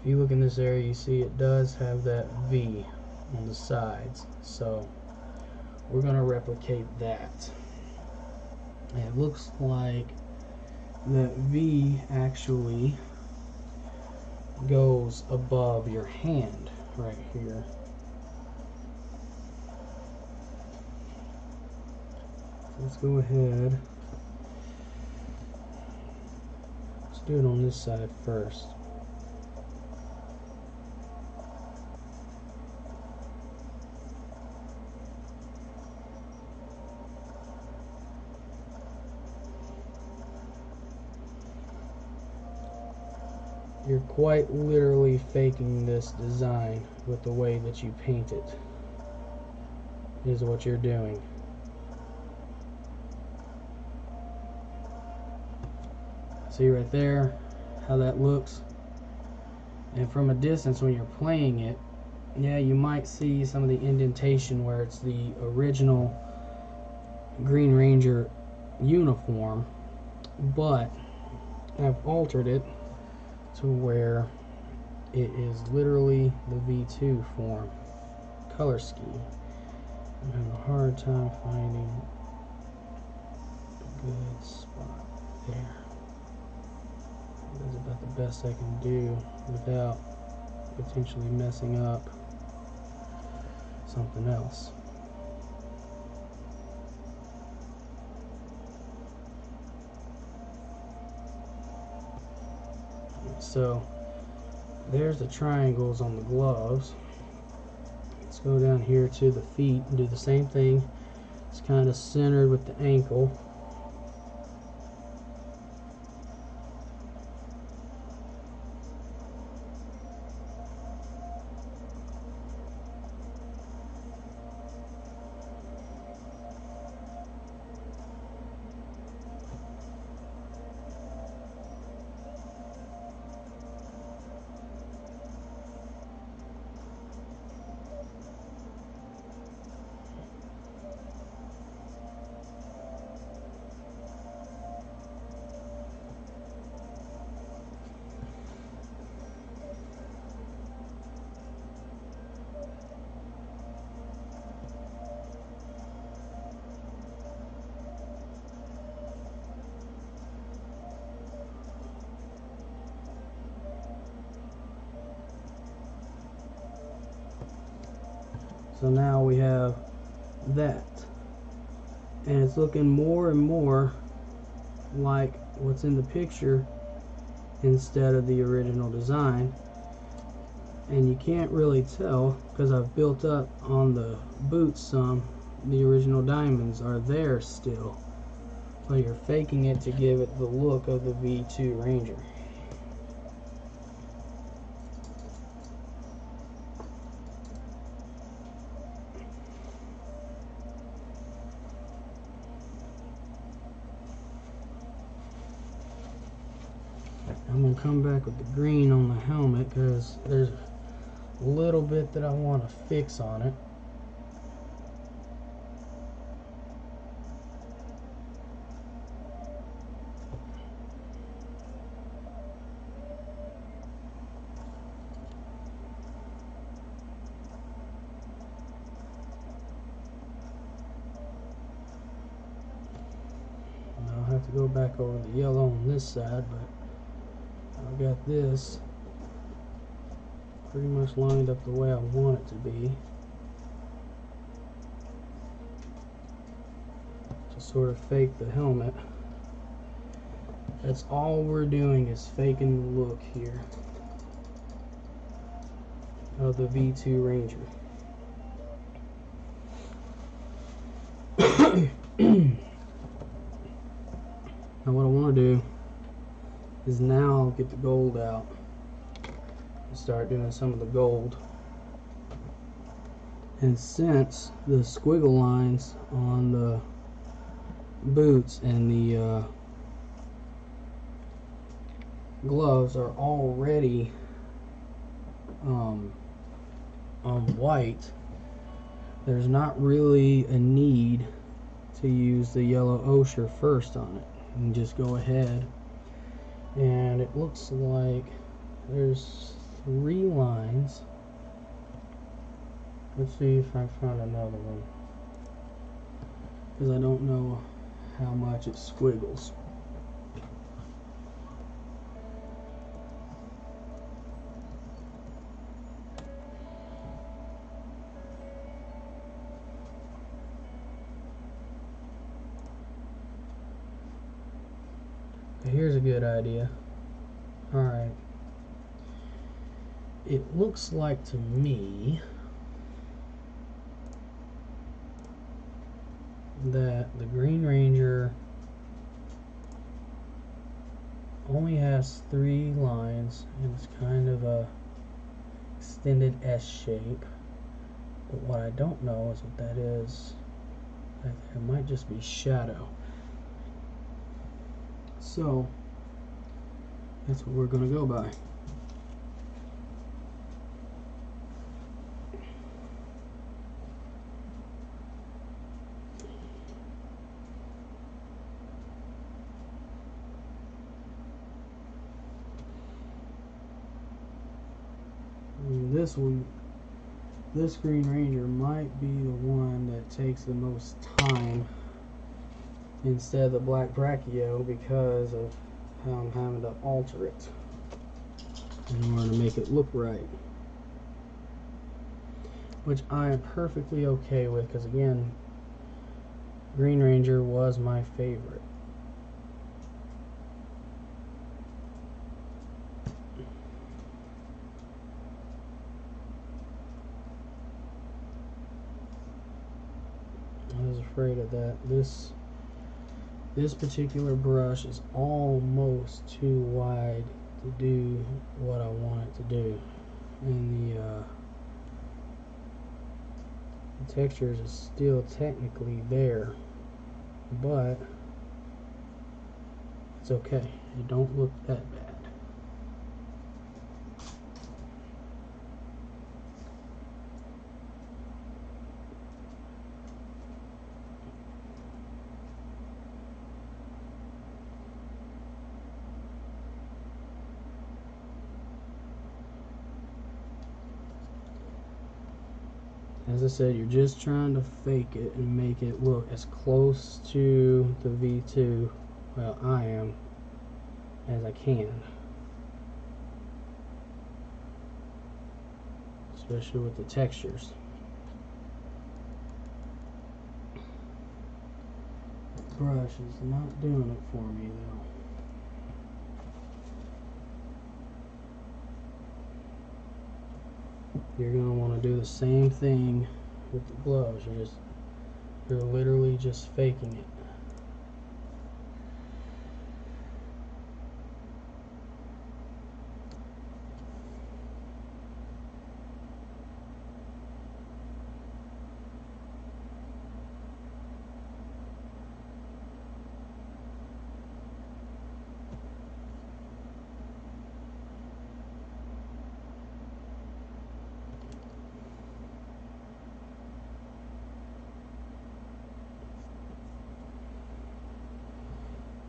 if you look in this area, you see it does have that V on the sides. So we're going to replicate that. And it looks like that V actually goes above your hand right here. So let's go ahead. Let's do it on this side first. You're quite literally faking this design with the way that you paint it, is what you're doing. See right there how that looks? And from a distance when you're playing it, yeah, you might see some of the indentation where it's the original Green Ranger uniform, but I've altered it to where it is literally the V2 form color scheme. I'm having a hard time finding a good spot there. That's about the best I can do without potentially messing up something else. So there's the triangles on the gloves. Let's go down here to the feet and do the same thing. It's kind of centered with the ankle. So now we have that, and it's looking more and more like what's in the picture instead of the original design. And you can't really tell because I've built up on the boots some. The original diamonds are there still, so you're faking it to give it the look of the V2 Ranger. I'm going to come back with the green on the helmet because there's a little bit that I want to fix on it. I'll have to go back over the yellow on this side, but I've got this pretty much lined up the way I want it to be. To sort of fake the helmet. That's all we're doing is faking the look here of the V2 Ranger. Now what I want to do is now get the gold out and start doing some of the gold. And since the squiggle lines on the boots and the gloves are already on white, there's not really a need to use the yellow ochre first on it. You can just go ahead, and it looks like there's 3 lines. Let's see if I found another one, because I don't know how much it squiggles. Here's a good idea. Alright. It looks like to me that the Green Ranger only has 3 lines and it's kind of a extended S shape. But what I don't know is what that is. Right there. It might just be shadow. So that's what we're going to go by. This Green Ranger might be the one that takes the most time instead of the Black Brachio because of how I'm having to alter it in order to make it look right. Which I am perfectly okay with because, again, Green Ranger was my favorite. I was afraid of that. This particular brush is almost too wide to do what I want it to do, and the textures is still technically there, but it's okay. It don't look that bad. As I said, you're just trying to fake it and make it look as close to the V2, well, I am, as I can. Especially with the textures. The brush is not doing it for me though. You're going to want to do the same thing with the gloves. You're literally just faking it.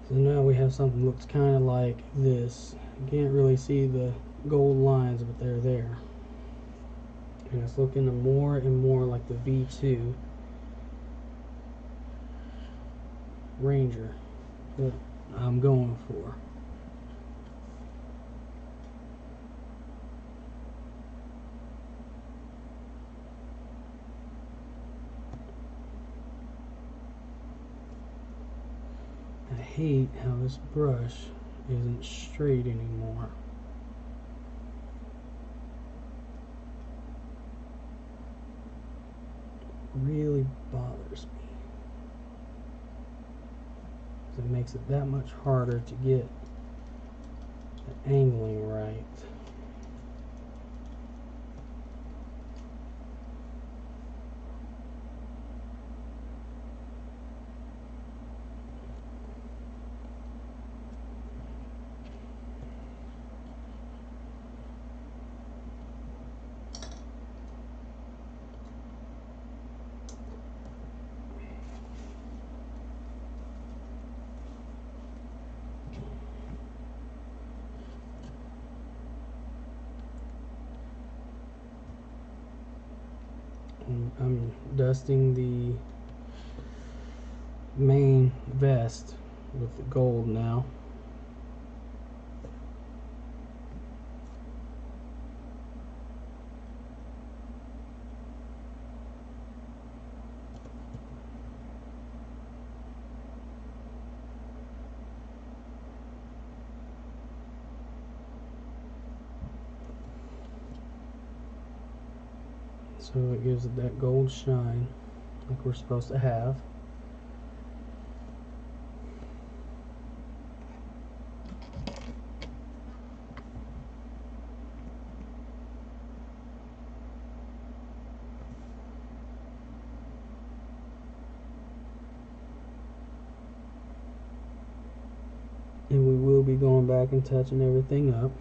So now we have something that looks kind of like this. You can't really see the gold lines, but they're there. And it's looking more and more like the V2 Ranger that I'm going for. I hate how this brush isn't straight anymore. It really bothers me. It makes it that much harder to get the angling right. I'm dusting the main vest with the gold now. So it gives it that gold shine like we're supposed to have. will be going back and touching everything up.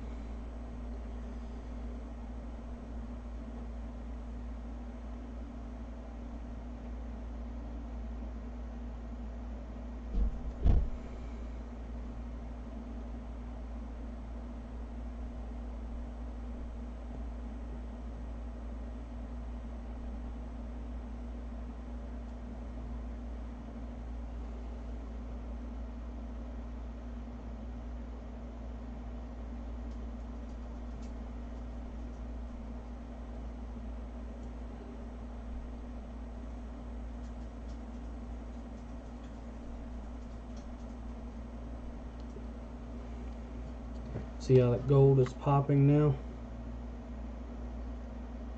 See how that gold is popping now?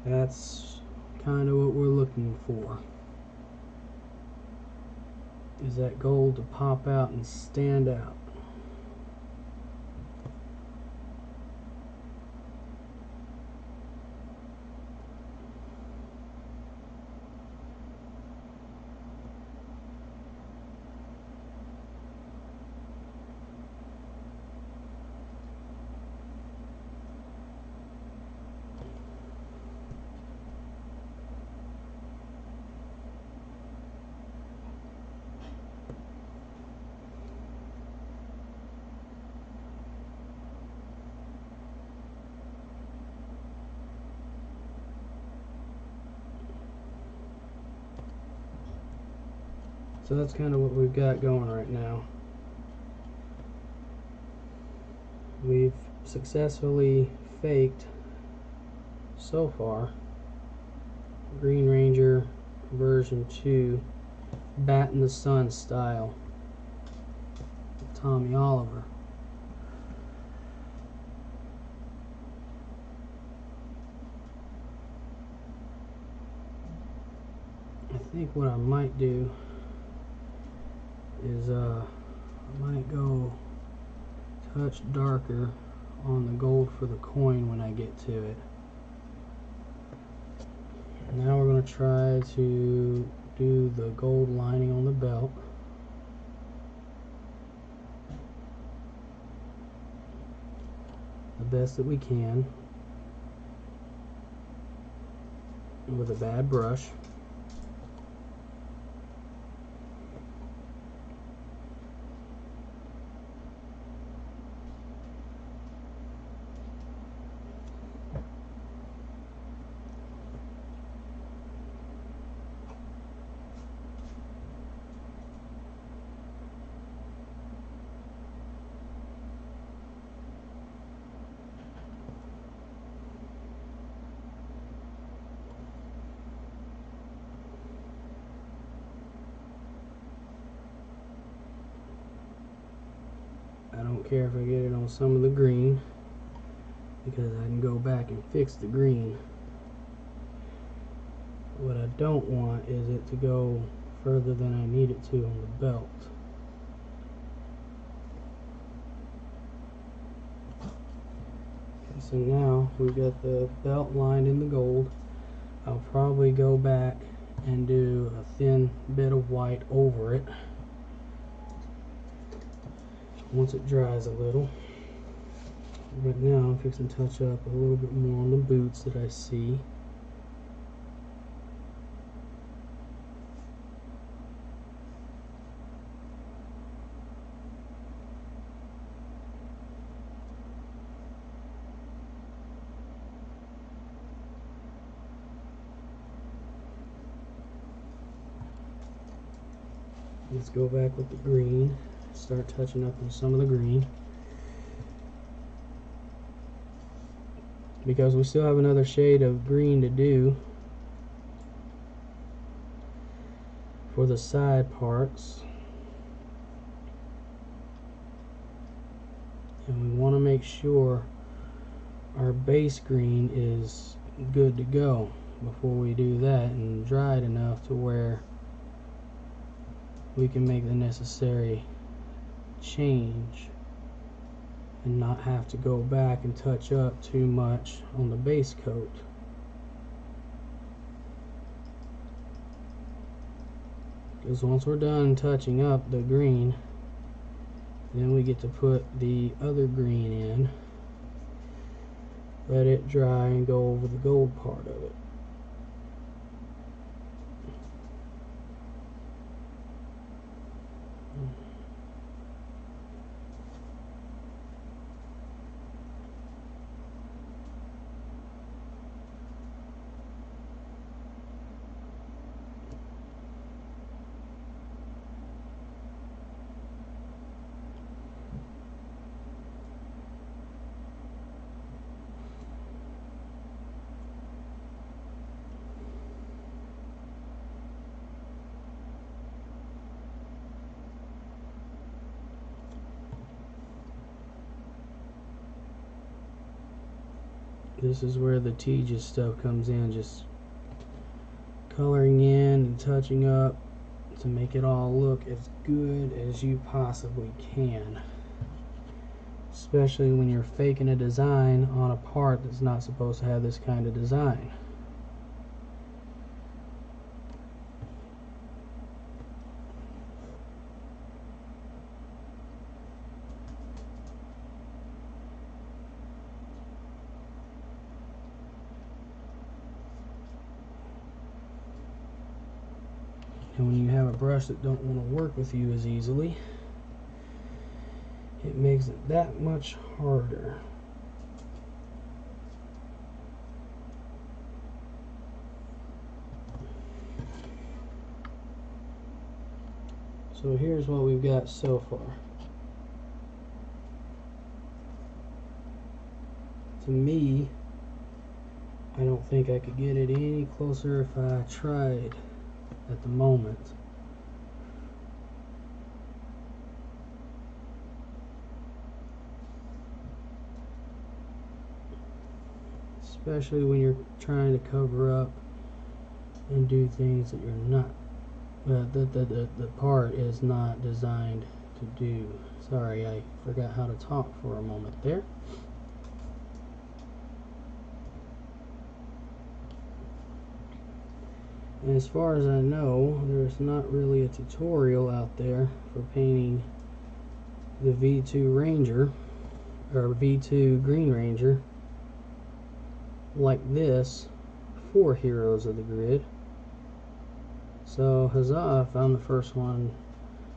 That's kind of what we're looking for. Is that gold to pop out and stand out. So that's kind of what we've got going right now. We've successfully faked, so far, Green Ranger version 2 Bat in the Sun style with Tommy Oliver. I think what I might do is I might go touch darker on the gold for the coin when I get to it. Now we're going to try to do the gold lining on the belt. The best that we can with a bad brush. I don't care if I get it on some of the green, because I can go back and fix the green. What I don't want is it to go further than I need it to on the belt. Okay, so now we've got the belt lined in the gold. I'll probably go back and do a thin bit of white over it once it dries a little. Right now I'm fixing to touch up a little bit more on the boots that I see. Let's go back with the green. Start touching up on some of the green, because we still have another shade of green to do for the side parts, and we want to make sure our base green is good to go before we do that and dried enough to where we can make the necessary change and not have to go back and touch up too much on the base coat. Because once we're done touching up the green, Then we get to put the other green in, let it dry, and go over the gold part of it. This is where the tedious stuff comes in, just coloring in and touching up to make it all look as good as you possibly can. Especially when you're faking a design on a part that's not supposed to have this kind of design. And when you have a brush that don't want to work with you as easily, it makes it that much harder. So here's what we've got so far. To me, I don't think I could get it any closer if I tried at the moment. Especially when you're trying to cover up and do things that you're not, the part is not designed to do. Sorry, I forgot how to talk for a moment there. And as far as I know, there's not really a tutorial out there for painting the V2 Ranger or V2 Green Ranger like this for Heroes of the Grid. So huzzah, I found the first one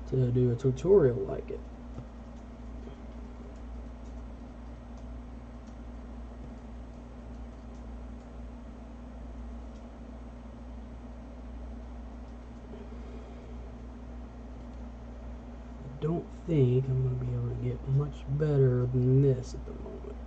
to do a tutorial like it. I don't think I'm going to be able to get much better than this at the moment.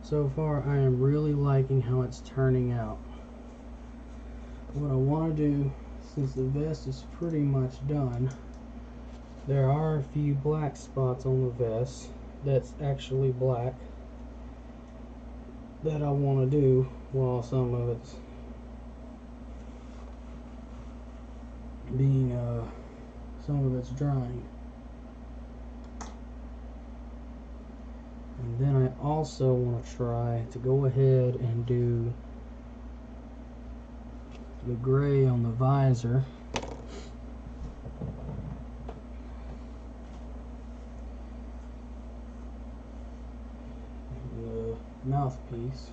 So far, I am really liking how it's turning out. What I want to do, since the vest is pretty much done, there are a few black spots on the vest that's actually black that I want to do while some of it's drying. And then I also want to try to go ahead and do the gray on the visor, the mouthpiece.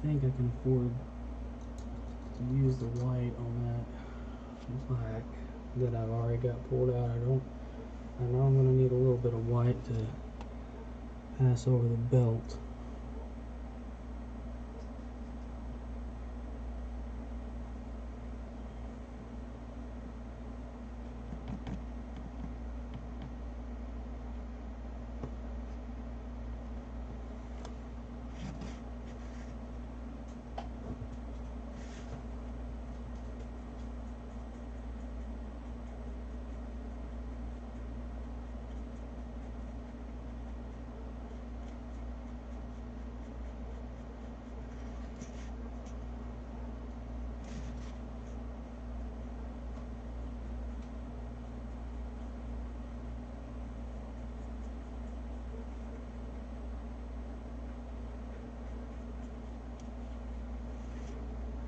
I think I can afford to use the white on that black that I've already got pulled out. I know I'm going to need a little bit of white to pass over the belt.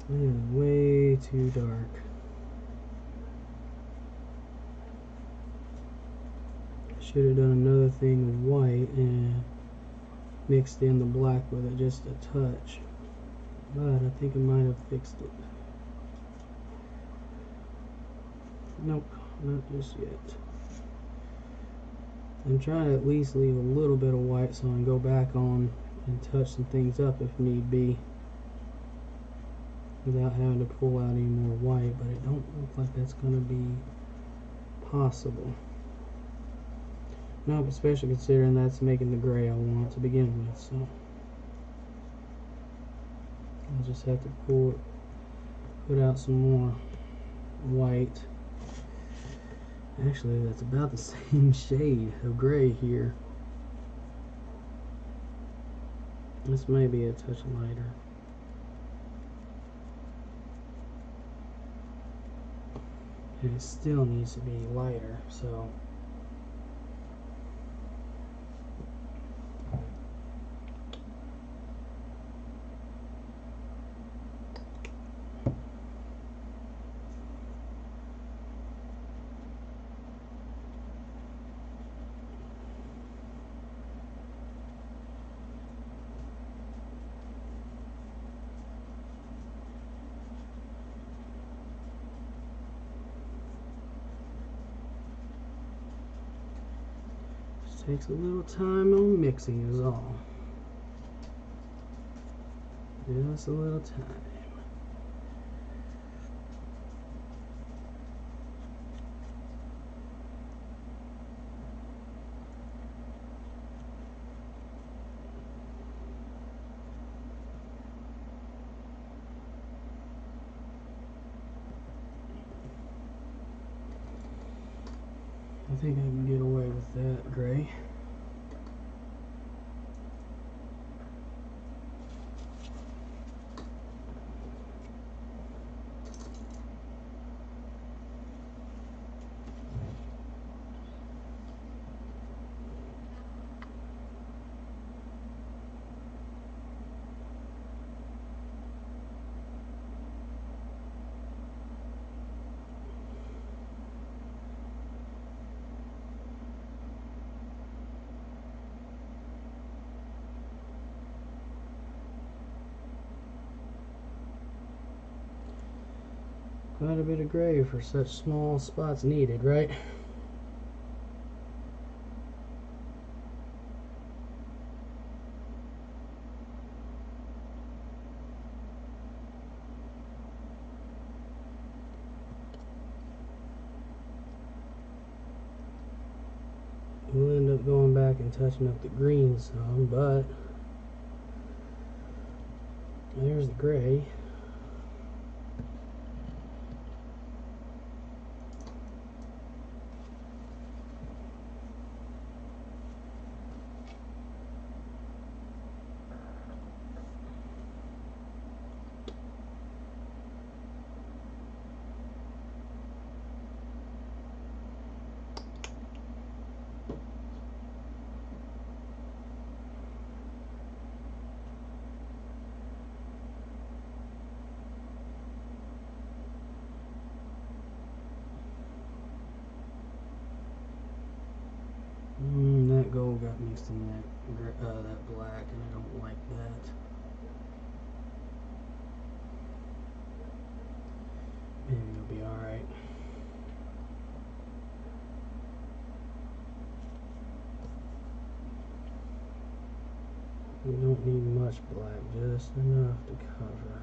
Man, way too dark. Should have done another thing with white and mixed in the black with it just a touch. But I think I might have fixed it. Nope, not just yet. I'm trying to at least leave a little bit of white so I can go back on and touch some things up if need be without having to pull out any more white, but it don't look like that's going to be possible. Nope, especially considering that's making the gray I want to begin with, so I'll just have to put out some more white. Actually, that's about the same shade of gray here. This may be a touch lighter. And it still needs to be lighter, so takes a little time on mixing is all. Just a little time. I think I can get away with that gray. Quite a bit of gray for such small spots needed, right? We'll end up going back and touching up the green some, but there's the gray. That gold got mixed in that black, and I don't like that. Maybe it'll be alright. We don't need much black, just enough to cover.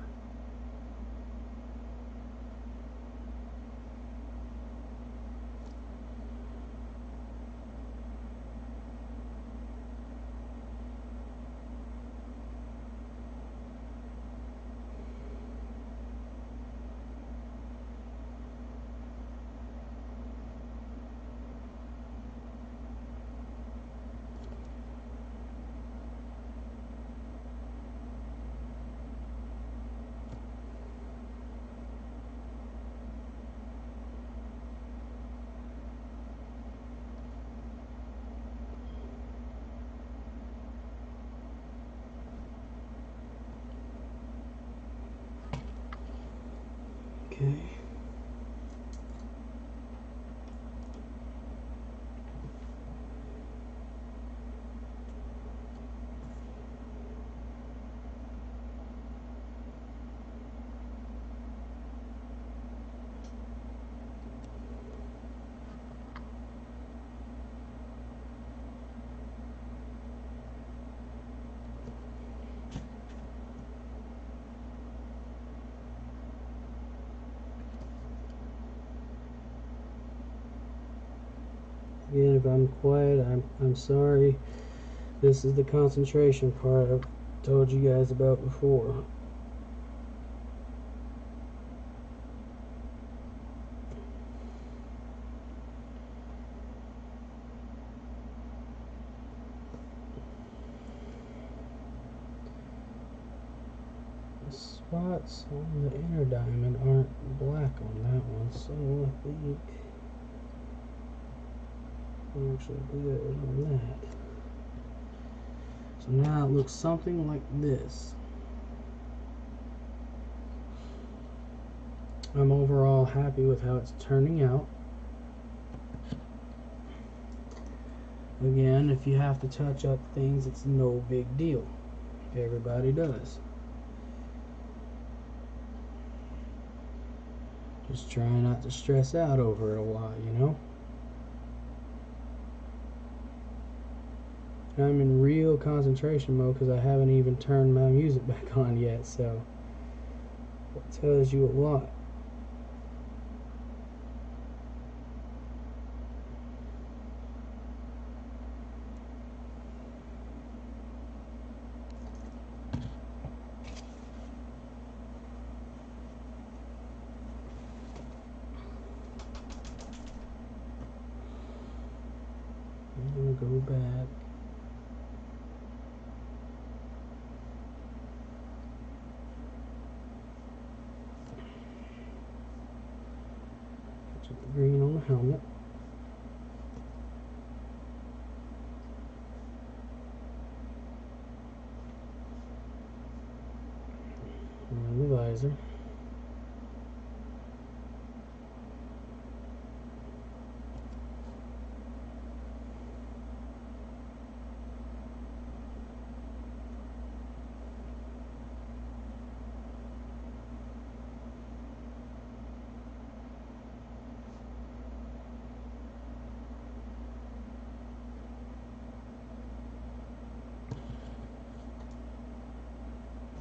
Okay. Again, if I'm quiet, I'm sorry. This is the concentration part I've told you guys about before. The spots on the inner diamond aren't black on that one, so I think I'm actually good on that. So now it looks something like this. I'm overall happy with how it's turning out. Again, if you have to touch up things, it's no big deal. Everybody does. Just try not to stress out over it a lot, you know? I'm in real concentration mode because I haven't even turned my music back on yet, so that tells you a lot. I'm gonna go back. Put the green on the helmet. And the visor.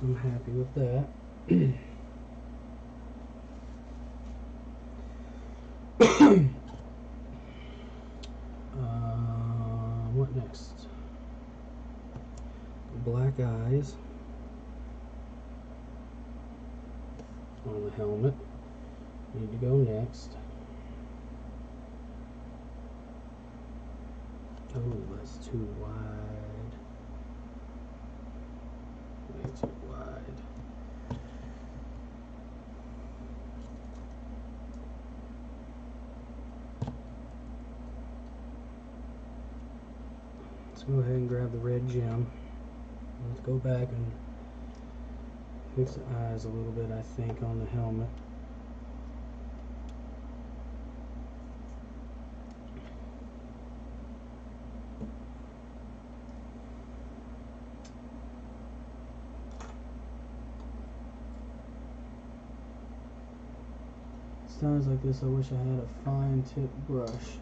I'm happy with that. What next? Black eyes on the helmet. Need to go next. Oh, that's too wide. Way too wide. Let's go ahead and grab the red gem. Let's go back and fix the eyes a little bit, I think, on the helmet. Times like this, I wish I had a fine tip brush.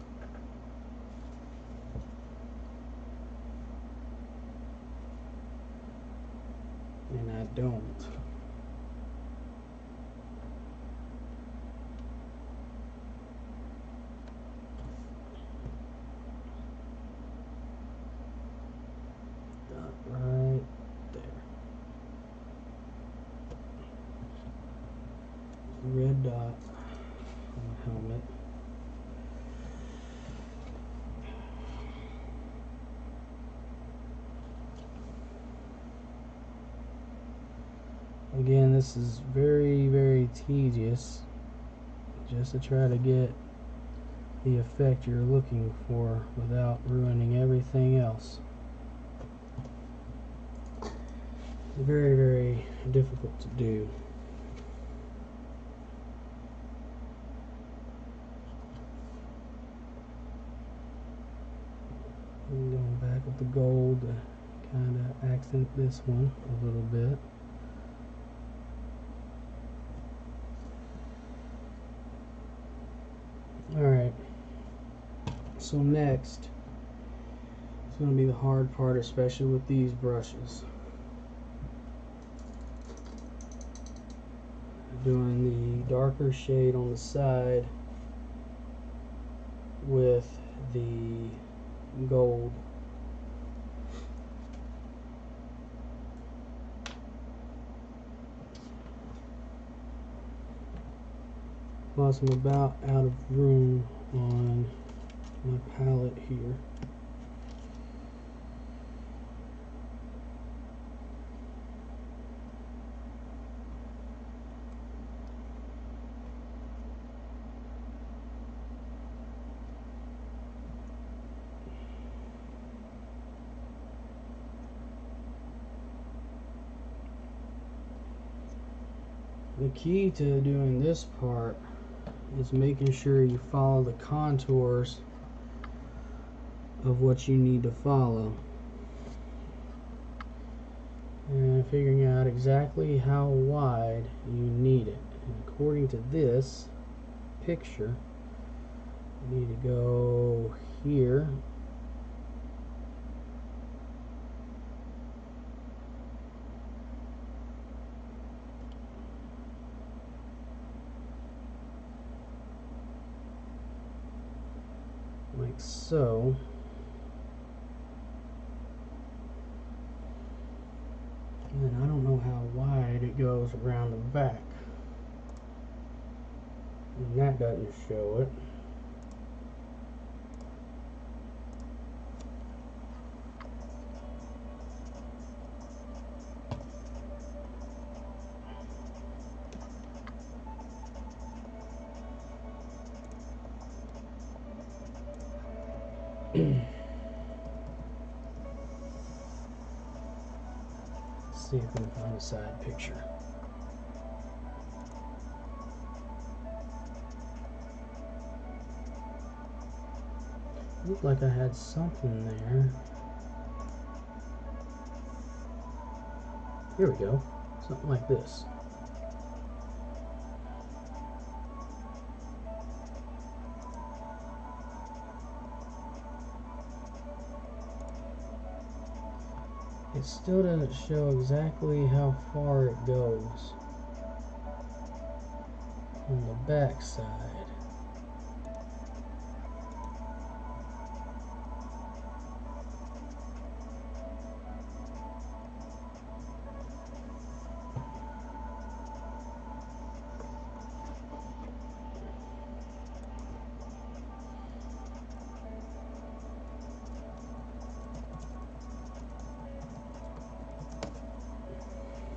And I don't. Dot right there. Red dot on the helmet. Again, this is very, very tedious just to try to get the effect you're looking for without ruining everything else. Very, very difficult to do. with the gold to kind of accent this one a little bit. Alright, so next is going to be the hard part, especially with these brushes. Doing the darker shade on the side with the gold. Plus I'm about out of room on my palette here. The key to doing this part is making sure you follow the contours of what you need to follow and figuring out exactly how wide you need it. And according to this picture, you need to go here like so. And then I don't know how wide it goes around the back. And that doesn't show it. See if we can find a side picture. Looked like I had something there. Here we go. Something like this. It still doesn't show exactly how far it goes on the back side.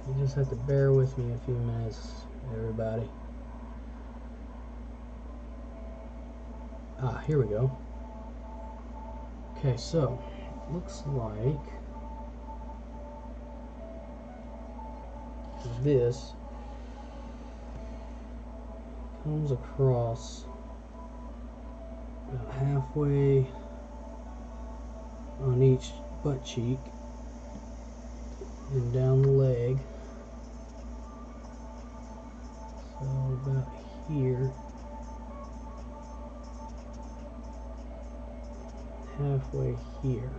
You just have to bear with me a few minutes, everybody. Ah, here we go. Okay, so looks like this comes across about halfway on each butt cheek and down the leg. So about here, halfway here.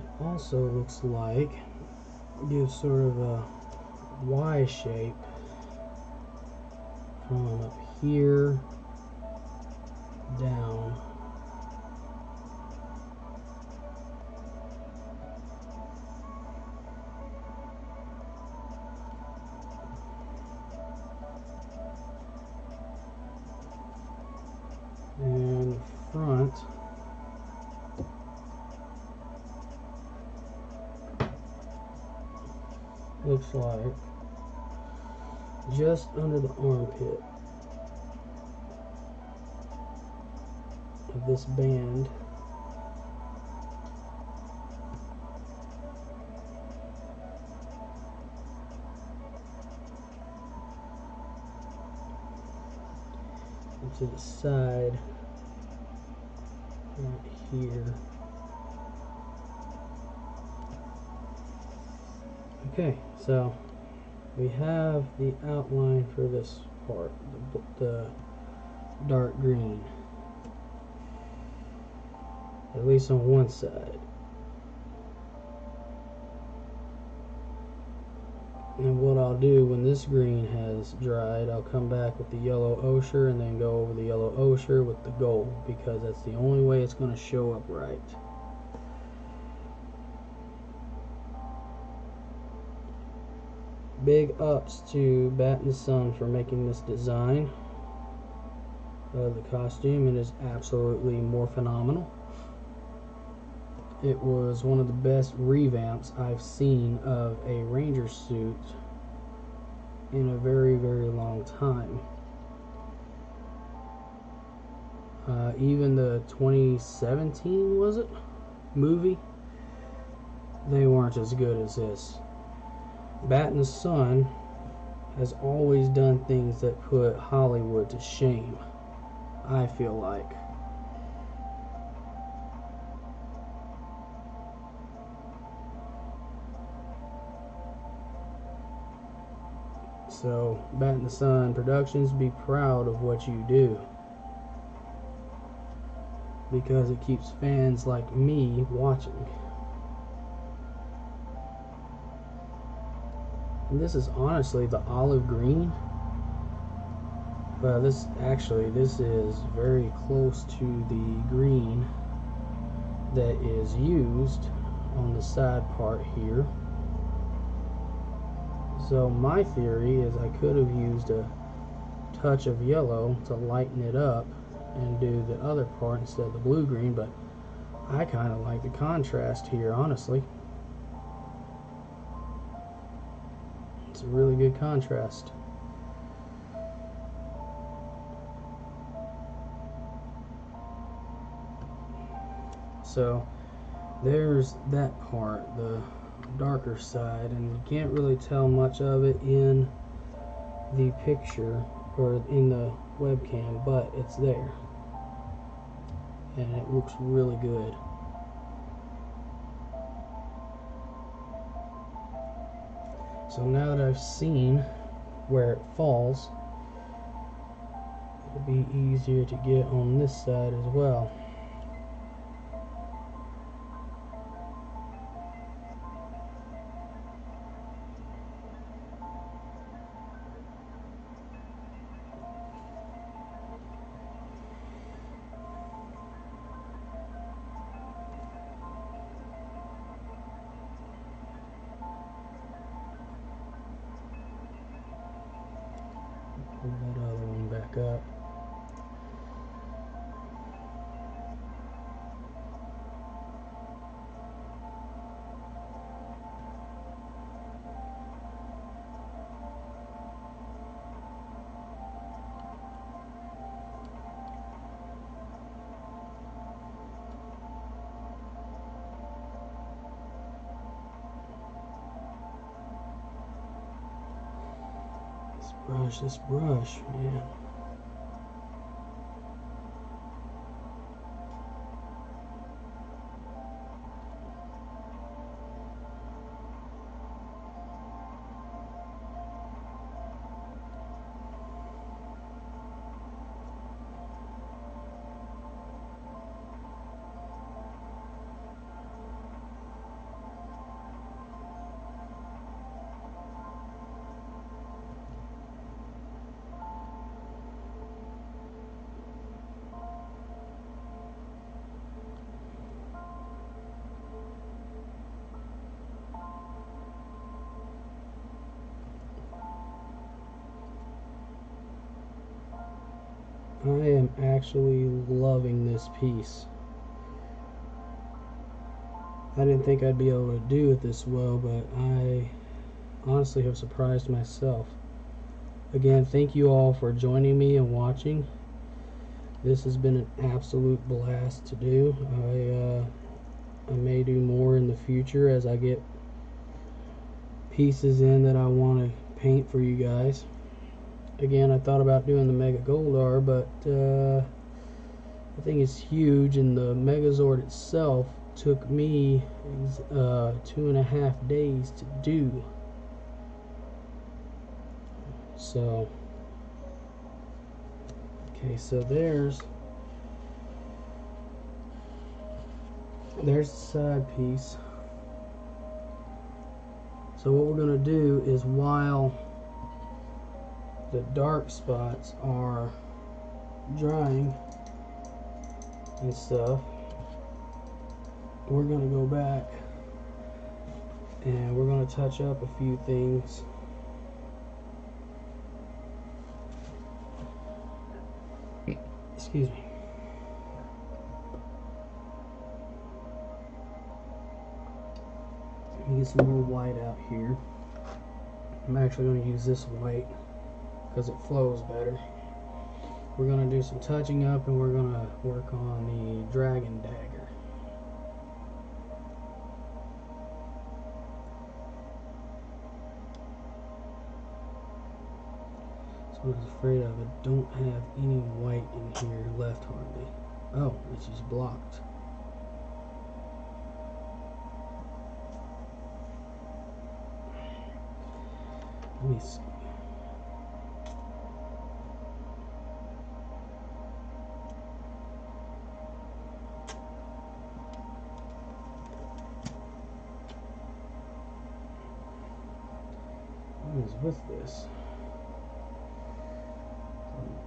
It also looks like it gives sort of a Y shape from up here down. And front looks like just under the armpit of this band. to the side right here. Okay, so we have the outline for this part, the dark green, at least on one side. And what I'll do when this green has dried, I'll come back with the yellow ochre and then go over the yellow ochre with the gold, because that's the only way it's going to show up right. Big ups to Bat and the Sun for making this design of the costume. It is absolutely more phenomenal. It was one of the best revamps I've seen of a ranger suit in a very, very long time. Even the 2017, was it, movie, they weren't as good as this. Bat and the Sun has always done things that put Hollywood to shame, I feel like. So, Bat and the Sun Productions, be proud of what you do, because it keeps fans like me watching. And this is honestly the olive green, but this is very close to the green that is used on the side part here. So my theory is I could have used a touch of yellow to lighten it up and do the other part instead of the blue-green, but I kind of like the contrast here, honestly. It's a really good contrast. So there's that part, the darker side, and you can't really tell much of it in the picture or in the webcam, but it's there and it looks really good. So now that I've seen where it falls, it'll be easier to get on this side as well. Pull that other one back up. This brush, man. I am actually loving this piece. I didn't think I'd be able to do it this well, but I honestly have surprised myself. Again, thank you all for joining me and watching. This has been an absolute blast to do. I may do more in the future as I get pieces in that I want to paint for you guys. again, I thought about doing the Mega Goldar, but the thing is huge, and the Megazord itself took me 2.5 days to do. So, okay, so there's the side piece. So what we're going to do is, while the dark spots are drying and stuff, we're going to go back and we're going to touch up a few things. Excuse me. Let me get some more white out here. I'm actually going to use this white because it flows better. We're going to do some touching up, and we're going to work on the dragon dagger. So I was afraid of, I don't have any white in here left hardly. Oh, it's just blocked. Let me see. What is with this?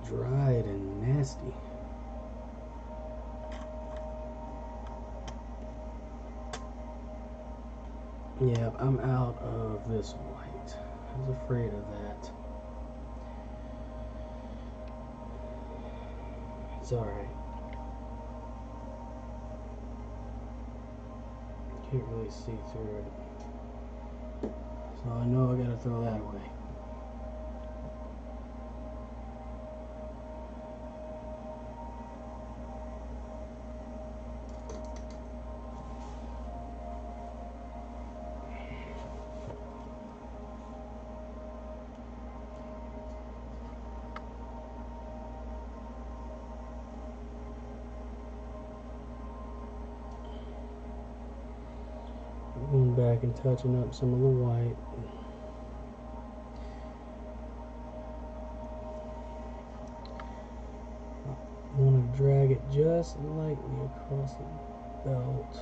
Dried and nasty. Yeah, I'm out of this white. I was afraid of that. It's alright. Can't really see through it. So I know I gotta throw that away. Going back and touching up some of the white. I want to drag it just lightly across the belt.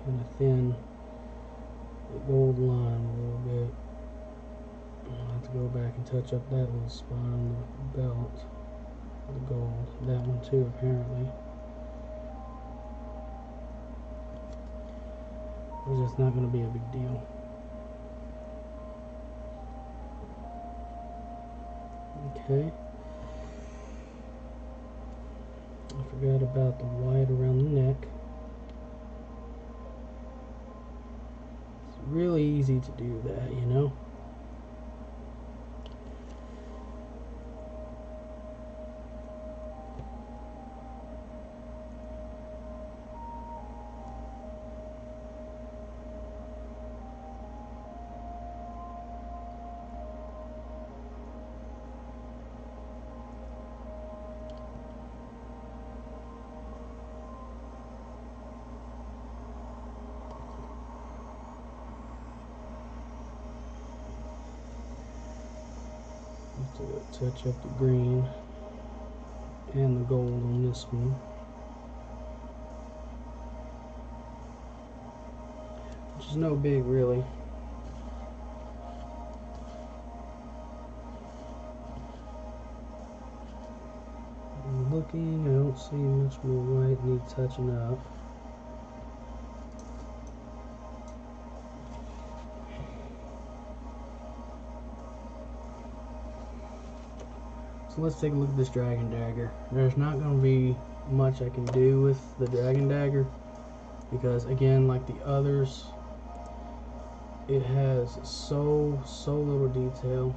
Kind of thin the gold line a little bit. I'll have to go back and touch up that little spot on the belt. The gold. That one too, apparently. It's just not going to be a big deal. Okay. I forgot about the white around the neck. It's really easy to do that, you know? To touch up the green and the gold on this one, which is no big really. I'm looking, I don't see much more white need touching up. So let's take a look at this dragon dagger. There's not going to be much I can do with the dragon dagger because, again, like the others, it has so little detail,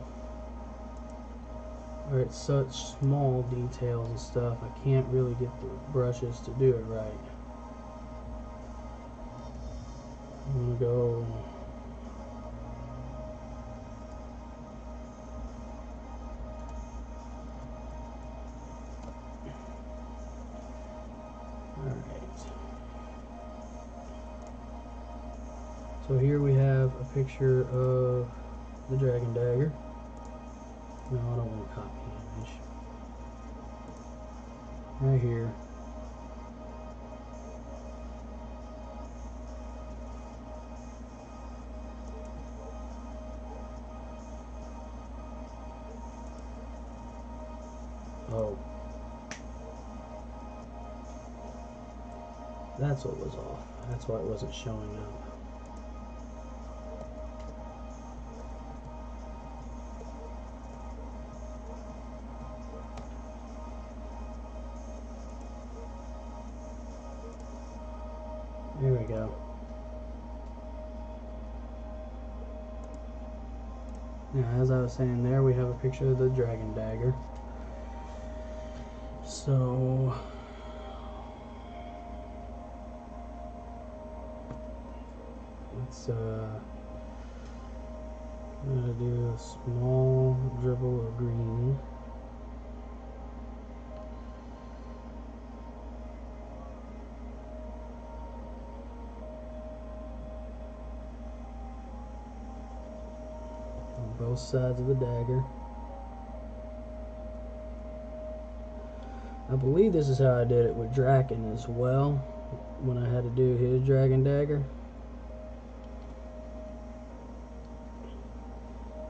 or it's such small details and stuff. I can't really get the brushes to do it right. I'm going to go Alright. So here we have a picture of the dragon dagger. No, I don't want to copy the image. Right here. Oh. That's what was off. That's why it wasn't showing up. There we go. Now, as I was saying there, we have a picture of the dragon dagger. So, let's I'm gonna do a small dribble of green. On both sides of the dagger. I believe this is how I did it with Draken as well, when I had to do his dragon dagger.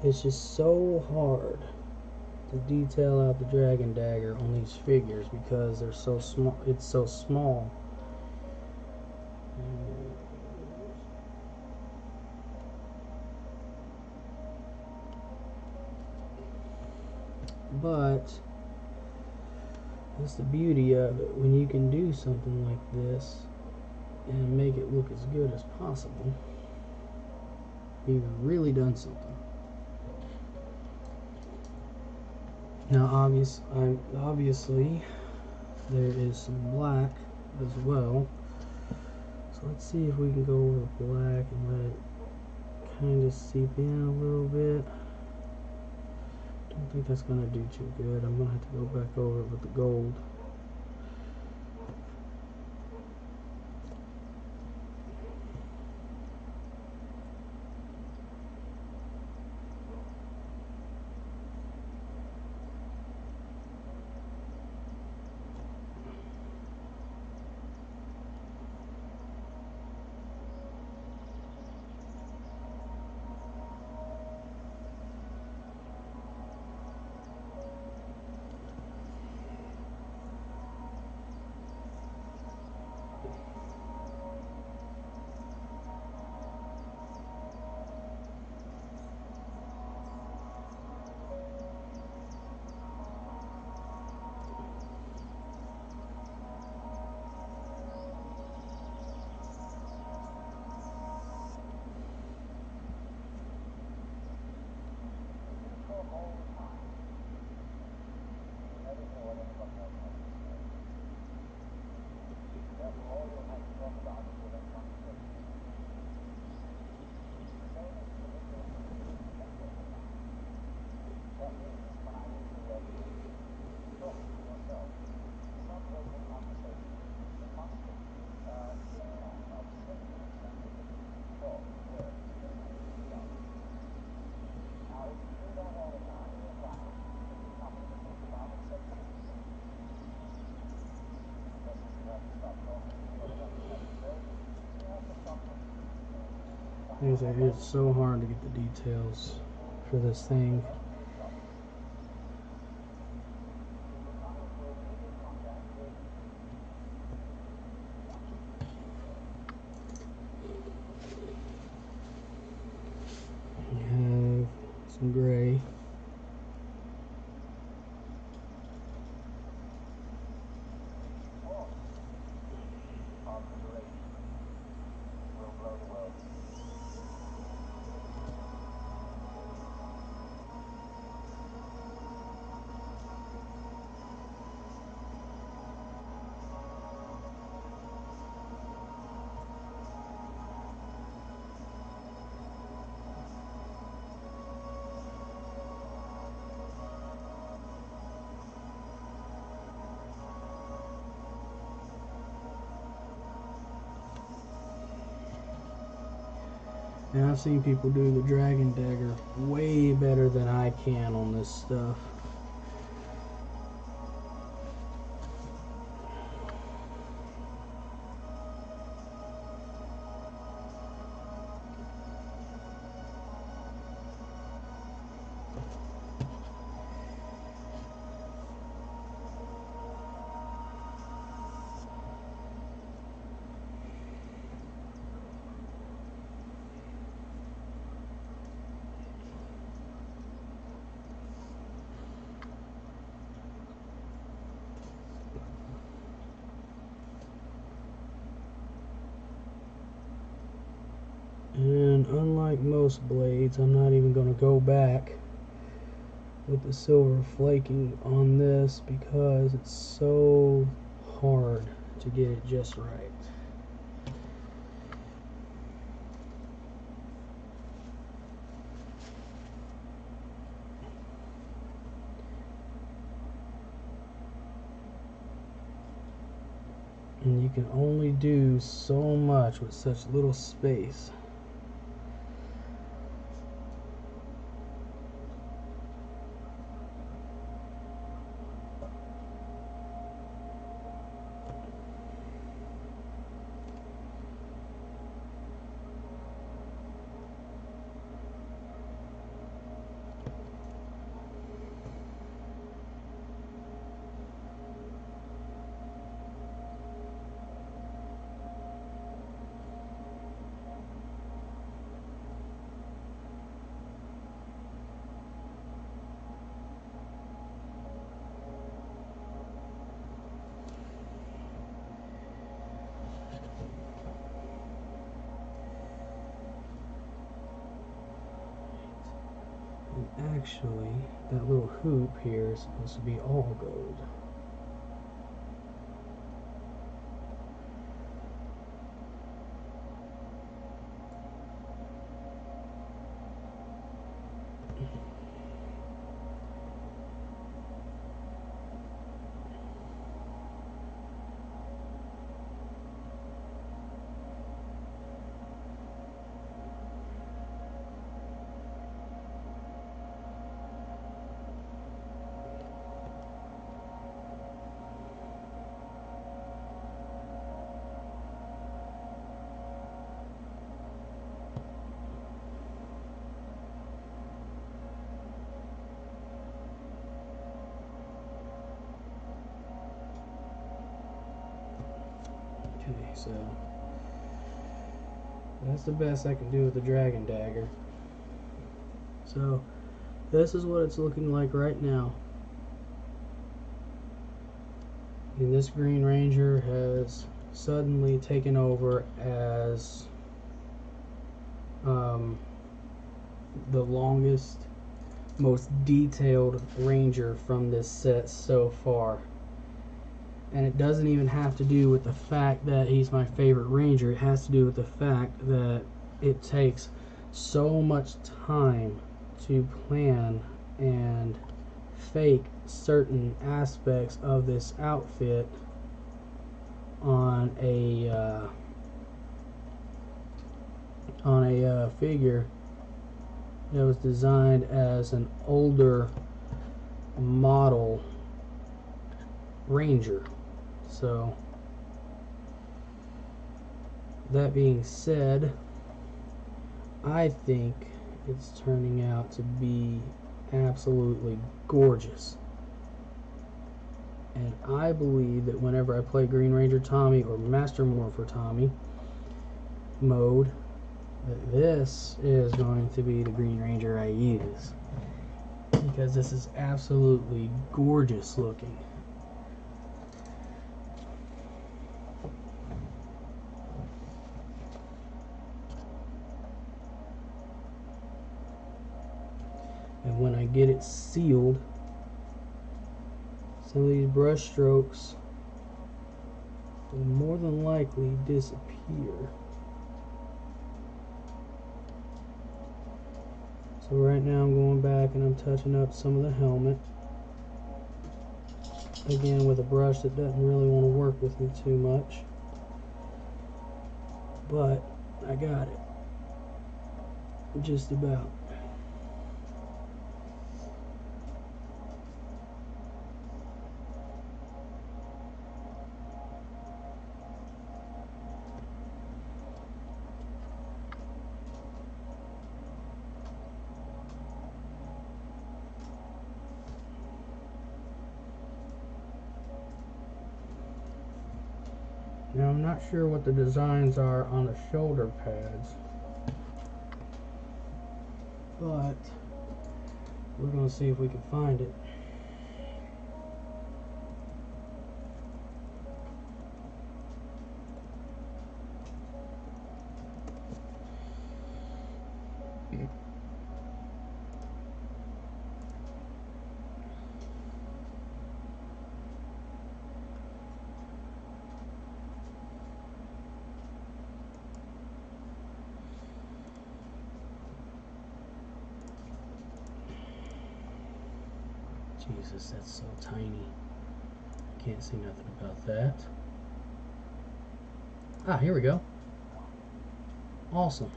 It's just so hard to detail out the dragon dagger on these figures because they're so small. It's so small. But that's the beauty of it, when you can do something like this and make it look as good as possible. You've really done something. Now obviously there is some black as well. So let's see if we can go over the black and let it kind of seep in a little bit. Don't think that's going to do too good. I'm going to have to go back over it with the gold. It's so hard to get the details for this thing. We have some gray. And I've seen people do the Dragon Dagger way better than I can on this stuff. And unlike most blades, I'm not even going to go back with the silver flaking on this because it's so hard to get it just right. And you can only do so much with such little space. Actually, that little hoop here is supposed to be all gold. Okay, so that's the best I can do with the Dragon Dagger. So this is what it's looking like right now. And this Green Ranger has suddenly taken over as the longest, most detailed Ranger from this set so far. And it doesn't even have to do with the fact that he's my favorite Ranger. It has to do with the fact that it takes so much time to plan and fake certain aspects of this outfit on a figure that was designed as an older model Ranger. So that being said, I think it's turning out to be absolutely gorgeous. And I believe that whenever I play Green Ranger Tommy or Master Morpher Tommy mode, that this is going to be the Green Ranger I use, because this is absolutely gorgeous looking. And when I get it sealed, some of these brush strokes will more than likely disappear. So right now I'm going back and I'm touching up some of the helmet. Again, with a brush that doesn't really want to work with me too much. But I got it. Just about. Now I'm not sure what the designs are on the shoulder pads, but we're going to see if we can find it. Jesus, that's so tiny. Can't see nothing about that. Ah, here we go. Awesome.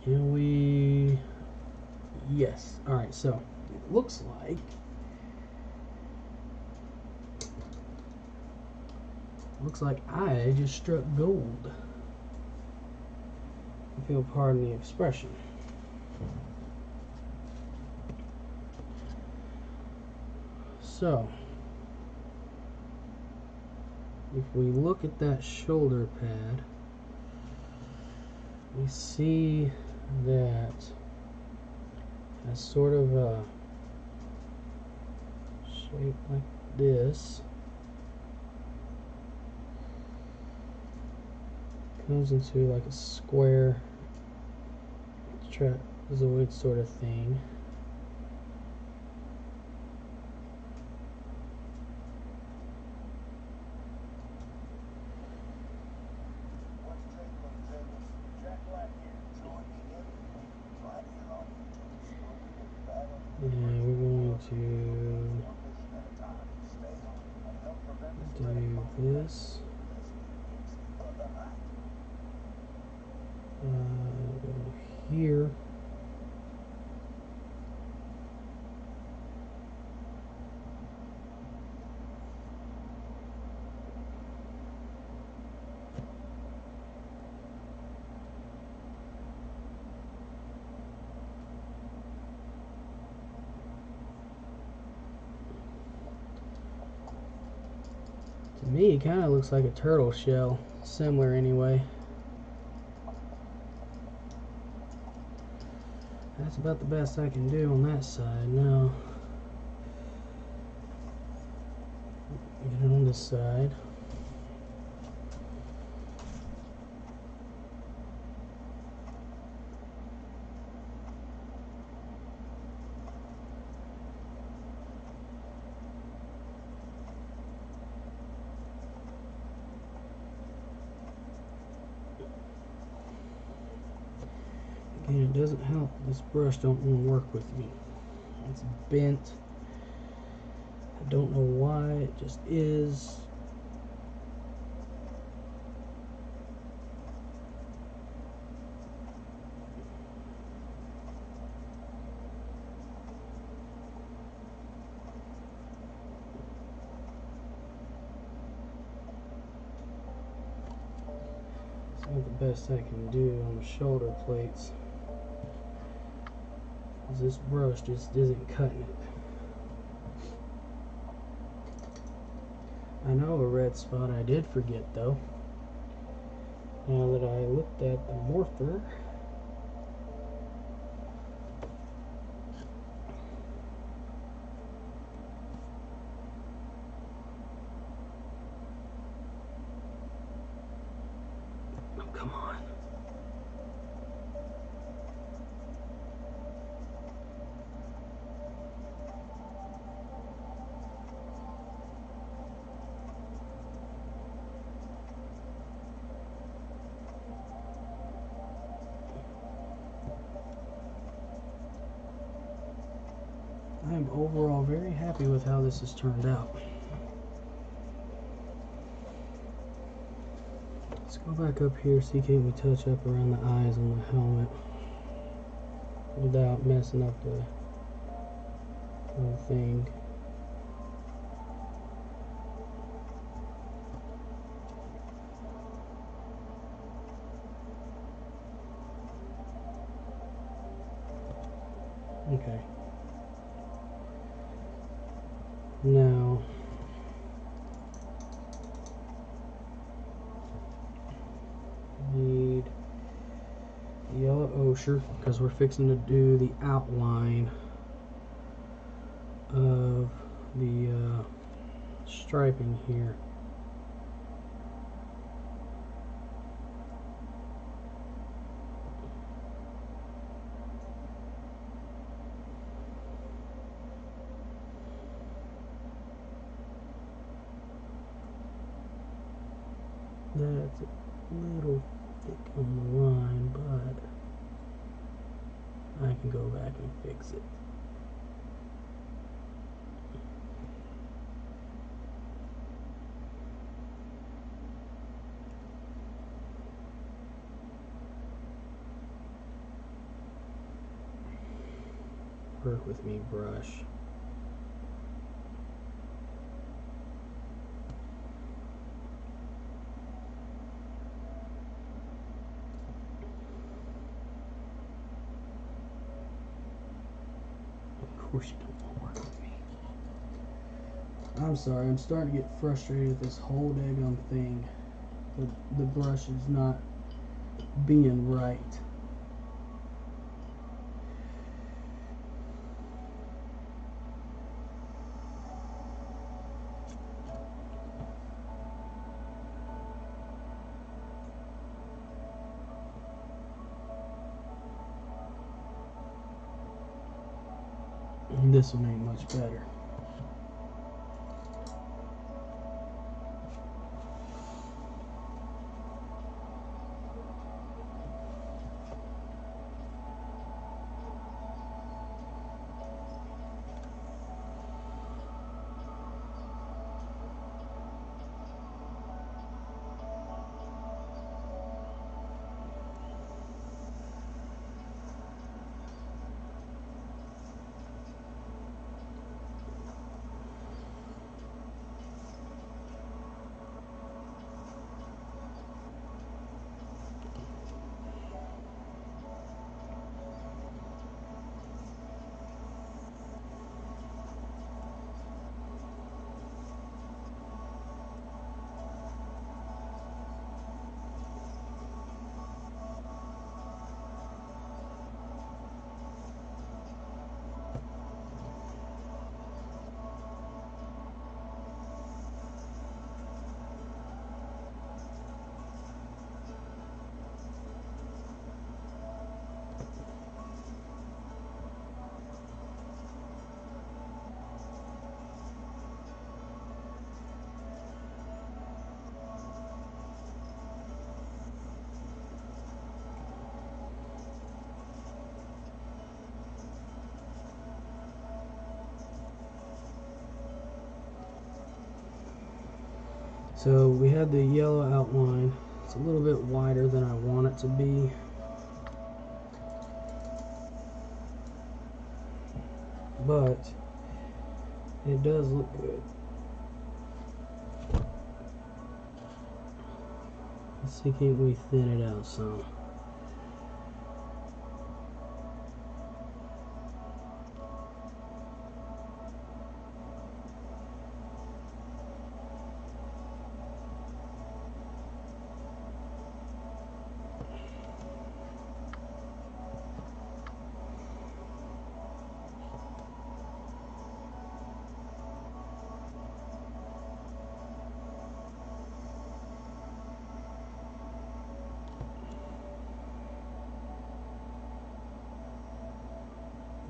Can we... Yes. Alright, so it looks like I just struck gold. If you'll pardon the expression. So, if we look at that shoulder pad, we see that has sort of a shape like this. Comes into like a square trapezoid sort of thing. And we're going to do this. Go here. To me, it kind of looks like a turtle shell. Similar anyway. That's about the best I can do on that side now. Get it on this side. Again, it doesn't help. This brush don't want to work with me. It's bent. I don't know why. It just is. It's not the best I can do on the shoulder plates. This brush just isn't cutting it. I know a red spot I did forget though. Now that I looked at the morpher. Oh, come on. I am overall very happy with how this has turned out. Let's go back up here, see can we touch up around the eyes on the helmet without messing up the whole thing. Okay. Now, need yellow ochre because we're fixing to do the outline of the striping here. That's a little thick on the line, but I can go back and fix it. Work with me, brush. Of course you don't want to work with me. I'm sorry, I'm starting to get frustrated with this whole daggone thing. The brush is not being right. This one ain't much better. So we had the yellow outline. It's a little bit wider than I want it to be. But it does look good. Let's see, can't we thin it out some?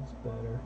It's better.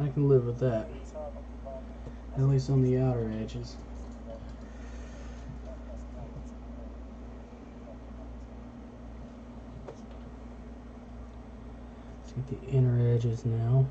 I can live with that. At least on the outer edges. Let's get the inner edges now.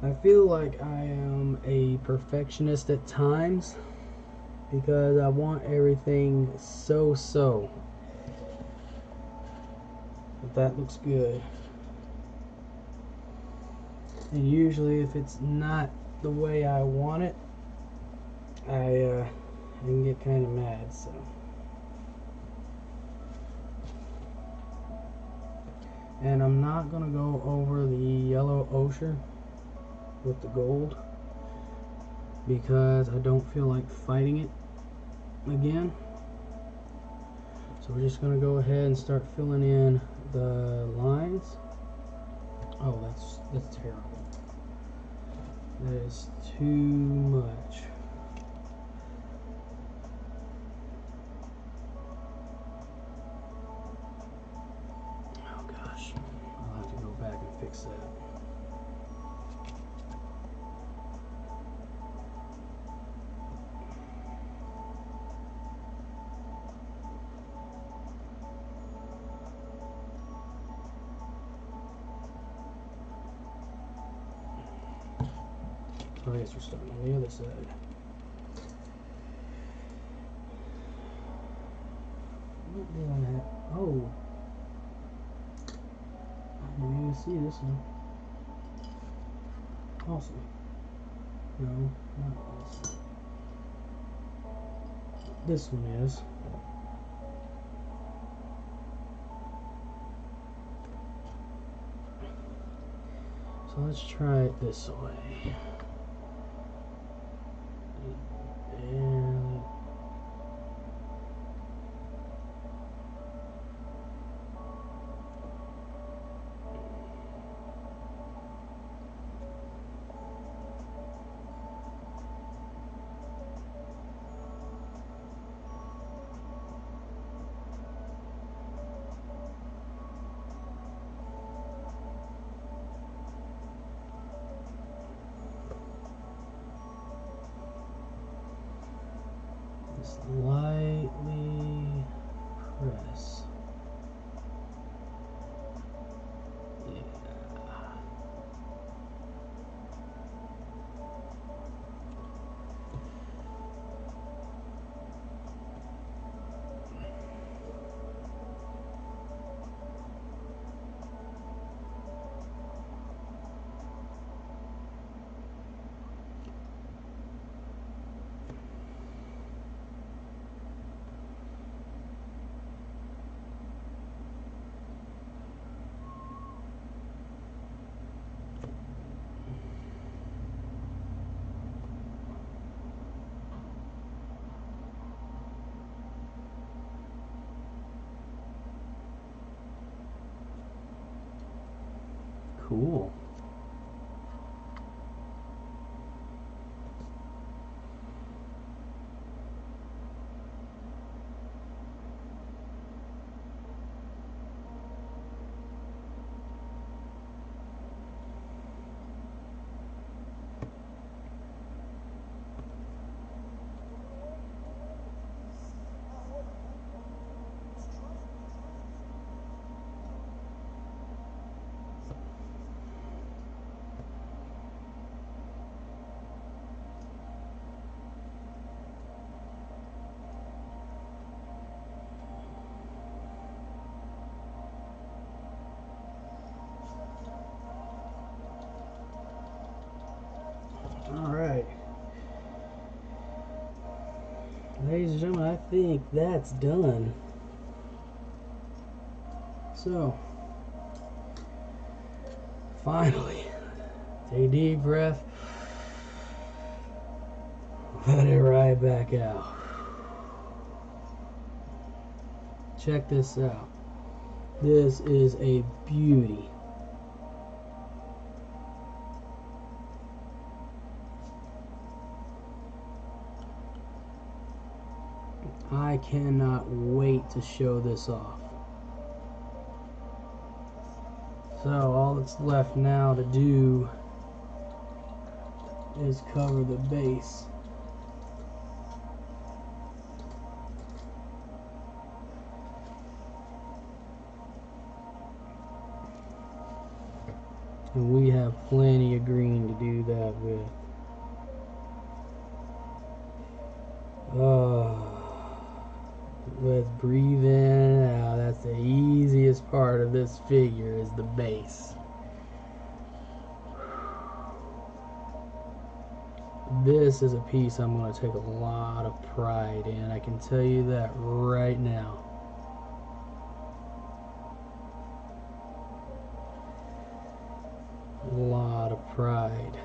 I feel like I am a perfectionist at times because I want everything so. But that looks good. And usually if it's not the way I want it, I can get kind of mad, so. And I'm not gonna go over the yellow ochre with the gold because I don't feel like fighting it again. So we're just gonna go ahead and start filling in the lines. Oh, that's terrible. That is too much. Oh gosh, I'll have to go back and fix that. So I guess we're starting on the other side. What did I have? Oh, I didn't even see this one. Awesome. No, not awesome. This one is. So let's try it this way. And just lightly press. Yeah. Cool. All right. Ladies and gentlemen, I think that's done. So, finally, take a deep breath, let it right back out. Check this out. This is a beauty. I cannot wait to show this off. So all that's left now to do is cover the base. And we have plenty of green to do that with. Let's breathe in and out. That's the easiest part of this figure, is the base. This is a piece I'm going to take a lot of pride in. I can tell you that right now. A lot of pride.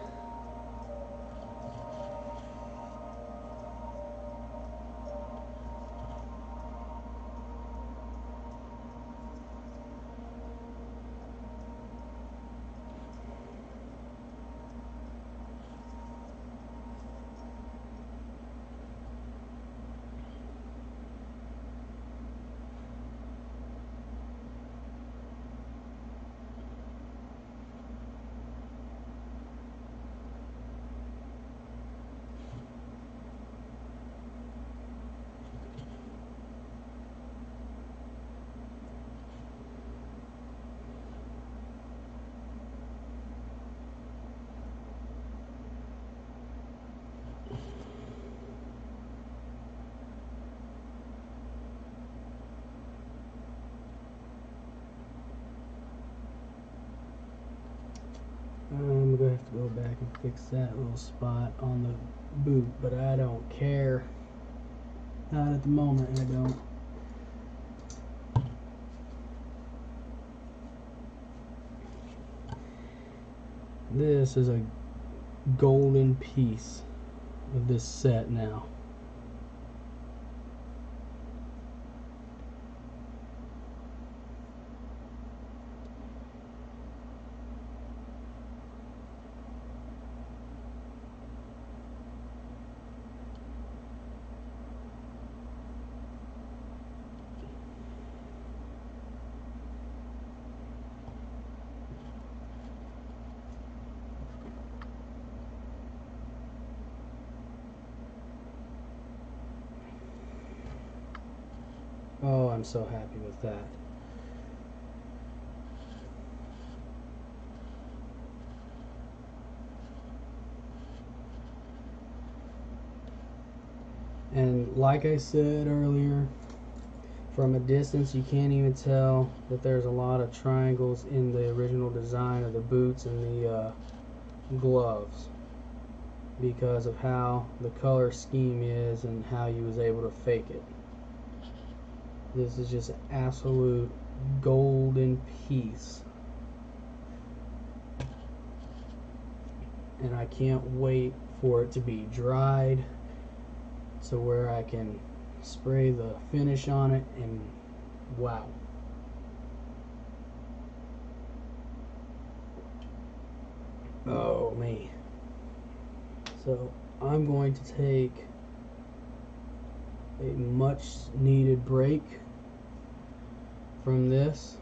I'm gonna have to go back and fix that little spot on the boot, but I don't care. Not at the moment, I don't. This is a golden piece of this set now. Oh, I'm so happy with that. And like I said earlier, from a distance you can't even tell that there's a lot of triangles in the original design of the boots and the gloves, because of how the color scheme is and how you was able to fake it. This is just an absolute golden piece. And I can't wait for it to be dried to where I can spray the finish on it, and wow. Oh man. So I'm going to take a much needed break from this,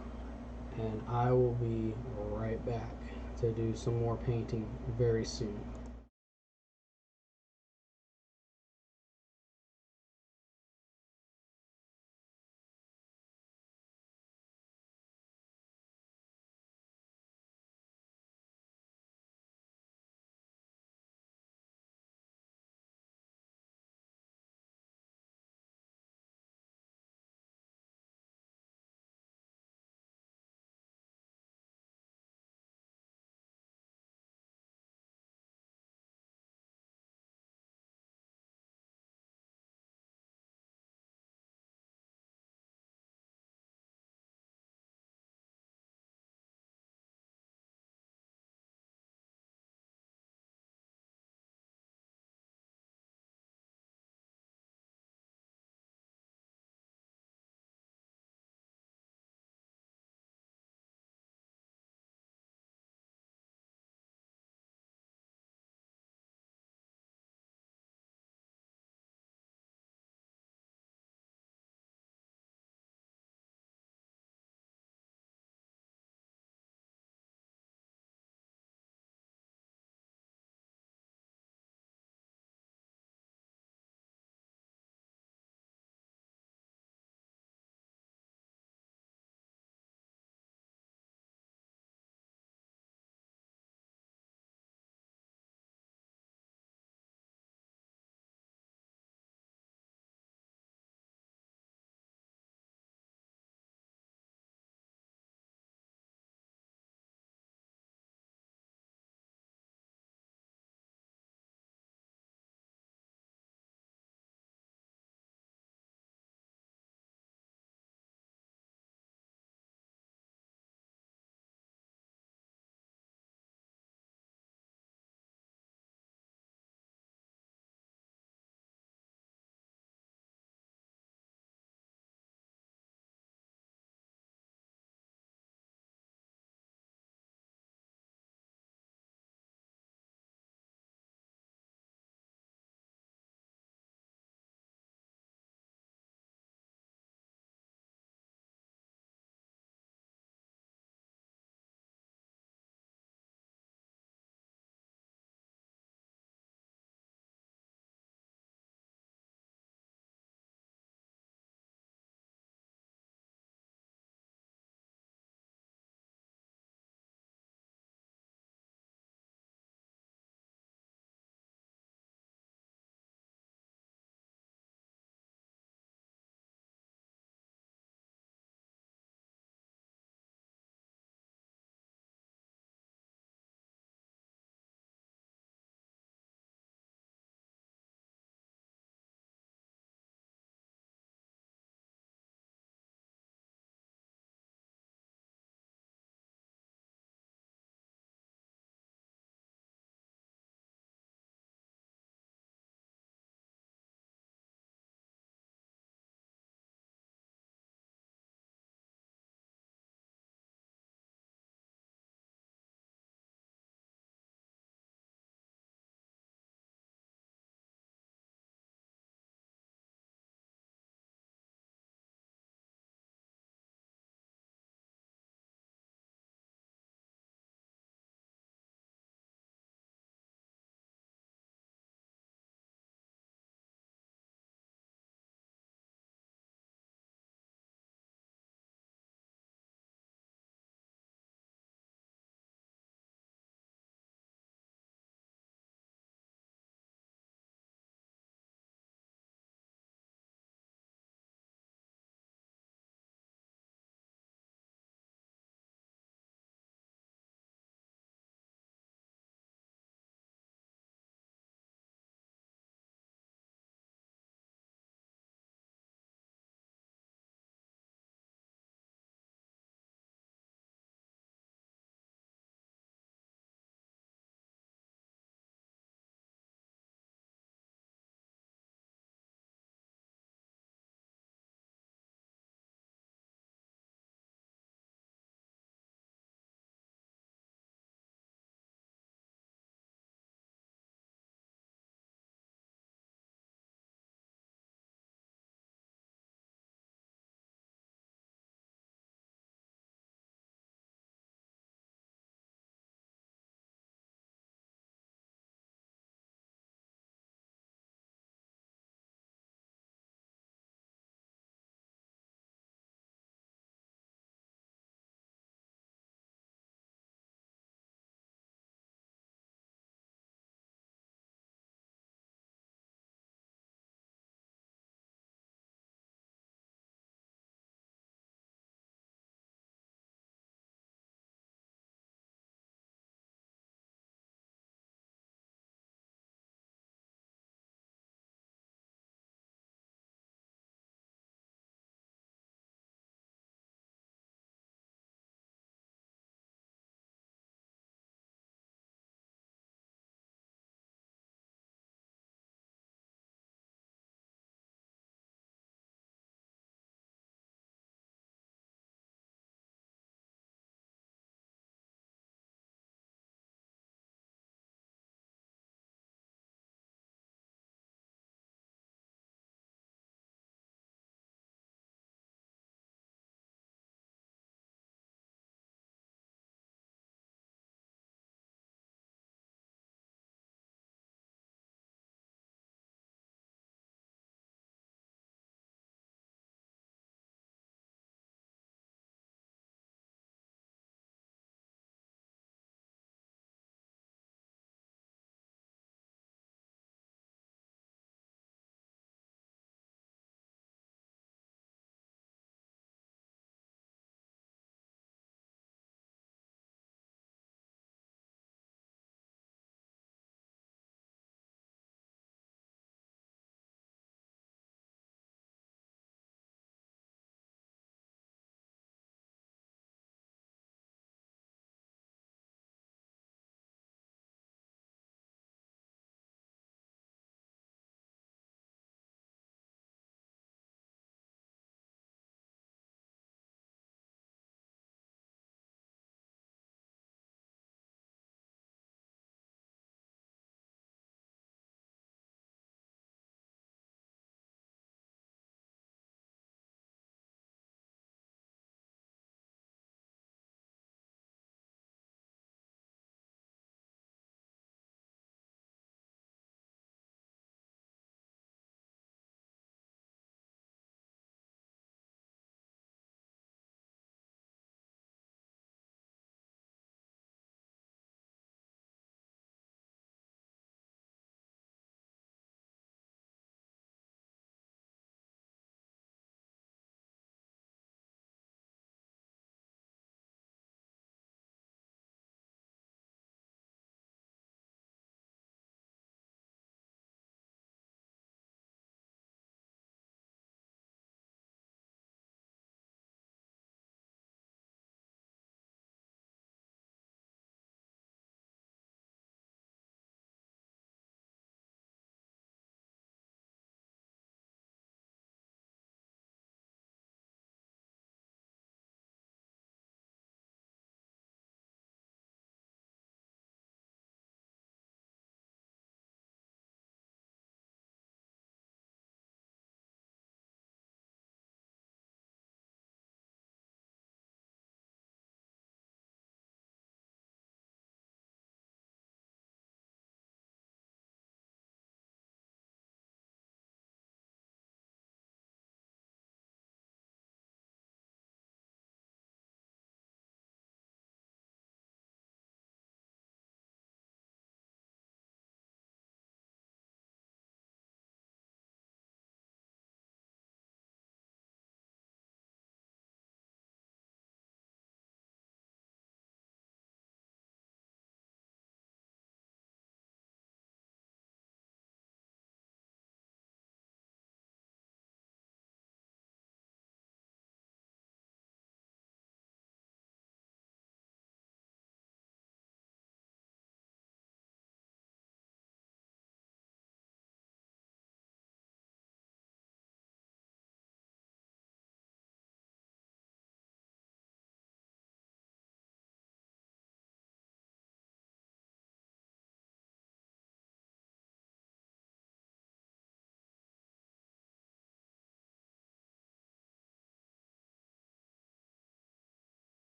and I will be right back to do some more painting very soon.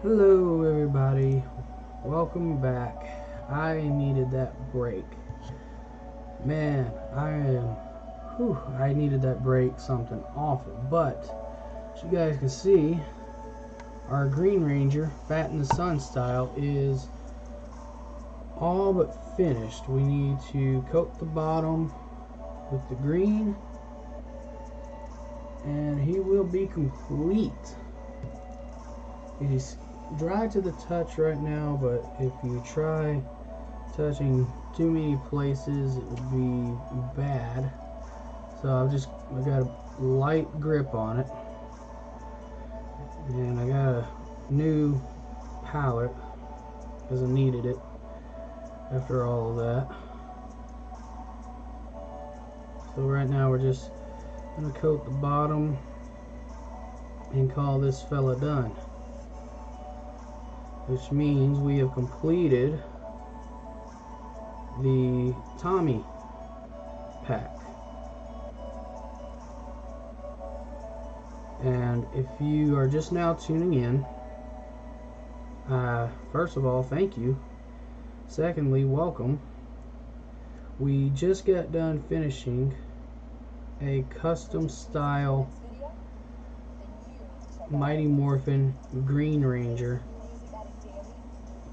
Hello everybody, welcome back. I needed that break. Man, I needed that break, something awful. But, as you guys can see, our Green Ranger, Bat in the Sun style, is all but finished. We need to coat the bottom with the green, and he will be complete. He's dry to the touch right now, but if you try touching too many places, it would be bad. So I got a light grip on it, and I got a new palette because I needed it after all of that. So right now we're just gonna coat the bottom and call this fella done, which means we have completed the Tommy pack. And if you are just now tuning in, first of all, thank you. Secondly, welcome. We just got done finishing a custom style Mighty Morphin Green Ranger.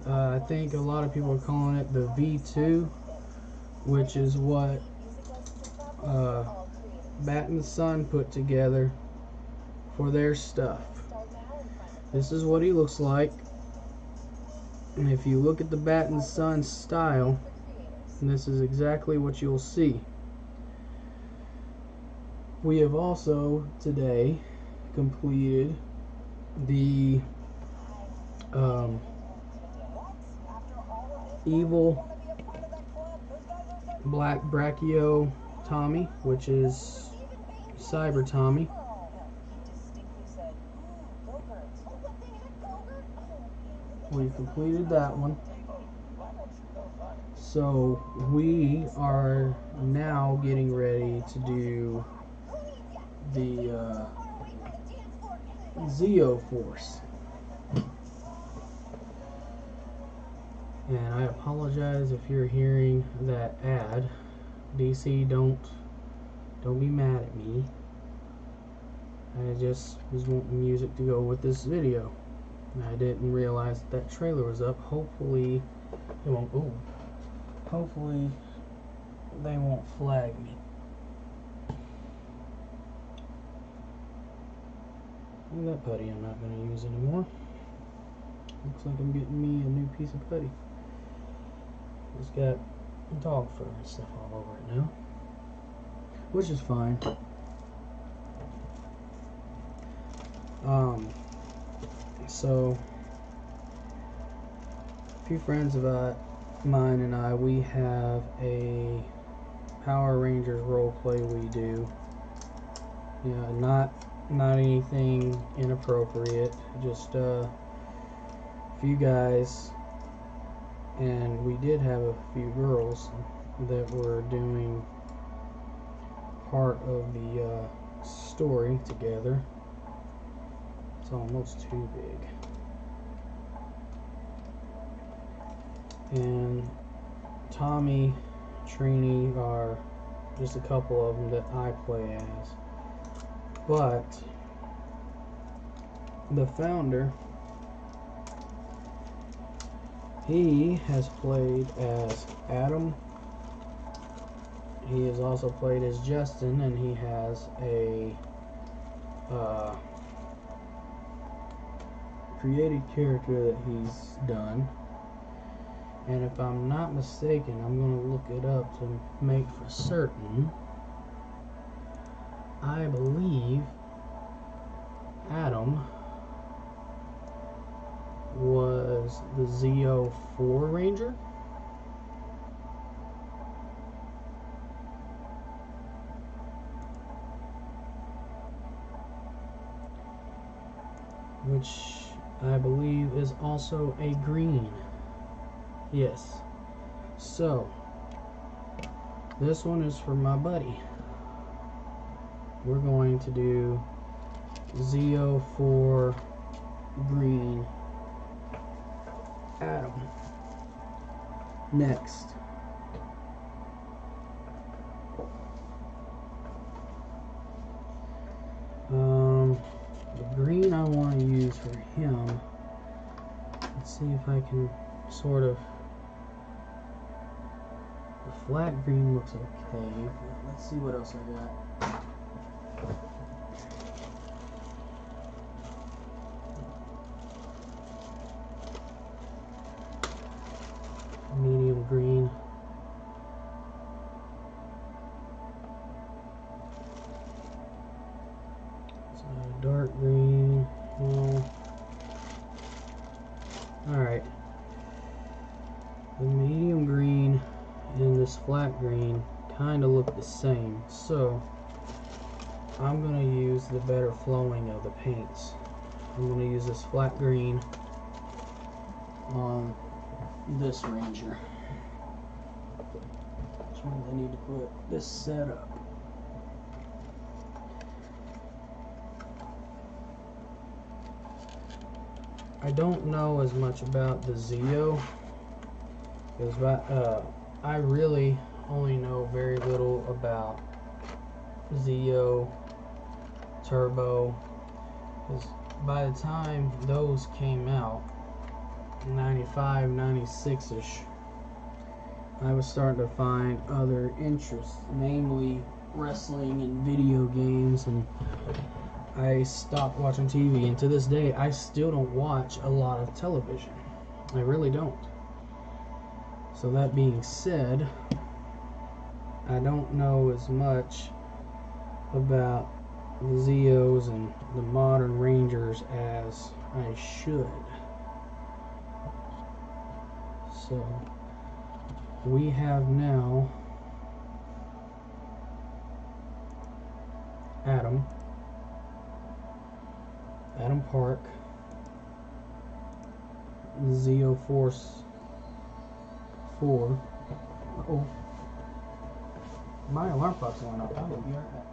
I think a lot of people are calling it the V2, which is what Bat in the Sun put together for their stuff. This is what he looks like, and if you look at the Bat in the Sun style, this is exactly what you'll see. We have also today completed the evil Black Brachio Tommy, which is Cyber Tommy. We completed that one. So we are now getting ready to do the Zeo Force. And I apologize if you're hearing that ad. DC, don't be mad at me. I just was wanting music to go with this video. I didn't realize that trailer was up. Hopefully it won't. Ooh. Hopefully they won't flag me. And that putty I'm not going to use anymore. Looks like I'm getting me a new piece of putty. It's got dog fur and stuff all over it now, which is fine. So a few friends of mine and I, we have a Power Rangers roleplay we do. Yeah, not anything inappropriate, just a few guys, and we did have a few girls that were doing part of the story together. It's almost too big. And Tommy, Trini are just a couple of them that I play as. But the founder, he has played as Adam. He has also played as Justin, and he has a created character that he's done. And if I'm not mistaken, I'm going to look it up to make for certain. I believe Adam was the Zeo 4 Ranger. Which I believe is also a green. Yes. So, this one is for my buddy. We're going to do Zeo 4 green Adam. Next. The green I want to use for him. Let's see if I can sort of. The flat green looks okay. Let's see what else I got. Medium green. So dark green. No. Alright. The medium green and this flat green kind of look the same. So I'm going to use the better flowing of the paints. I'm going to use this flat green on this Ranger. Which means I need to put this set up. I don't know as much about the Zeo because I really only know very little about Zeo, Turbo, because by the time those came out, 95, 96-ish, I was starting to find other interests, namely wrestling and video games, and I stopped watching TV, and to this day I still don't watch a lot of television. I really don't. So that being said, I don't know as much about the Zeos and the modern Rangers as I should. So we have now Adam Park, Zeo Force 4. Oh, my alarm clock's going off. I will be right back.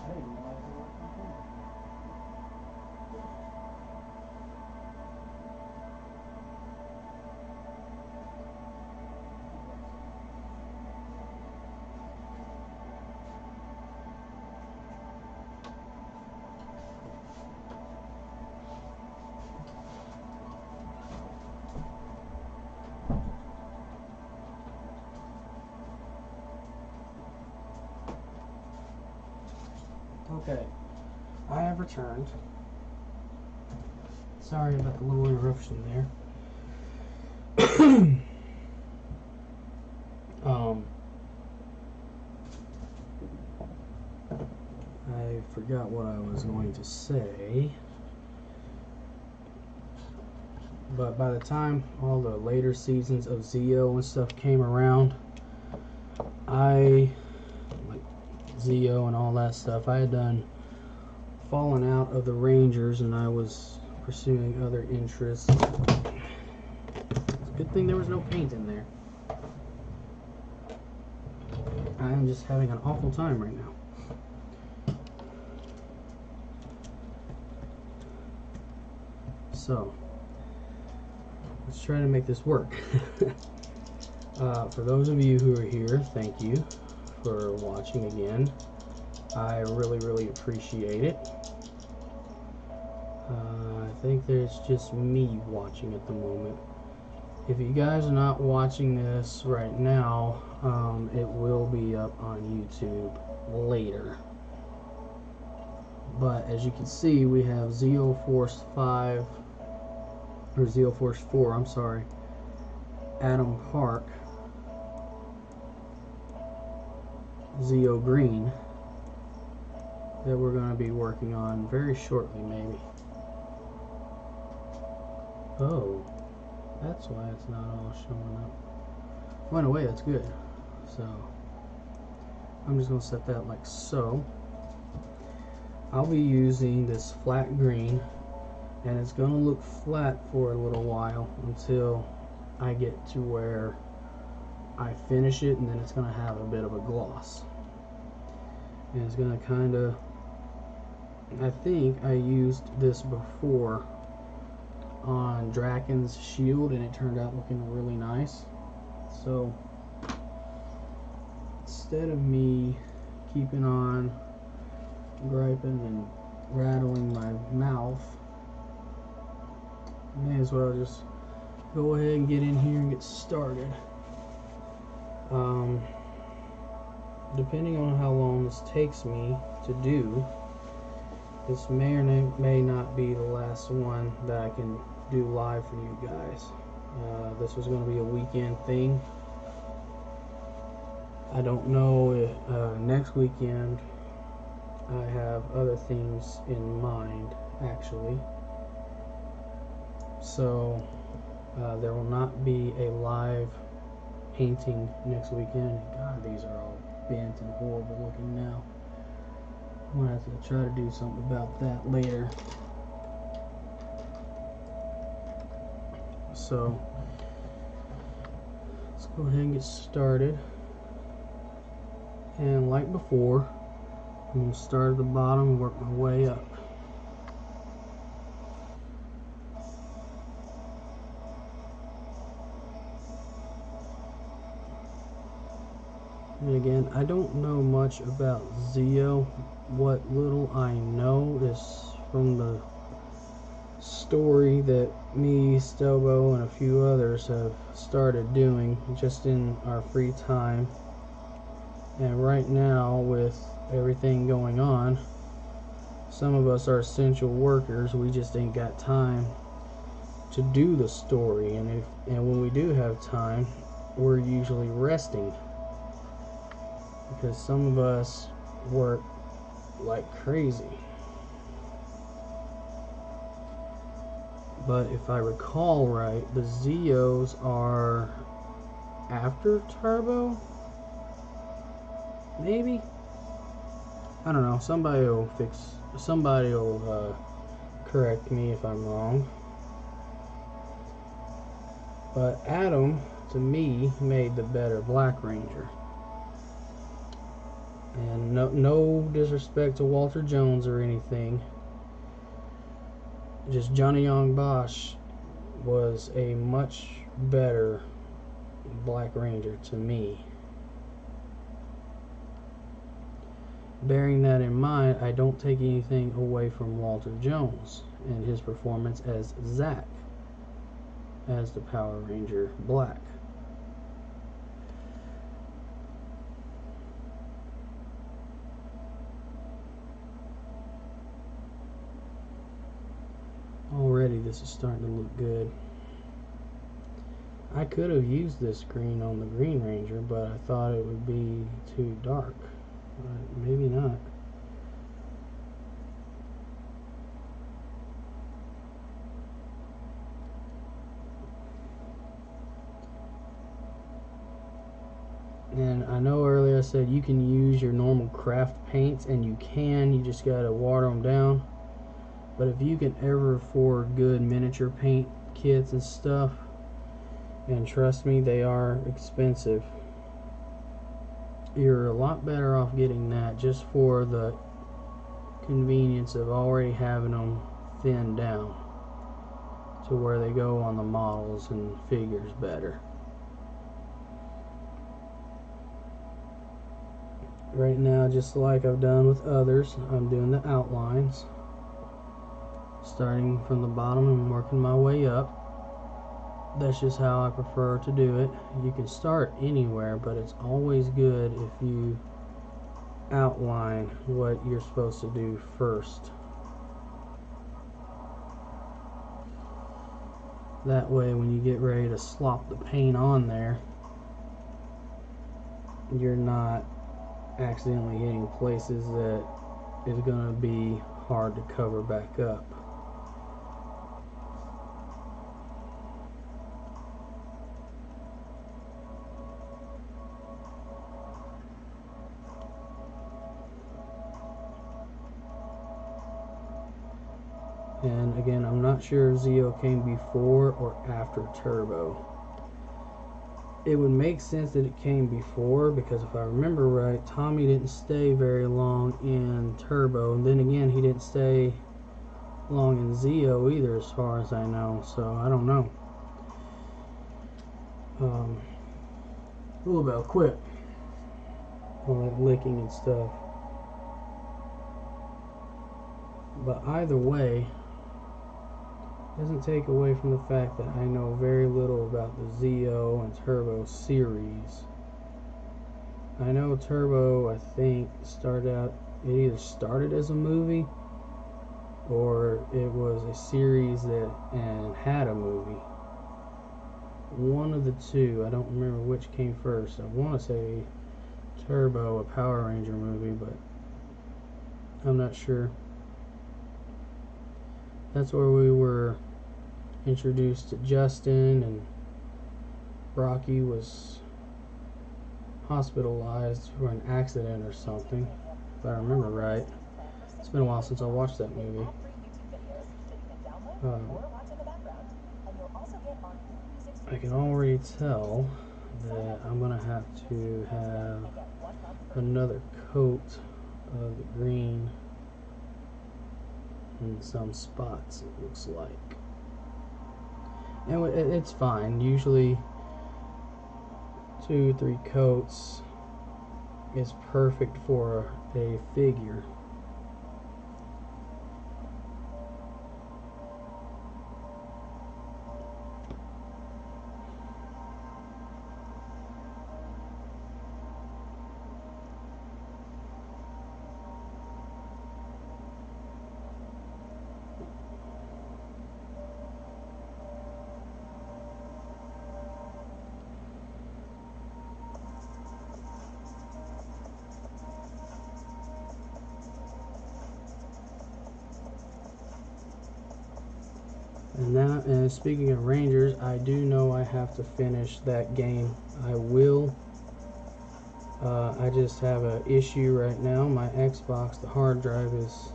I didn't realize it was complete. Okay, I have returned. Sorry about the little interruption there. I forgot what I was going to say. But by the time all the later seasons of Zeo and stuff came around, Zeo and all that stuff, I had done fallen out of the Rangers and I was pursuing other interests. It's a good thing there was no paint in there. I am just having an awful time right now. So let's try to make this work. For those of you who are here, thank you for watching again. I really appreciate it. I think there's just me watching at the moment. If you guys are not watching this right now, it will be up on YouTube later. But as you can see, we have Zeo Force 5, or Zeo Force 4, I'm sorry, Adam Park, Zeo Green, that we're going to be working on very shortly, maybe. Oh, that's why it's not all showing up. Went away, that's good. So I'm just going to set that like so. I'll be using this flat green, and it's going to look flat for a little while until I get to where I finish it, and then it's going to have a bit of a gloss. And it's going to kind of I think I used this before on Draken's shield and it turned out looking really nice. So instead of me keeping on griping and rattling my mouth, may as well just go ahead and get in here and get started. Depending on how long this takes me to do, this may or may not be the last one that I can do live for you guys. This was going to be a weekend thing. I don't know if next weekend I have other things in mind, actually. So there will not be a live painting next weekend. God, these are all bent and horrible looking now. I'm gonna have to try to do something about that later. So let's go ahead and get started. And like before, I'm gonna start at the bottom and work my way up. And again, I don't know much about Zio. What little I know is from the story that me, Stelbo, and a few others have started doing just in our free time. And right now, with everything going on, some of us are essential workers. We just ain't got time to do the story, and when we do have time, we're usually resting, because some of us work like crazy. But if I recall right, the Zios are after Turbo? Maybe? I don't know. Somebody will correct me if I'm wrong. But Adam, to me, made the better Black Ranger. And no disrespect to Walter Jones or anything. Just Johnny Young Bosch was a much better Black Ranger to me. Bearing that in mind, I don't take anything away from Walter Jones and his performance as Zack, as the Power Ranger Black. Already this is starting to look good. I could have used this green on the Green Ranger, but I thought it would be too dark. But maybe not. And I know earlier I said you can use your normal craft paints, and you just gotta water them down. But if you can ever afford good miniature paint kits and stuff, and trust me, they are expensive, you're a lot better off getting that just for the convenience of already having them thinned down to where they go on the models and figures better. Right now, just like I've done with others, I'm doing the outlines, starting from the bottom and working my way up. That's just how I prefer to do it. You can start anywhere, but it's always good if you outline what you're supposed to do first. That way, when you get ready to slop the paint on there, you're not accidentally hitting places that is going to be hard to cover back up. And again, I'm not sure if Zio came before or after Turbo. it would make sense that it came before, because if I remember right, Tommy didn't stay very long in Turbo, and then again he didn't stay long in Zeo either, as far as I know. So I don't know. A little bit quick, all that licking and stuff. But either way, doesn't take away from the fact that I know very little about the Zeo and Turbo series. I know Turbo, I think, it either started as a movie or it was a series that and had a movie. One of the two. I don't remember which came first. I want to say Turbo, a Power Ranger movie, but I'm not sure. That's where we were introduced to Justin, and Rocky was hospitalized for an accident or something, if I remember right. It's been a while since I watched that movie. I can already tell that I'm gonna have to have another coat of the green in some spots, it looks like. And it's fine. Usually 2-3 coats is perfect for a figure. And speaking of Rangers, I do know I have to finish that game. I will. I just have an issue right now. My Xbox, the hard drive is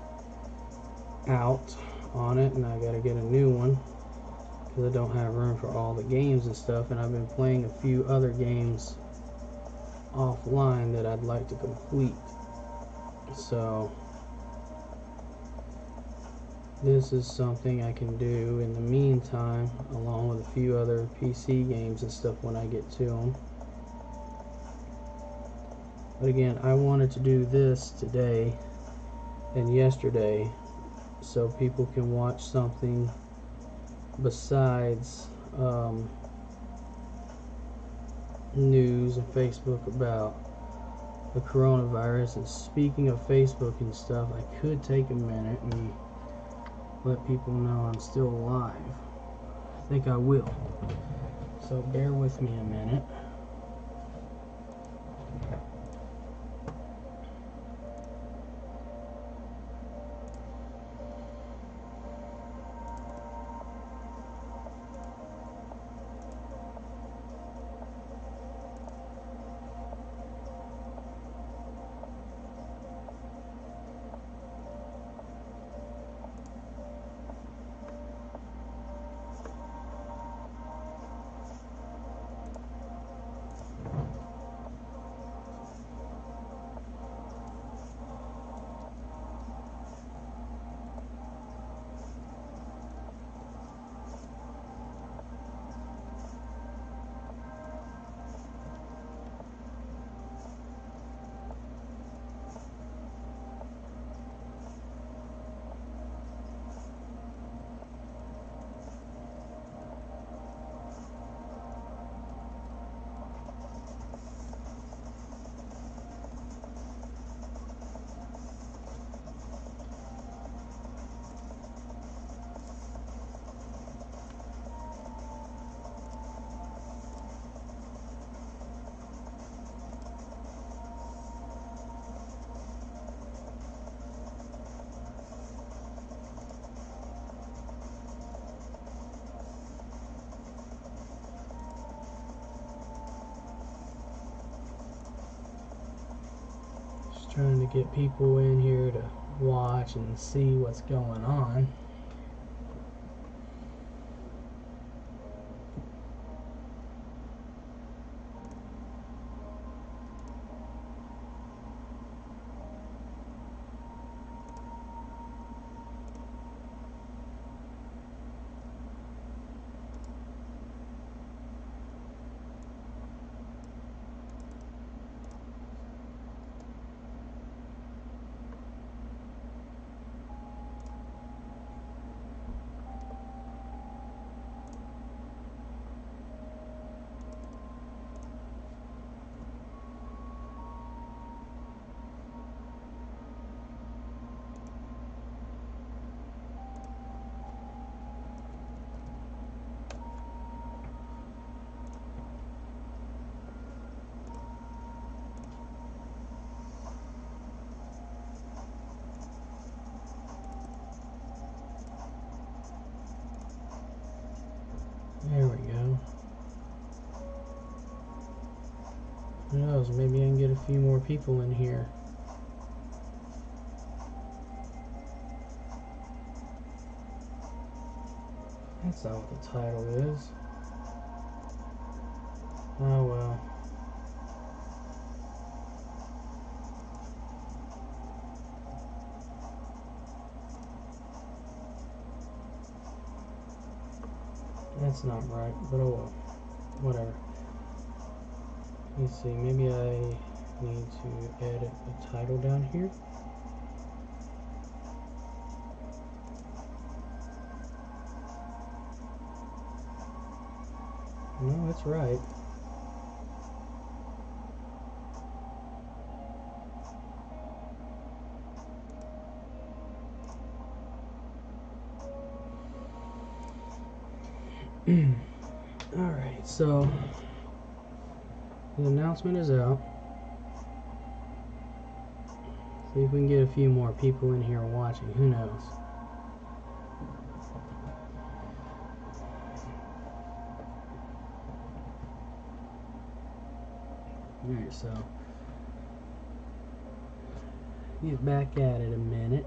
out on it, and I gotta get a new one because I don't have room for all the games and stuff. And I've been playing a few other games offline that I'd like to complete. So this is something I can do in the meantime, along with a few other PC games and stuff when I get to them. But again, I wanted to do this today and yesterday so people can watch something besides news and Facebook about the coronavirus. And speaking of Facebook and stuff, I could take a minute and let people know I'm still alive. I think I will. So bear with me a minute. Trying to get people in here to watch and see what's going on. There we go. Who knows, maybe I can get a few more people in here. That's not what the title is. Oh well. That's not right, but oh well. Whatever. Let's see, maybe I need to edit the title down here. No, that's right. Alright, so the announcement is out. See if we can get a few more people in here watching. Who knows? Alright, so get back at it a minute.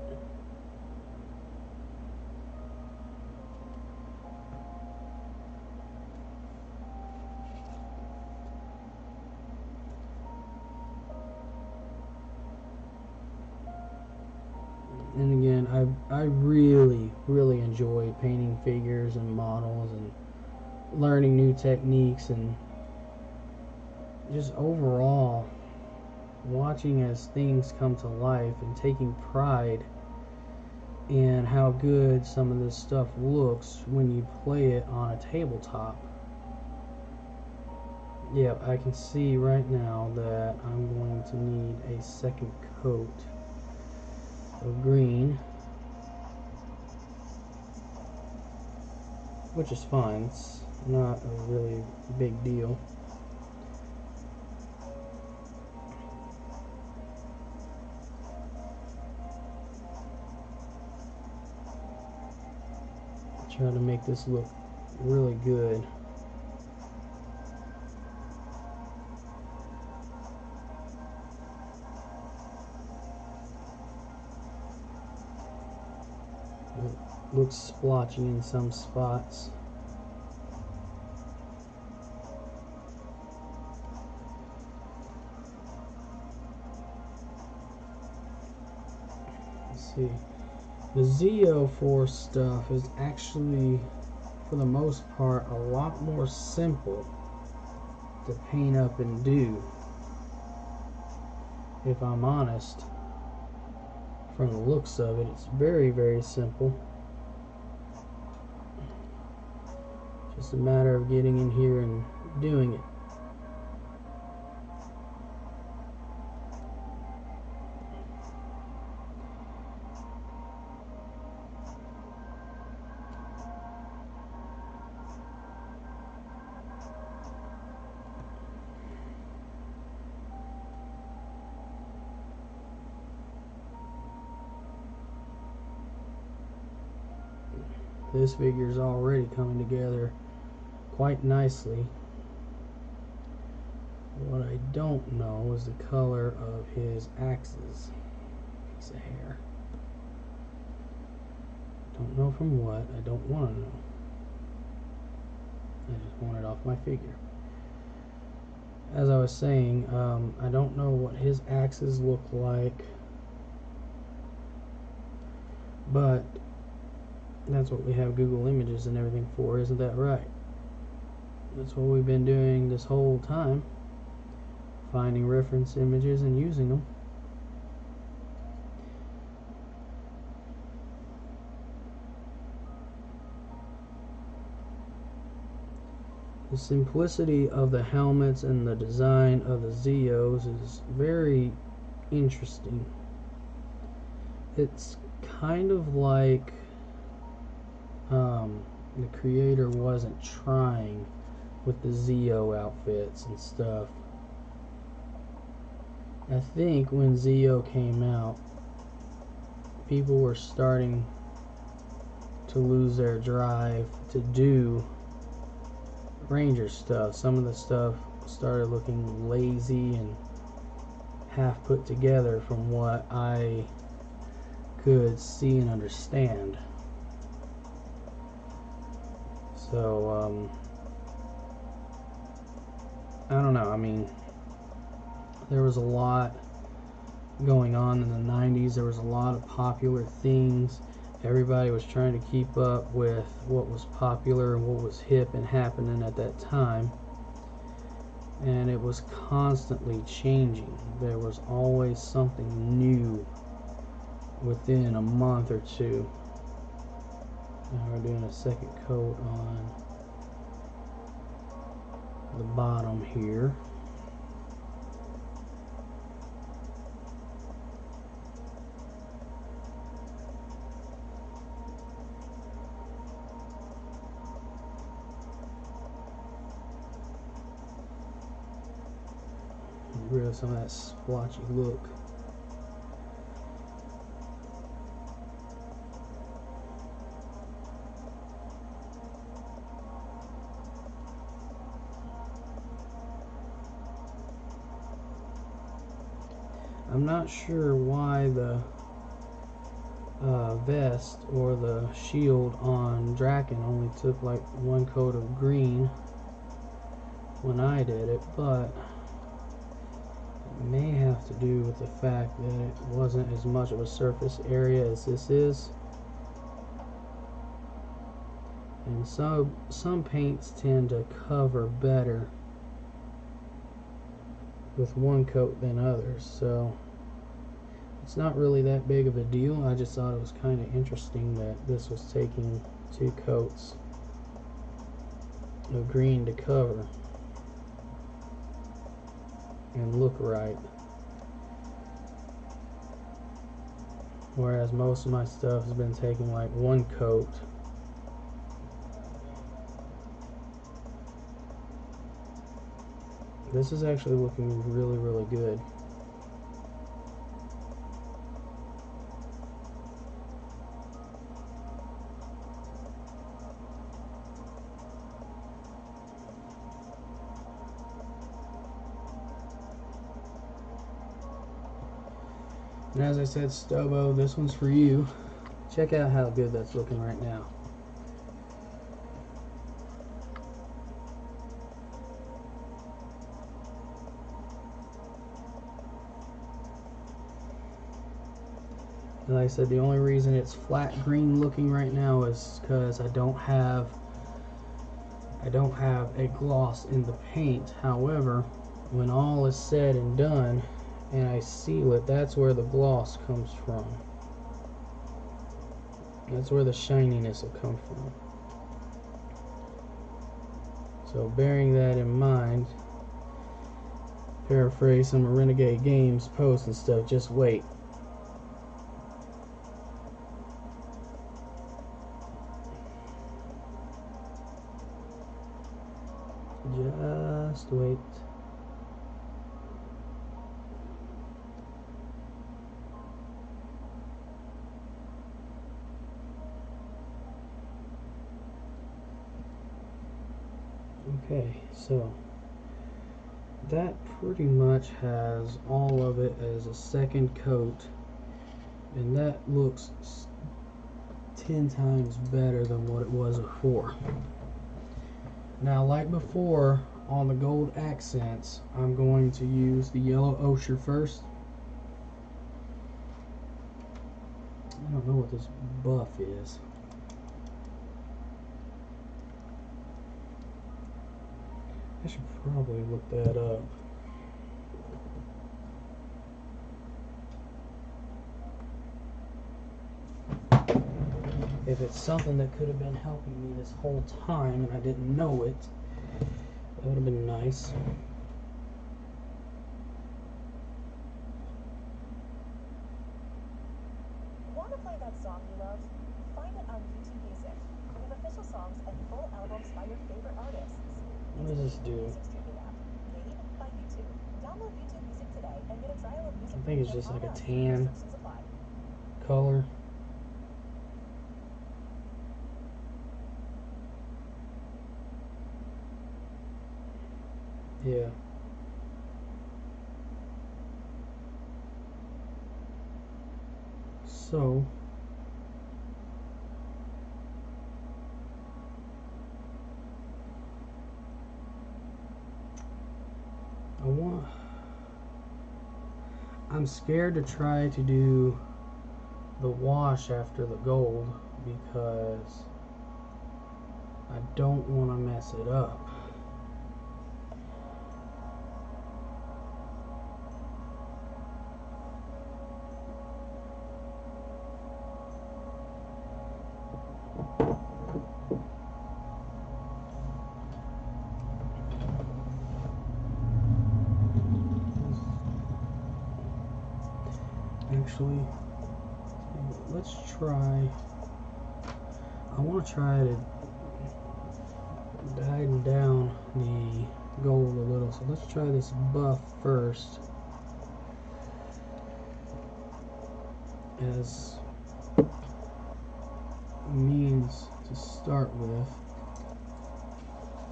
And again, I really enjoy painting figures and models and learning new techniques, and just overall watching as things come to life and taking pride in how good some of this stuff looks when you play it on a tabletop. Yep, I can see right now that I'm going to need a second coat of green, which is fine. It's not a really big deal. Try to make this look really good. It looks splotchy in some spots. Let's see. The ZO4 stuff is actually, for the most part, a lot more simple to paint up and do, if I'm honest. From the looks of it, it's very simple. Just a matter of getting in here and doing it. This figure is already coming together quite nicely. What I don't know is the color of his axes. Piece of hair. Don't know from what. I don't want to know. I just want it off my figure. As I was saying, I don't know what his axes look like, but that's what we have Google Images and everything for, isn't that right? That's what we've been doing this whole time, finding reference images and using them. The simplicity of the helmets and the design of the Zeos is very interesting. It's kind of like the creator wasn't trying with the Zeo outfits and stuff. I think when Zeo came out, people were starting to lose their drive to do Ranger stuff. Some of the stuff started looking lazy and half put together from what I could see and understand. So I don't know. I mean, there was a lot going on in the 90s. There was a lot of popular things. Everybody was trying to keep up with what was popular and what was hip and happening at that time. And it was constantly changing. There was always something new within a month or two. Now we're doing a second coat on the bottom here. Get rid of some of that splotchy look. I'm not sure why the vest or the shield on Draken only took like one coat of green when I did it, but it may have to do with the fact that it wasn't as much of a surface area as this is. And some paints tend to cover better with one coat than others, so it's not really that big of a deal. I just thought it was kind of interesting that this was taking two coats of green to cover and look right, whereas most of my stuff has been taking like one coat. This is actually looking really, really good. And as I said, Stobo, this one's for you. Check out how good that's looking right now. And like I said, the only reason it's flat green looking right now is because I don't have a gloss in the paint. However, when all is said and done and I seal it, that's where the gloss comes from. That's where the shininess will come from. So bearing that in mind, paraphrase some of Renegade Games posts and stuff, just wait. Just wait. Okay, so that pretty much has all of it as a second coat, and that looks 10 times better than what it was before. Now, like before, on the gold accents, I'm going to use the yellow ochre first. I don't know what this buff is. I should probably look that up. If it's something that could have been helping me this whole time and I didn't know it, that would have been nice. Want to play that song you love? Find it on YouTube Music. We have official songs and full albums by your favorite artists. What does this do? Music streaming app, made by YouTube. Download YouTube Music today and get a trial of music. I think it's just like a on us. tan Restrictions apply. color. Yeah. So I'm scared to try to do the wash after the gold because I don't want to mess it up. Actually, let's try. I want to try to dial down the gold a little. So let's try this buff first as a means to start with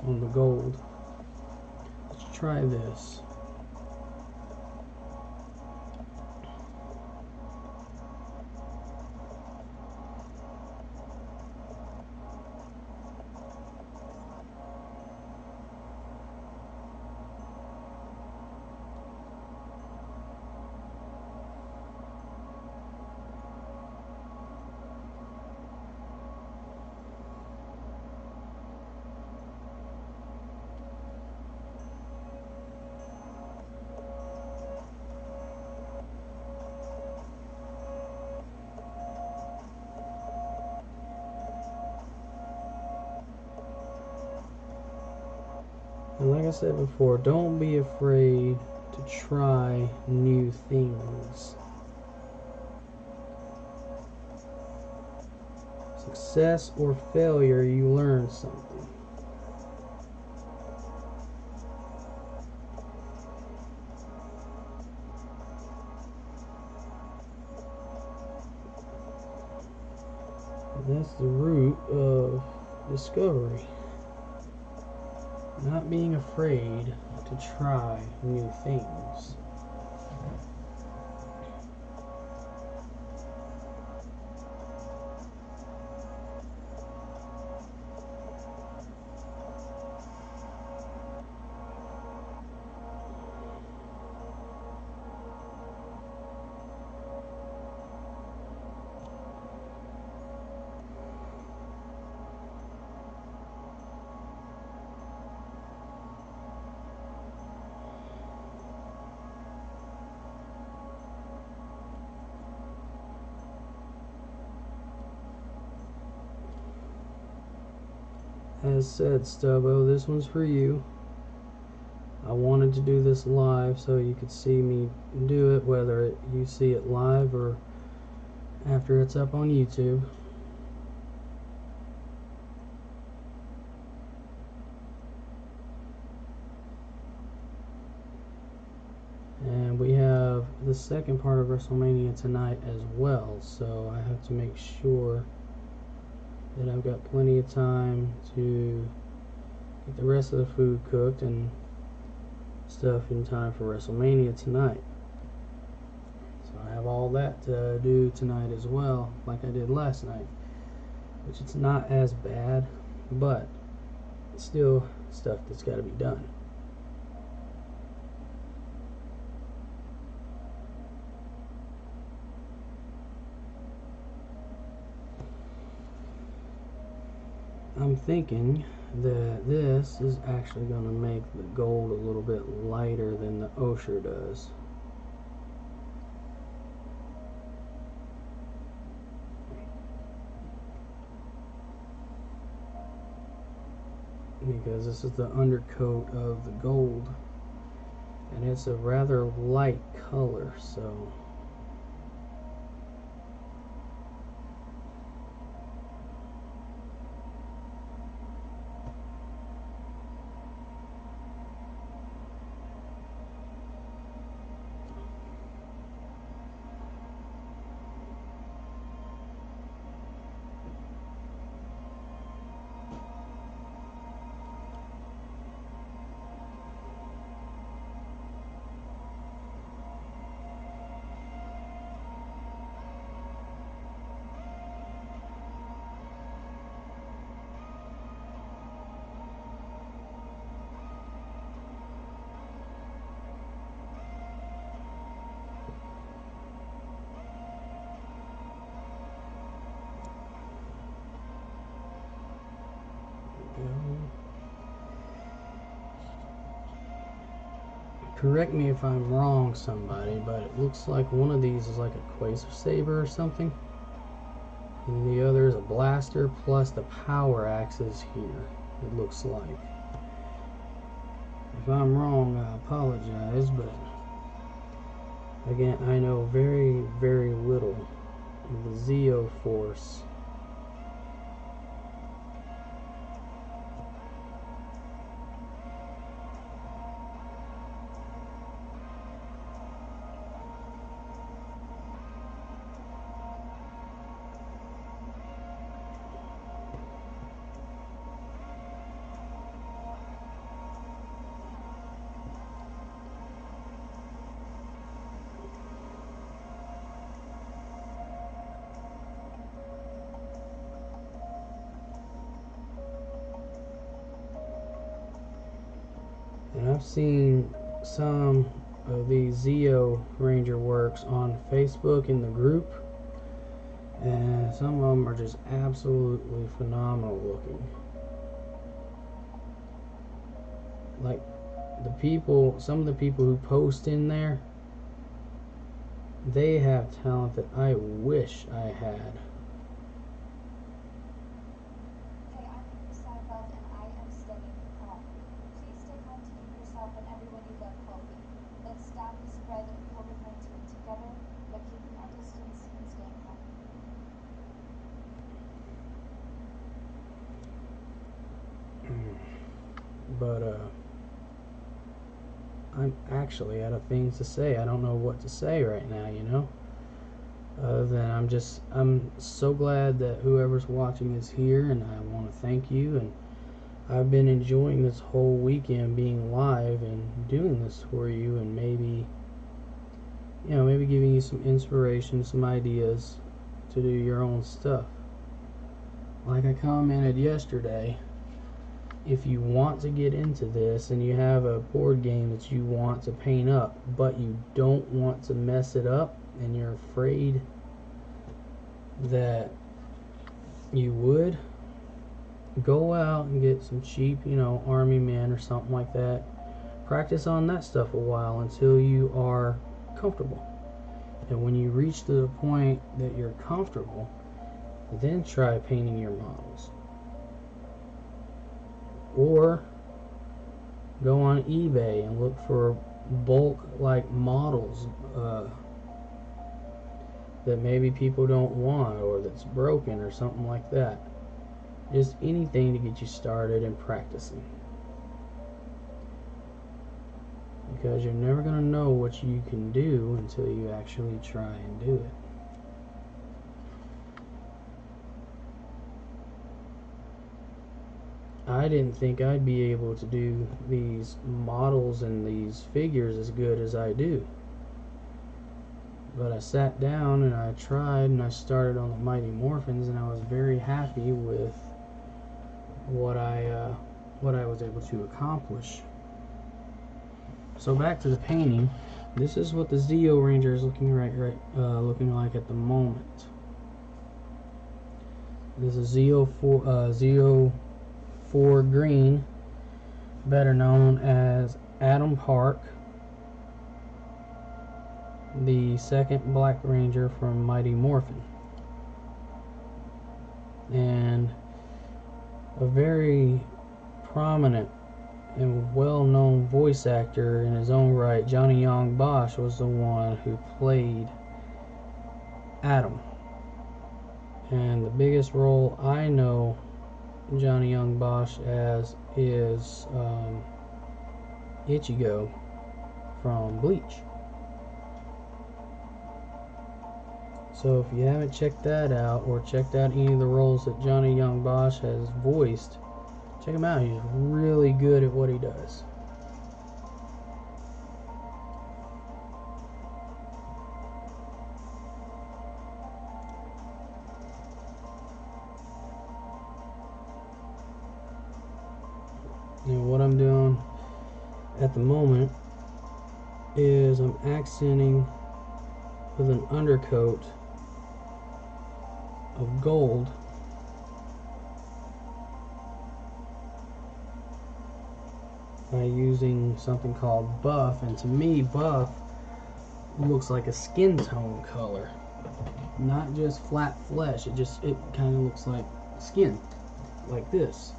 on the gold. Let's try this. And like I said before, don't be afraid to try new things. Success or failure, you learn something. And that's the root of discovery. Not being afraid to try new things. As said, Stubbo, this one's for you. I wanted to do this live so you could see me do it, whether you see it live or after it's up on YouTube. And we have the second part of WrestleMania tonight as well, so I have to make sure that I've got plenty of time to get the rest of the food cooked and stuff in time for WrestleMania tonight. So I have all that to do tonight as well, like I did last night, which it's not as bad, but it's still stuff that's got to be done. I'm thinking that this is actually going to make the gold a little bit lighter than the Osher does. Because this is the undercoat of the gold, and it's a rather light color, so Correct me if I'm wrong, somebody, but it looks like one of these is like a Quasar Saber or something. And the other is a blaster, plus the power axe is here, it looks like. If I'm wrong, I apologize, but again, I know very, very little of the Zeo Force. And I've seen some of these Zeo Ranger works on Facebook in the group, and some of them are just absolutely phenomenal looking. Like some of the people who post in there, they have talent that I wish I had. Hey, I'm Cyclops and I am studying for prom. Please stay home to keep yourself and everyone you love healthy. Let's stop the spread of COVID-19 together by keeping our distance and staying home. But I'm actually out of things to say. I don't know what to say right now, you know? Other than I'm so glad that whoever's watching is here, and I want to thank you. And I've been enjoying this whole weekend being live and doing this for you, and maybe giving you some inspiration, some ideas to do your own stuff. Like I commented yesterday, if you want to get into this and you have a board game that you want to paint up, but you don't want to mess it up, and you're afraid that you would, go out and get some cheap, army men or something like that. Practice on that stuff a while until you are comfortable. And when you reach to the point that you're comfortable, then try painting your models. Or go on eBay and look for bulk like models that maybe people don't want, or that's broken or something like that. Just anything to get you started and practicing, because you're never going to know what you can do until you actually try and do it. I didn't think I'd be able to do these models and these figures as good as I do. But I sat down and I tried, and I started on the Mighty Morphins, and I was very happy with what I was able to accomplish. So back to the painting. This is what the Zeo Ranger is looking looking like at the moment. This is Zeo 4 Green, better known as Adam Park, the second Black Ranger from Mighty Morphin, and a very prominent and well-known voice actor in his own right. Johnny Young Bosch was the one who played Adam, and the biggest role I know Johnny Young Bosch as is Ichigo from Bleach. So if you haven't checked that out, or checked out any of the roles that Johnny Young Bosch has voiced, check him out. He's really good at what he does. And what I'm doing at the moment is I'm accenting with an undercoat of gold . by using something called buff, and to me buff looks like a skin tone color, not just flat flesh. It kind of looks like skin, like this.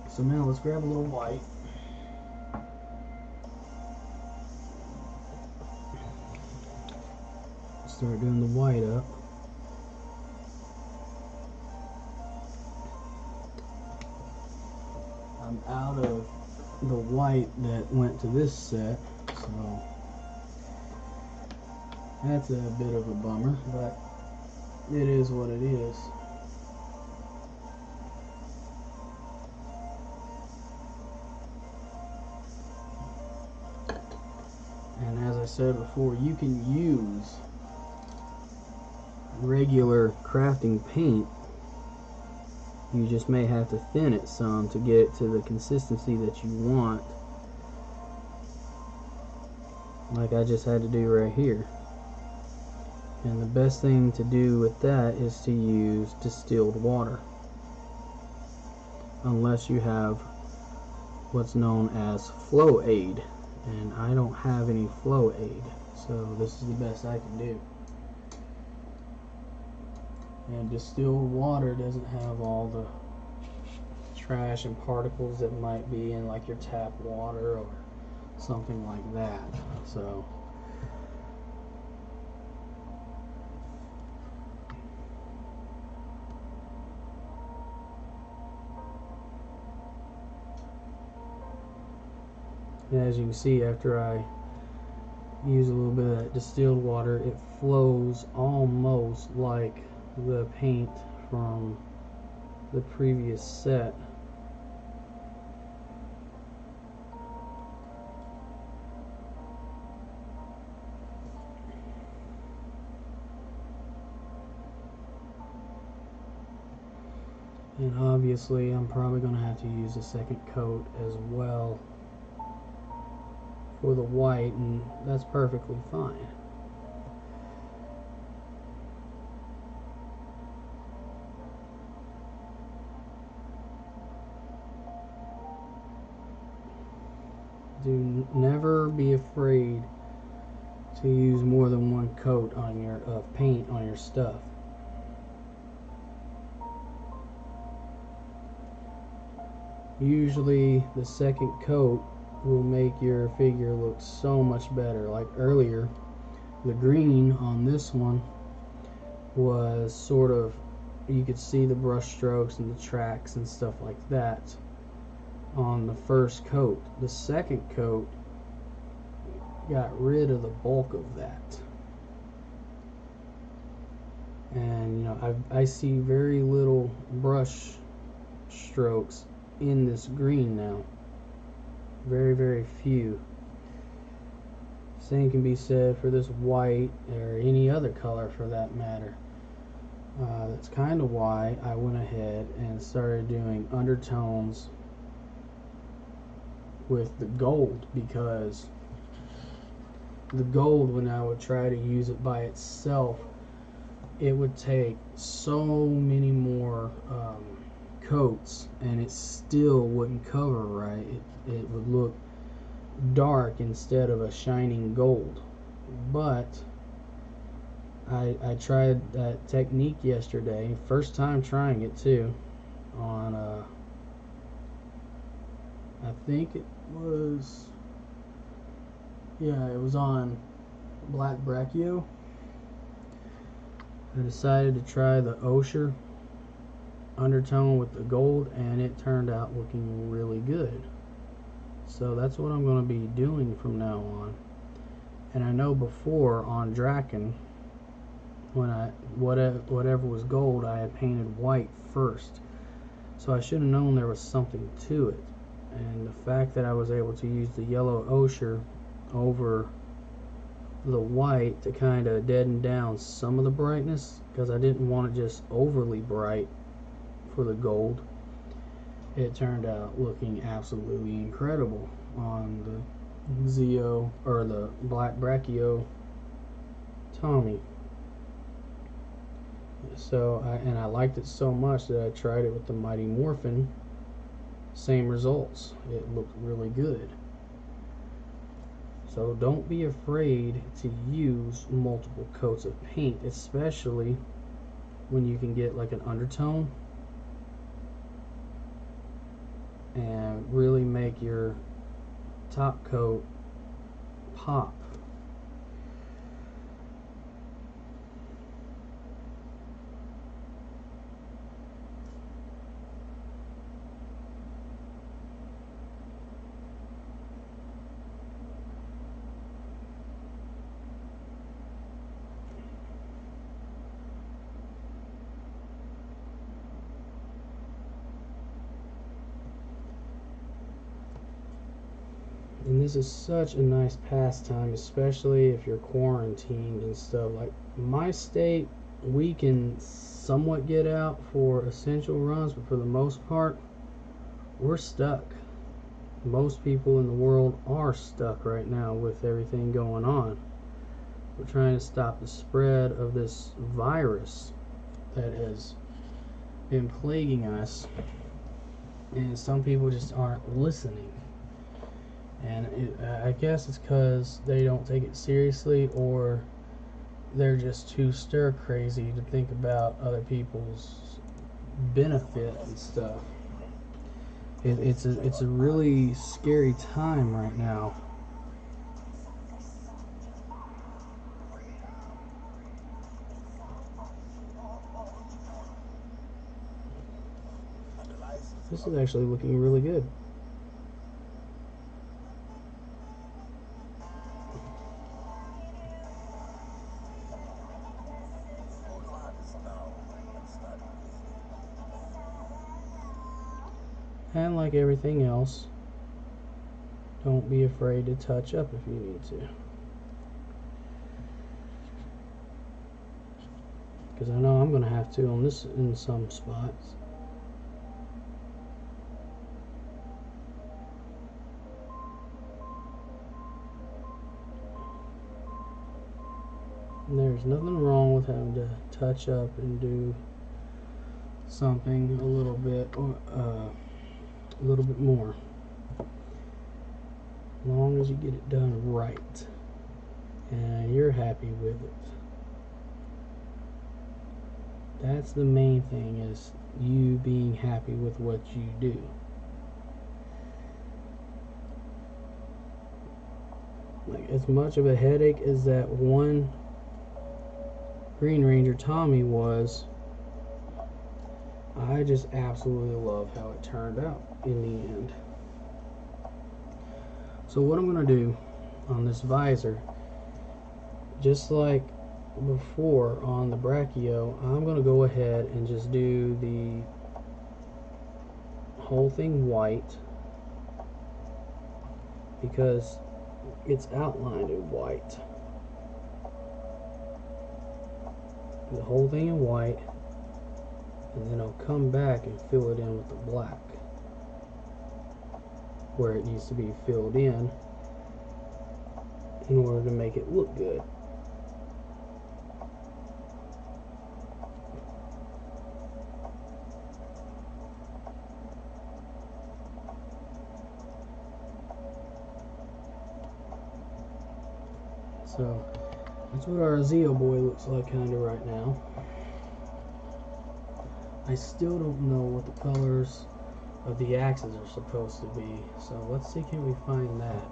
So now let's grab a little white. Start doing the white up. I'm out of the white that went to this set, so that's a bit of a bummer, but it is what it is. And as I said before, you can use regular crafting paint. You just may have to thin it some to get it to the consistency that you want, like I just had to do right here. And the best thing to do with that is to use distilled water, unless you have what's known as flow aid, and I don't have any flow aid, so this is the best I can do. And distilled water doesn't have all the trash and particles that might be in like your tap water or something like that. So as you can see, after I use a little bit of that distilled water, it flows almost like the paint from the previous set. And obviously I'm probably going to have to use a second coat as well for the white, and that's perfectly fine. Do never be afraid to use more than one coat on your paint on your stuff. Usually the second coat will make your figure look so much better. Like earlier, the green on this one was sort of, you could see the brush strokes and the tracks and stuff like that on the first coat. The second coat got rid of the bulk of that, and you know, I see very little brush strokes in this green now. Very few. Same can be said for this white or any other color for that matter. That's kind of why I went ahead and started doing undertones with the gold, because the gold, when I would try to use it by itself, it would take so many more coats and it still wouldn't cover right. It would look dark instead of a shining gold. But I tried that technique yesterday, first time trying it too, on I think it was, yeah, it was on Black Brachio. I decided to try the ochre undertone with the gold, and it turned out looking really good. So that's what I'm going to be doing from now on. And I know before on Draken, when whatever was gold, I had painted white first, so I should have known there was something to it. And the fact that I was able to use the yellow ochre over the white to kind of deaden down some of the brightness, because I didn't want it just overly bright for the gold, it turned out looking absolutely incredible on the Zeo or the Black Brachio Tommy. So I liked it so much that I tried it with the Mighty Morphin. Same results. It looked really good. So don't be afraid to use multiple coats of paint, especially when you can get like an undertone and really make your top coat pop. And this is such a nice pastime, especially if you're quarantined and stuff. Like my state, we can somewhat get out for essential runs, but for the most part, we're stuck. Most people in the world are stuck right now with everything going on. We're trying to stop the spread of this virus that has been plaguing us, and some people just aren't listening. And I guess it's because they don't take it seriously, or they're just too stir crazy to think about other people's benefit and stuff. It's a really scary time right now. This is actually looking really good. And like everything else, don't be afraid to touch up if you need to. Because I know I'm going to have to on this in some spots. And there's nothing wrong with having to touch up and do something a little bit more, as long as you get it done right and you're happy with it. That's the main thing, is you being happy with what you do. Like, as much of a headache as that one Green Ranger Tommy was, I just absolutely love how it turned out in the end. So what I'm going to do on this visor, just like before on the Brachio, I'm going to go ahead and just do the whole thing white, because it's outlined in white. The whole thing in white, and then I'll come back and fill it in with the black where it needs to be filled in order to make it look good. So that's what our Zeo boy looks like kind of right now. I still don't know what the colors of the axes are supposed to be, so let's see, can we find that?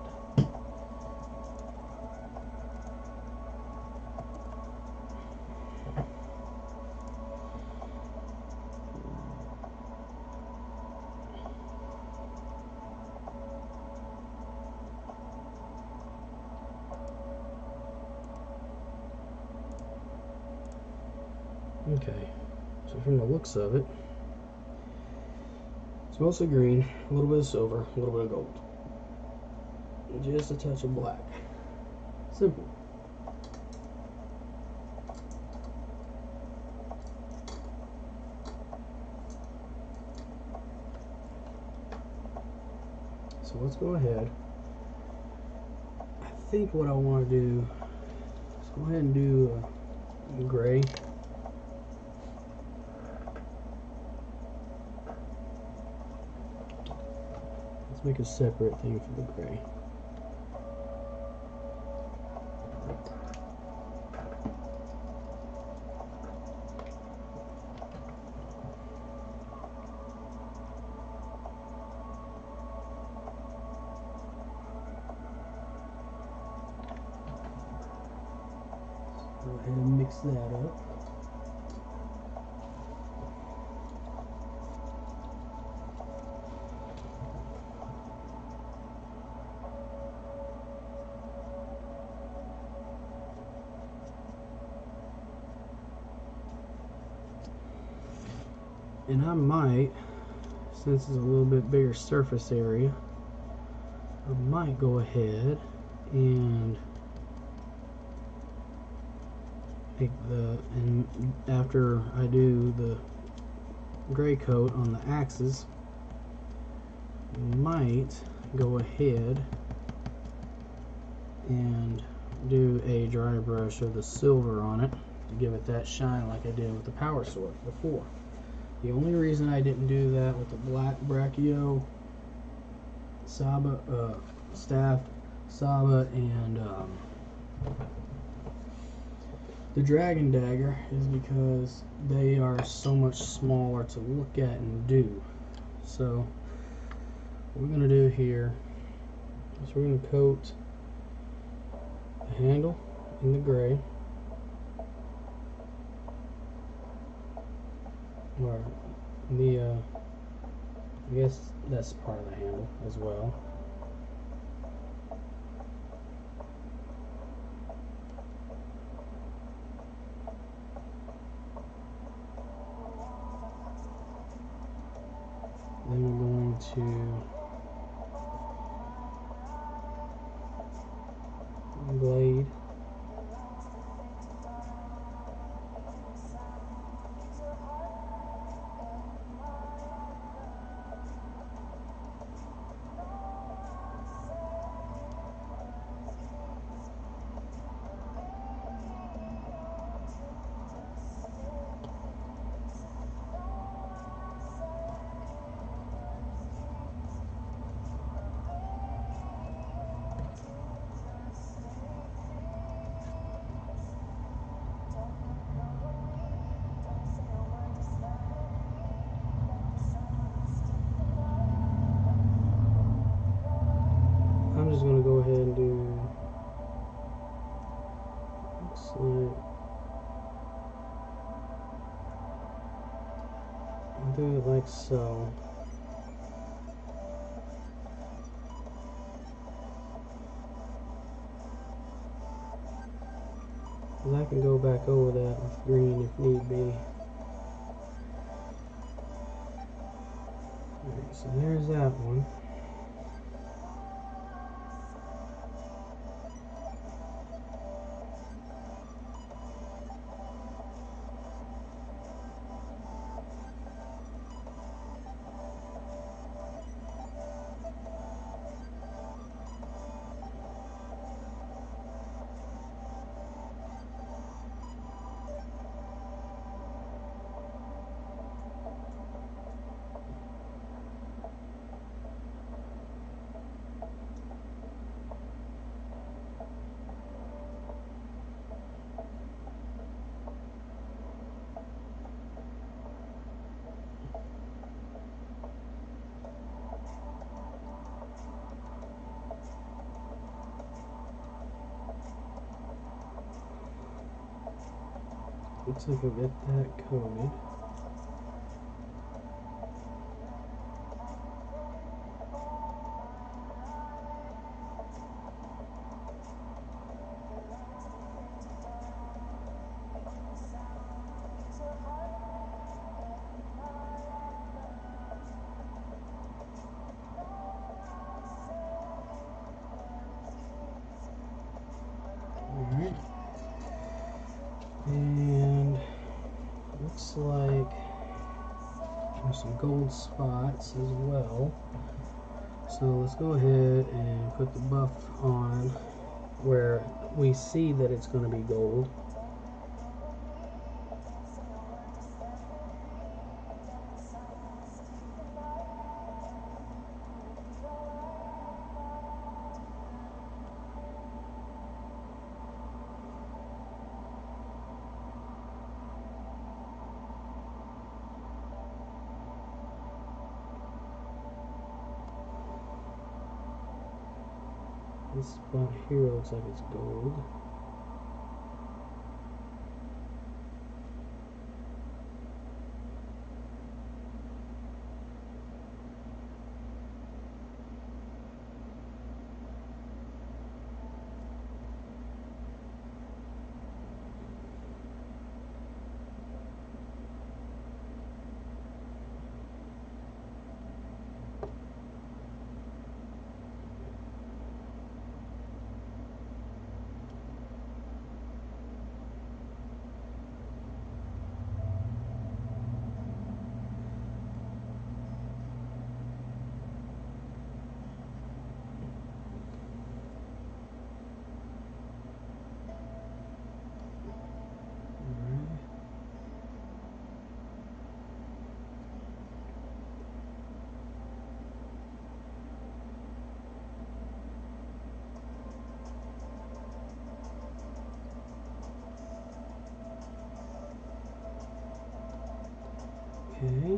Okay, so from the looks of it, it's mostly green, a little bit of silver, a little bit of gold, and just a touch of black. Simple. So let's go ahead. I think what I want to do is go ahead and do gray. Let's make a separate thing for the gray. Go ahead and mix that up. And I might, since it's a little bit bigger surface area, I might go ahead and make and after I do the gray coat on the axes, might go ahead and do a dry brush of the silver on it to give it that shine like I did with the power sword before. The only reason I didn't do that with the black Brachio Saba staff, Saba, and the dragon dagger is because they are so much smaller to look at and do. So what we're going to do here is we're going to coat the handle in the gray, or the I guess that's part of the handle as well. Then we're going to blade. I'm just going to go ahead and do, looks like, I'll do it like so. Because I can go back over that with green if need be. Alright, so there's that one. Looks like I'll get that coated. Alright. And looks like there's some gold spots as well. So let's go ahead and put the buff on where we see that it's going to be gold. This spot here looks like it's gold. Okay,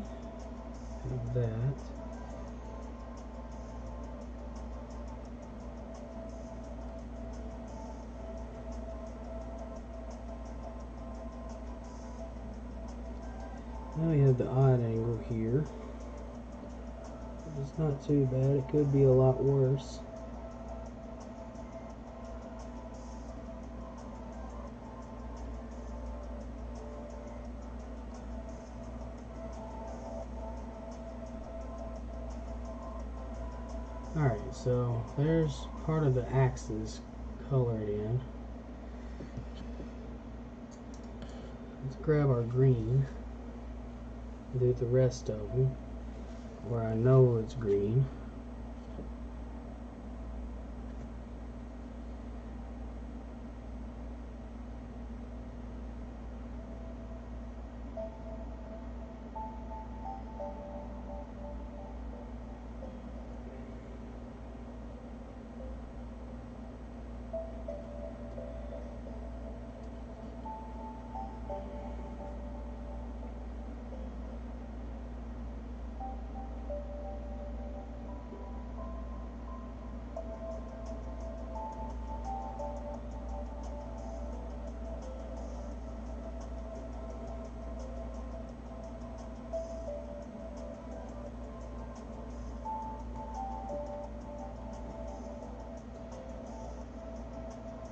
have that. Now we have the odd angle here. It's not too bad, it could be a lot worse. Alright, so there's part of the axes colored in. Let's grab our green and do the rest of them where I know it's green.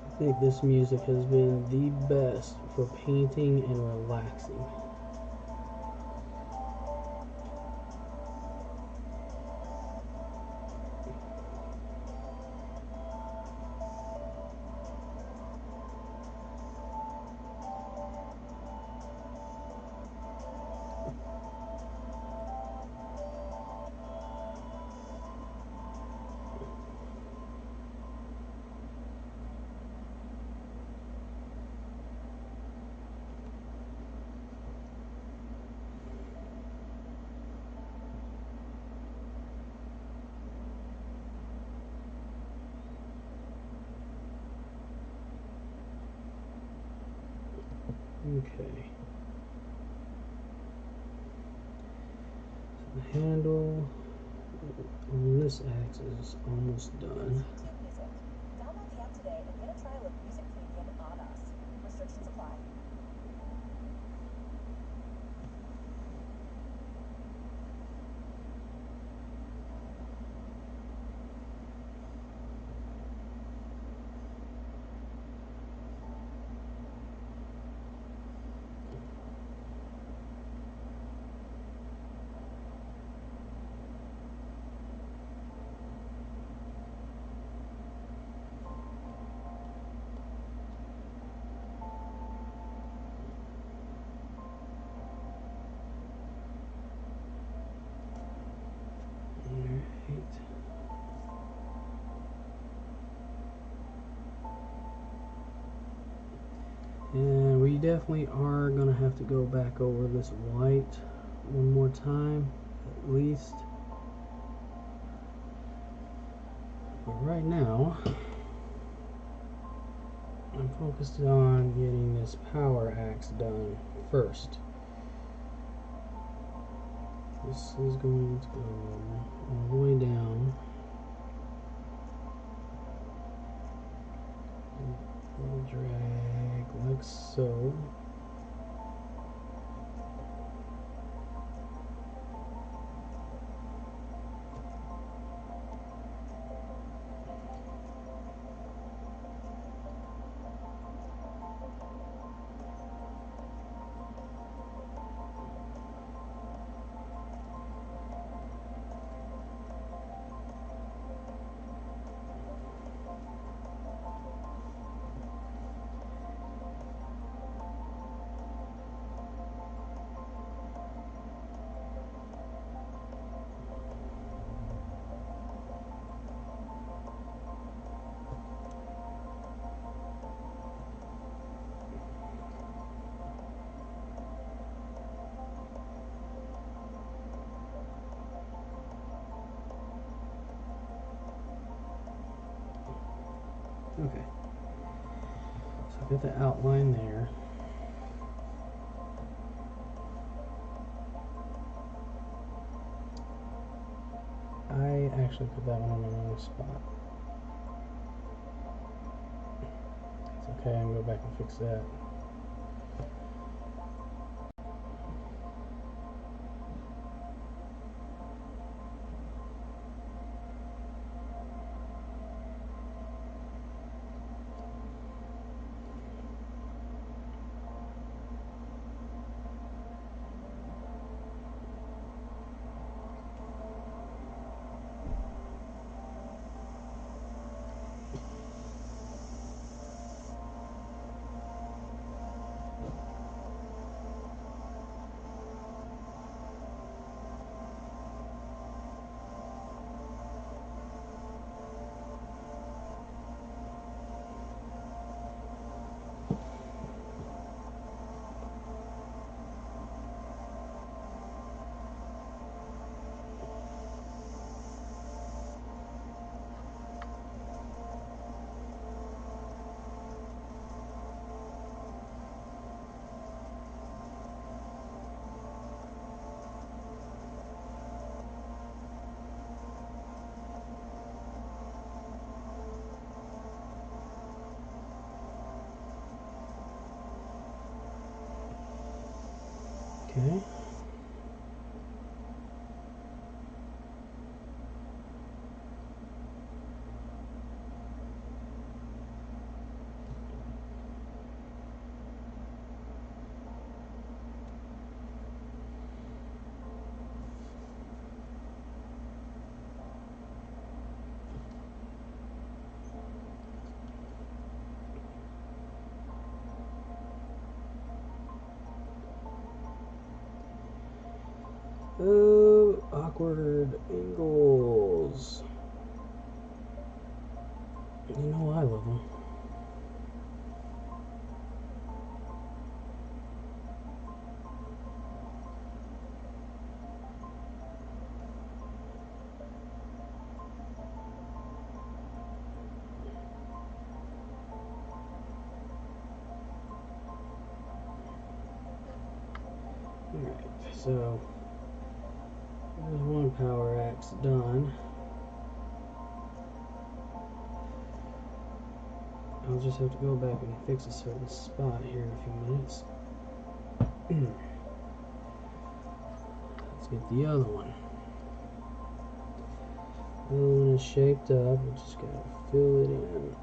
I think this music has been the best for painting and relaxing. Okay. So the handle on this axis is almost done. YouTube Music. Download the app today and get a trial of Music Premium on us. Restrictions apply. we definitely are going to have to go back over this white one more time, at least. But right now, I'm focused on getting this power axe done first. This is going to go all the way down. We'll drag like so. Okay, so I've got the outline there. I actually put that one on the wrong spot. It's okay, I can go back and fix that. Okay. Oh, awkward angles. You know I love them. Alright, so there's one power axe done. I'll just have to go back and fix a certain spot here in a few minutes. Let's get the other one. The other one is shaped up, we just gotta fill it in.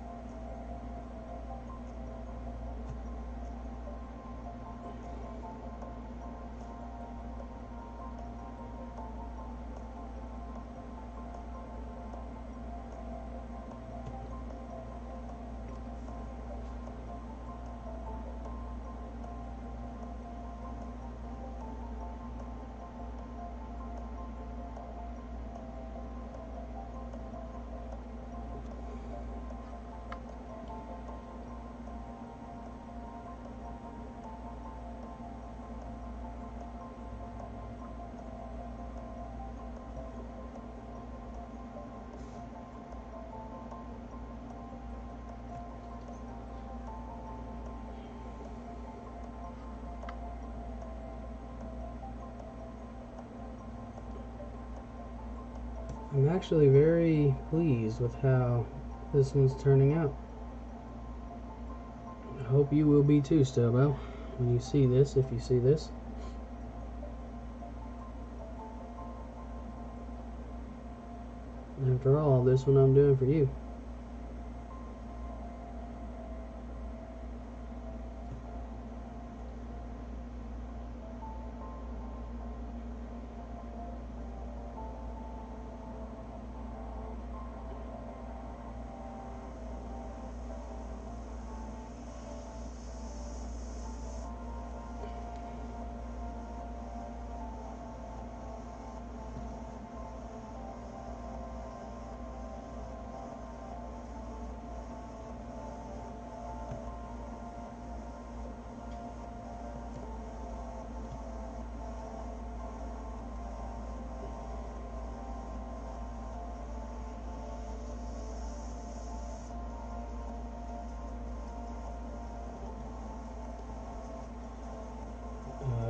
I'm actually very pleased with how this one's turning out. I hope you will be too, Stelbo, when you see this, if you see this. After all, this one I'm doing for you.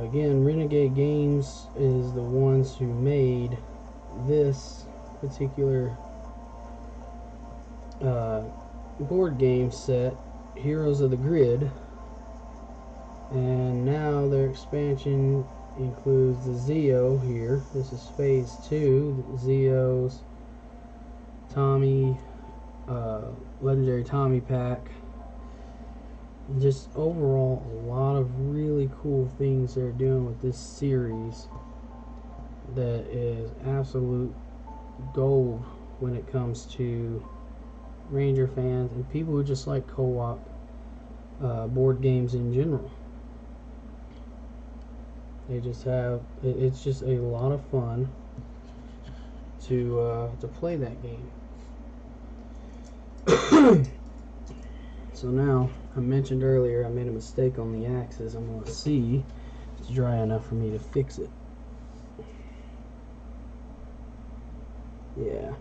Again, Renegade Games is the ones who made this particular board game set, Heroes of the Grid, and now their expansion includes the Zeo here. This is phase 2, Zeo's Tommy, legendary Tommy pack. Just overall, a lot of really cool things they're doing with this series that is absolute gold when it comes to Ranger fans and people who just like co-op board games in general. They just have, it's just a lot of fun to play that game. So now, I mentioned earlier I made a mistake on the axis. I'm going to see if it's dry enough for me to fix it. Yeah.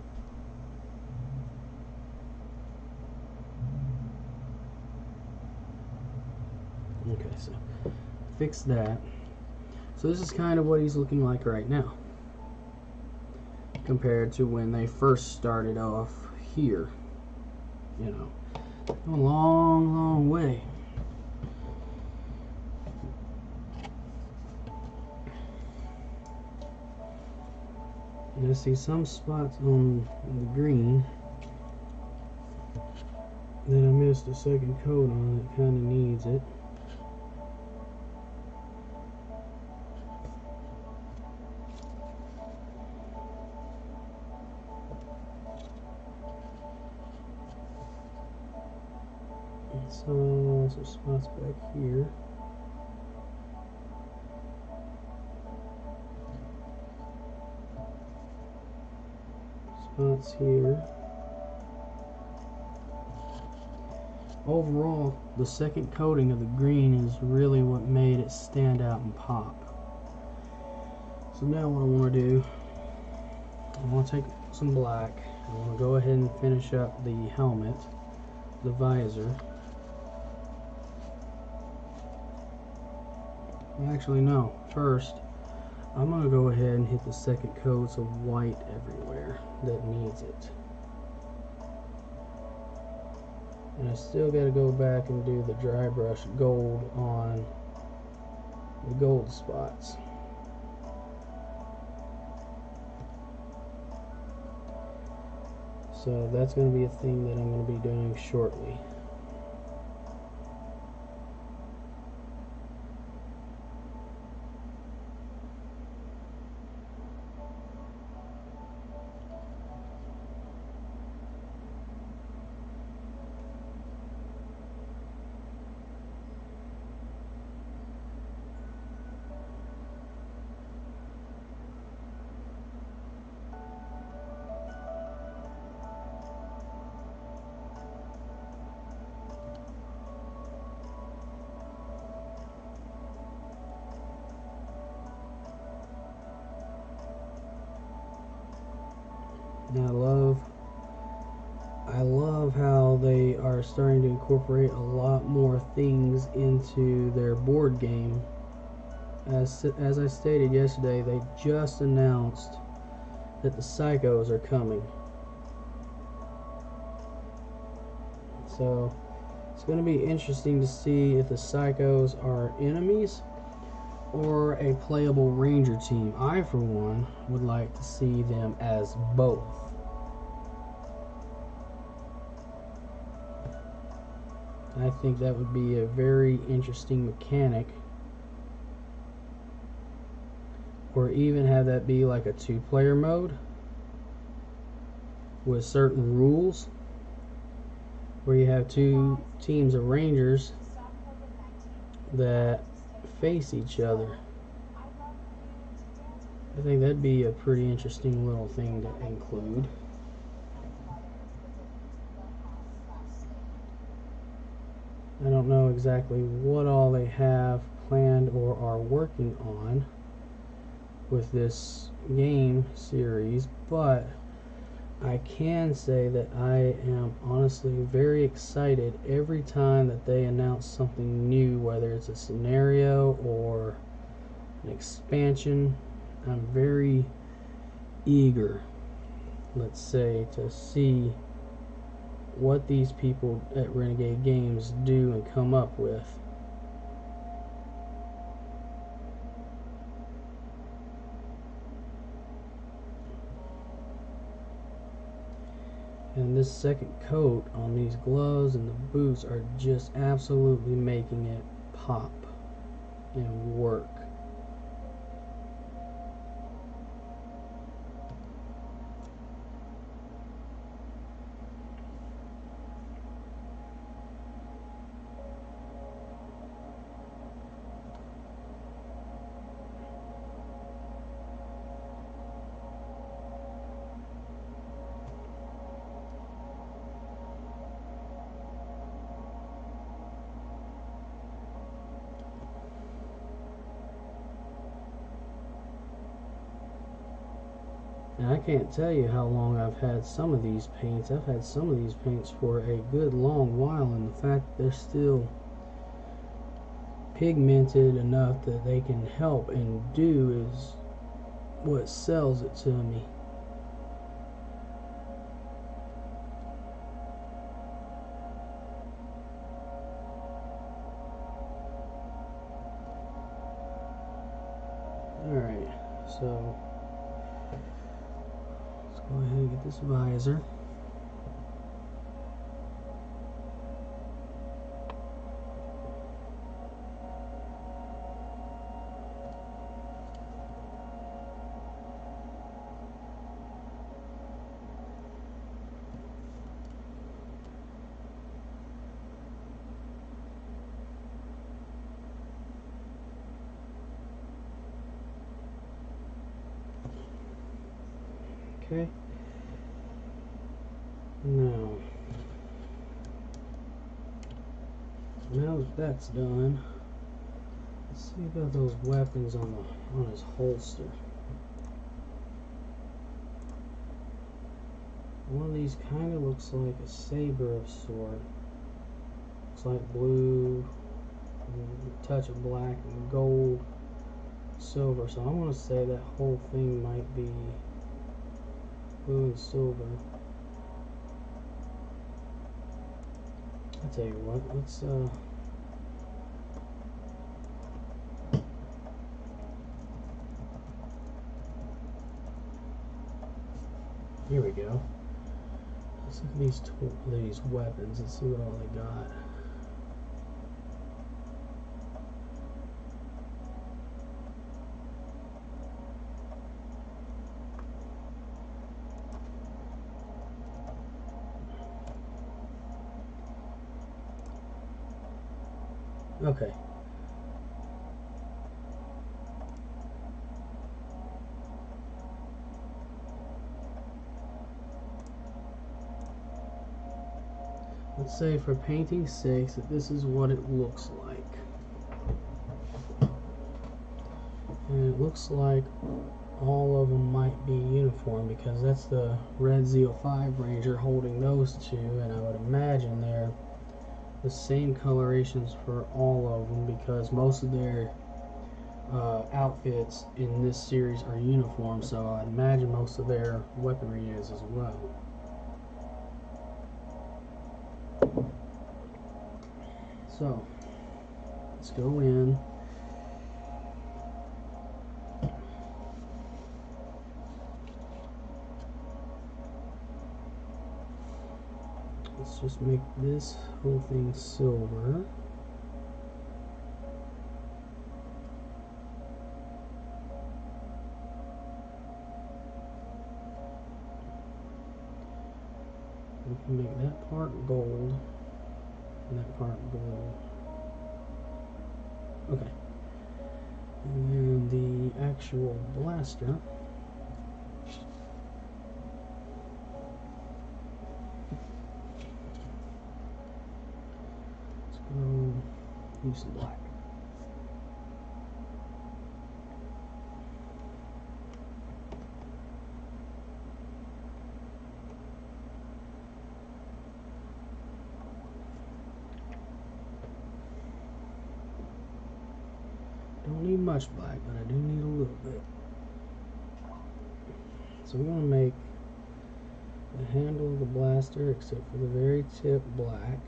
Okay, so fix that. So this is kind of what he's looking like right now, compared to when they first started off here. You know, a long, long way. And I see some spots on the green that I missed a second coat on. It kind of needs it. So some spots back here. Spots here. Overall, the second coating of the green is really what made it stand out and pop. So now what I want to do, I want to take some black. I want to go ahead and finish up the helmet, the visor. Actually, no. First, I'm going to go ahead and hit the second coats of white everywhere that needs it. And I still got to go back and do the dry brush gold on the gold spots. So that's going to be a thing that I'm going to be doing shortly. And I love how they are starting to incorporate a lot more things into their board game. As I stated yesterday, they just announced that the psychos are coming. So it's going to be interesting to see if the psychos are enemies or a playable ranger team. I, for one, would like to see them as both. I think that would be a very interesting mechanic. Or even have that be like a 2-player mode with certain rules, where you have 2 teams of rangers that face each other. I think that'd be a pretty interesting little thing to include. I don't know exactly what all they have planned or are working on with this game series, but I can say that I am honestly very excited every time that they announce something new, whether it's a scenario or an expansion. I'm very eager, let's say, to see what these people at Renegade Games do and come up with. And this second coat on these gloves and the boots are just absolutely making it pop and work. And I can't tell you how long I've had some of these paints. I've had some of these paints for a good long while, and the fact that they're still pigmented enough that they can help and do is what sells it to me. Alright, so let's go ahead and get this visor. Okay. Now that that's done, let's see about those weapons on his holster. One of these kind of looks like a saber of sort. Looks like blue, a touch of black and gold, silver. So I want to say that whole thing might be blue and silver. I'll tell you what, let's here we go. Let's look at these weapons and see what all they got. Okay. Let's say for painting 6 that this is what it looks like. And it looks like all of them might be uniform because that's the Red Zeal 5 Ranger holding those two, and I would imagine they're the same colorations for all of them because most of their outfits in this series are uniform, so I'd imagine most of their weaponry is as well. So let's go in. Let's just make this whole thing silver. We can make that part gold and that part blue. Okay. And then the actual blaster. Let's go use some black. Don't need much black, but I do need a little bit. So we're going to make the handle of the blaster, except for the very tip, black.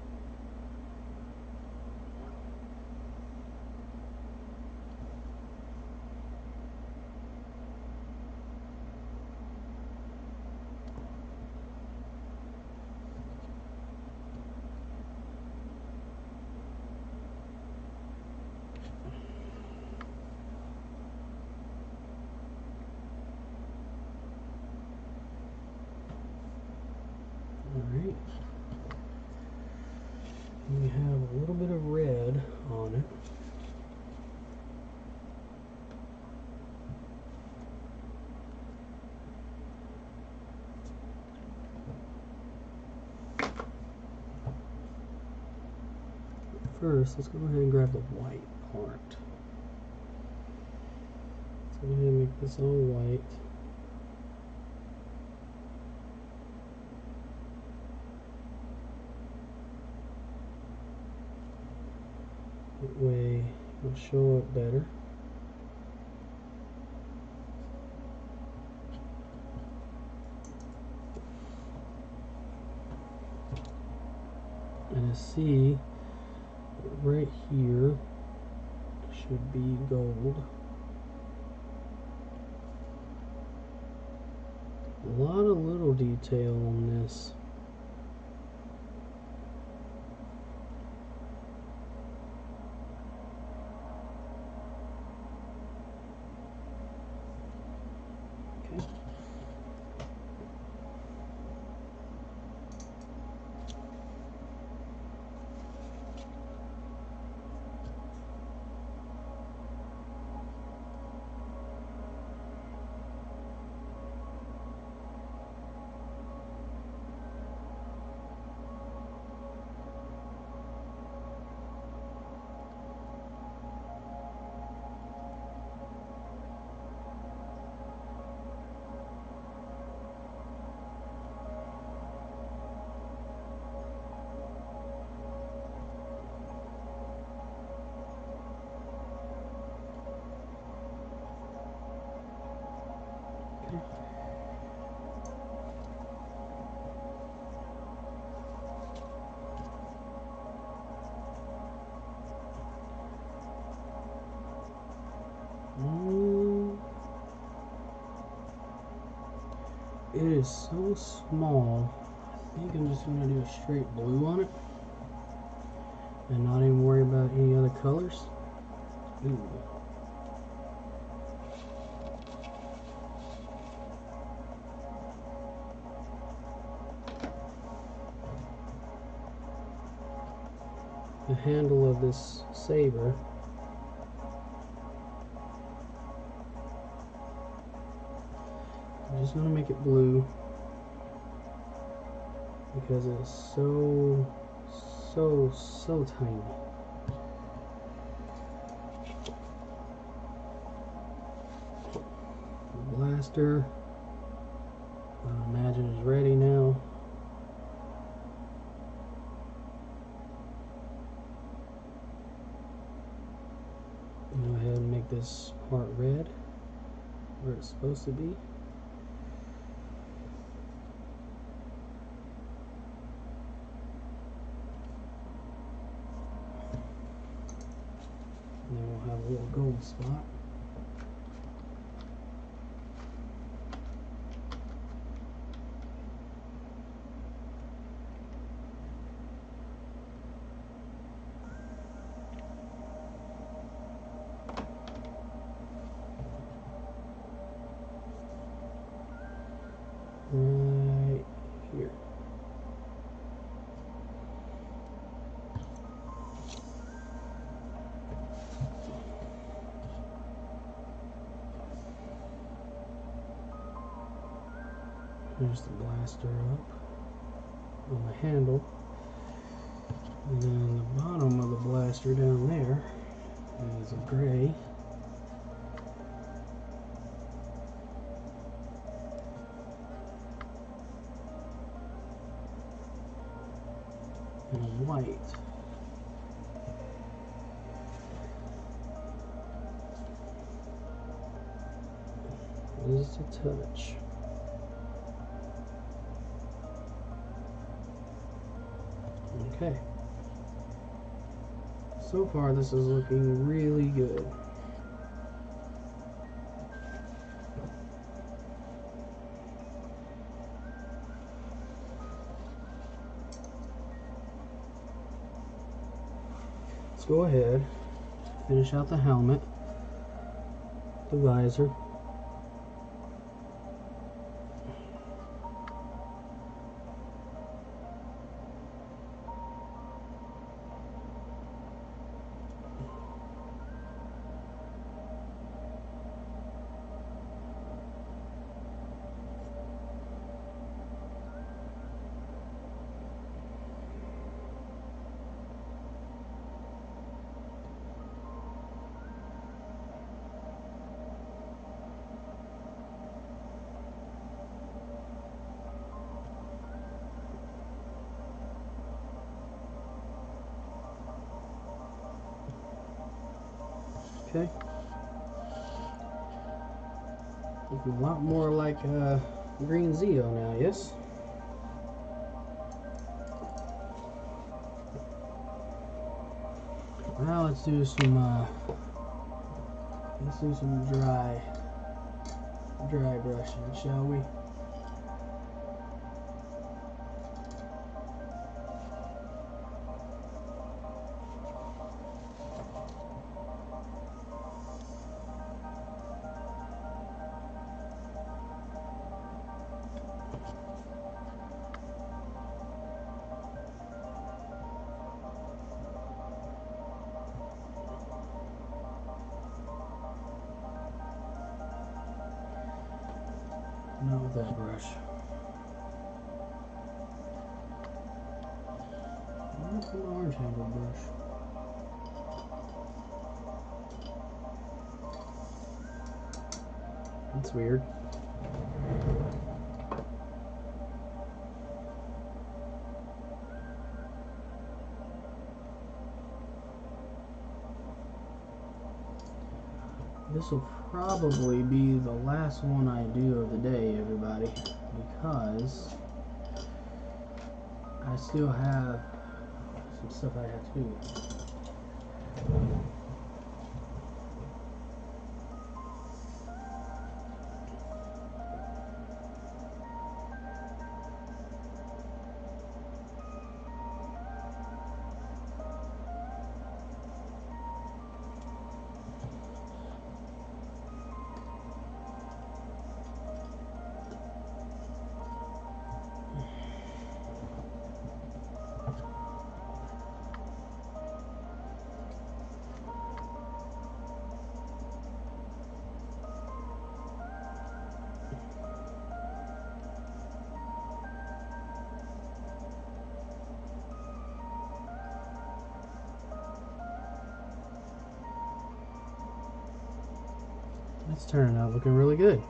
Alright. We have a little bit of red on it. First, let's go ahead and grab the white part. Let's go ahead and make this all white. That way it'll show up better. And I see right here should be gold. A lot of little detail on this. Okay. It is so small. I think I'm just going to do a straight blue on it and not even worry about any other colors. Ooh. The handle of this saber I'm just going to make it blue because it's so tiny. The blaster, I imagine, is ready now. Go ahead and make make this part red where it's supposed to be. And then we'll have a little gold spot. Right here. There's the blaster up on the handle. And then the bottom of the blaster down there is a gray. And white. Just a touch. Okay. So far this is looking really good. Let's go ahead, finish out the helmet, the visor. Okay. Looking a lot more like green Zeo now, yes? Now let's do some dry brushing, shall we? Not with that brush. Not an orange handle brush. That's weird. This will probably be the last one I do of the day, everybody, because I still have some stuff I have to do. It's turning out looking really good.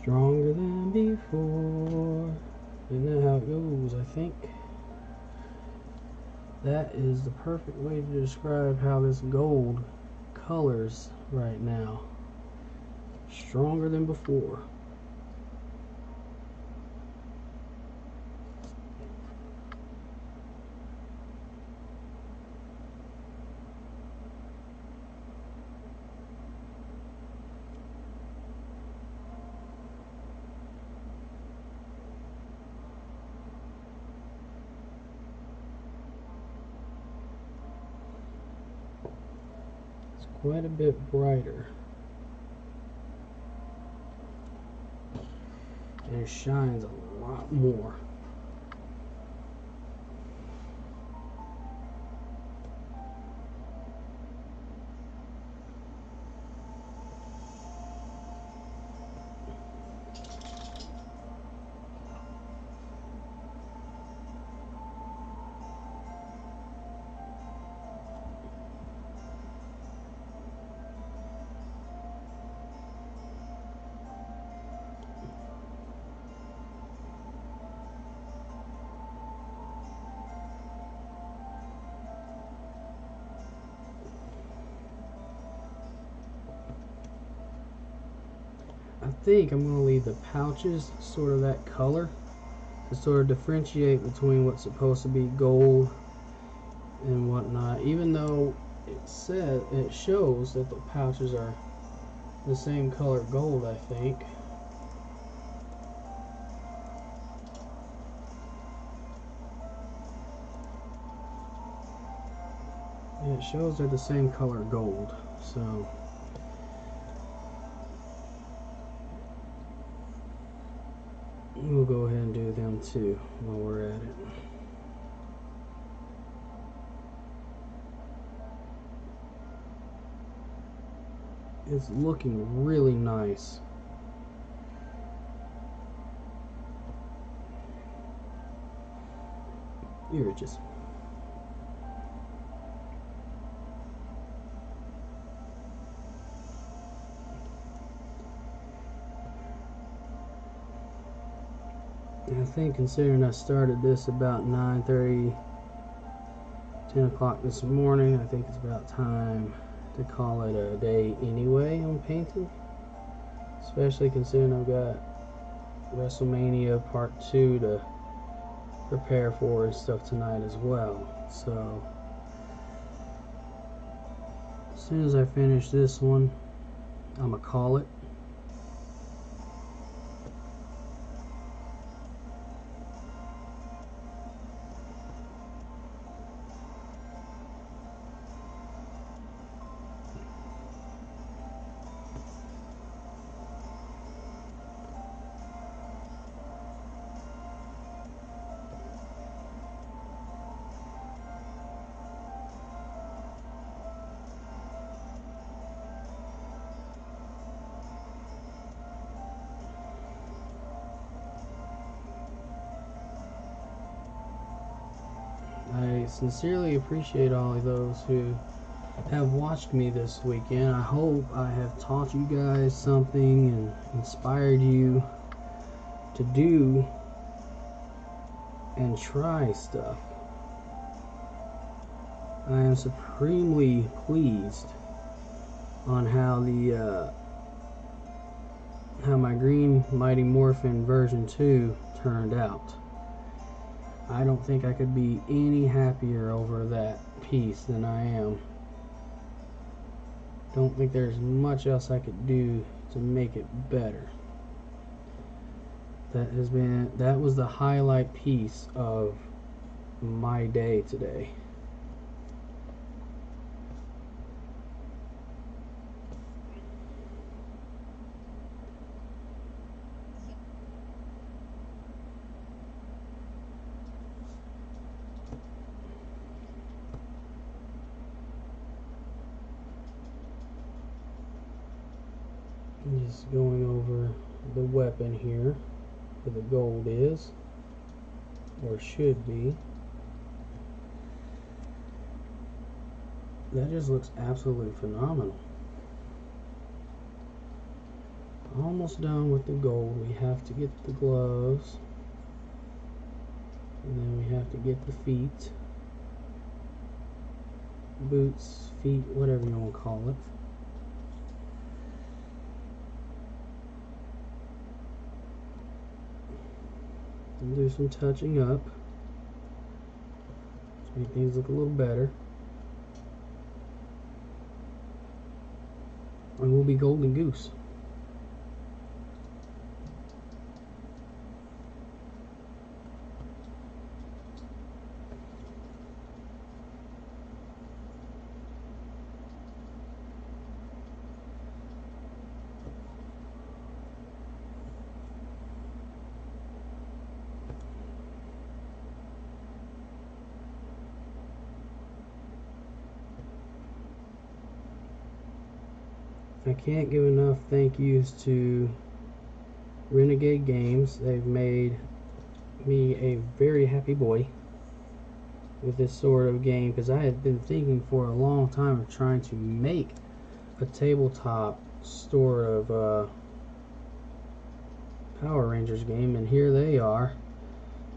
Stronger than before. Isn't that how it goes, I think? That is the perfect way to describe how this gold colors right now. Stronger than before. Quite a bit brighter, and it shines a lot more. I think I'm going to leave the pouches sort of that color to sort of differentiate between what's supposed to be gold and whatnot, even though it shows that the pouches are the same color gold, I think. Yeah, it shows they're the same color gold, so we'll go ahead and do them too while we're at it. It's looking really nice. You're just I think, considering I started this about 9:30, 10 o'clock this morning, I think it's about time to call it a day anyway on painting. Especially considering I've got WrestleMania Part 2 to prepare for and stuff tonight as well. So, as soon as I finish this one, I'm going to call it. I sincerely appreciate all of those who have watched me this weekend. I hope I have taught you guys something and inspired you to do and try stuff. I am supremely pleased on how my Green Mighty Morphin version 2 turned out. I don't think I could be any happier over that piece than I am. Don't think there's much else I could do to make it better. That was the highlight piece of my day today. Just going over the weapon here where the gold is, or should be. That just looks absolutely phenomenal. almost done with the gold. We have to get the gloves, and then we have to get the feet, boots, feet, whatever you want to call it. And do some touching up to make things look a little better. And we'll be golden goose. I can't give enough thank yous to Renegade Games. They've made me a very happy boy with this sort of game, because I had been thinking for a long time of trying to make a tabletop sort of Power Rangers game, and here they are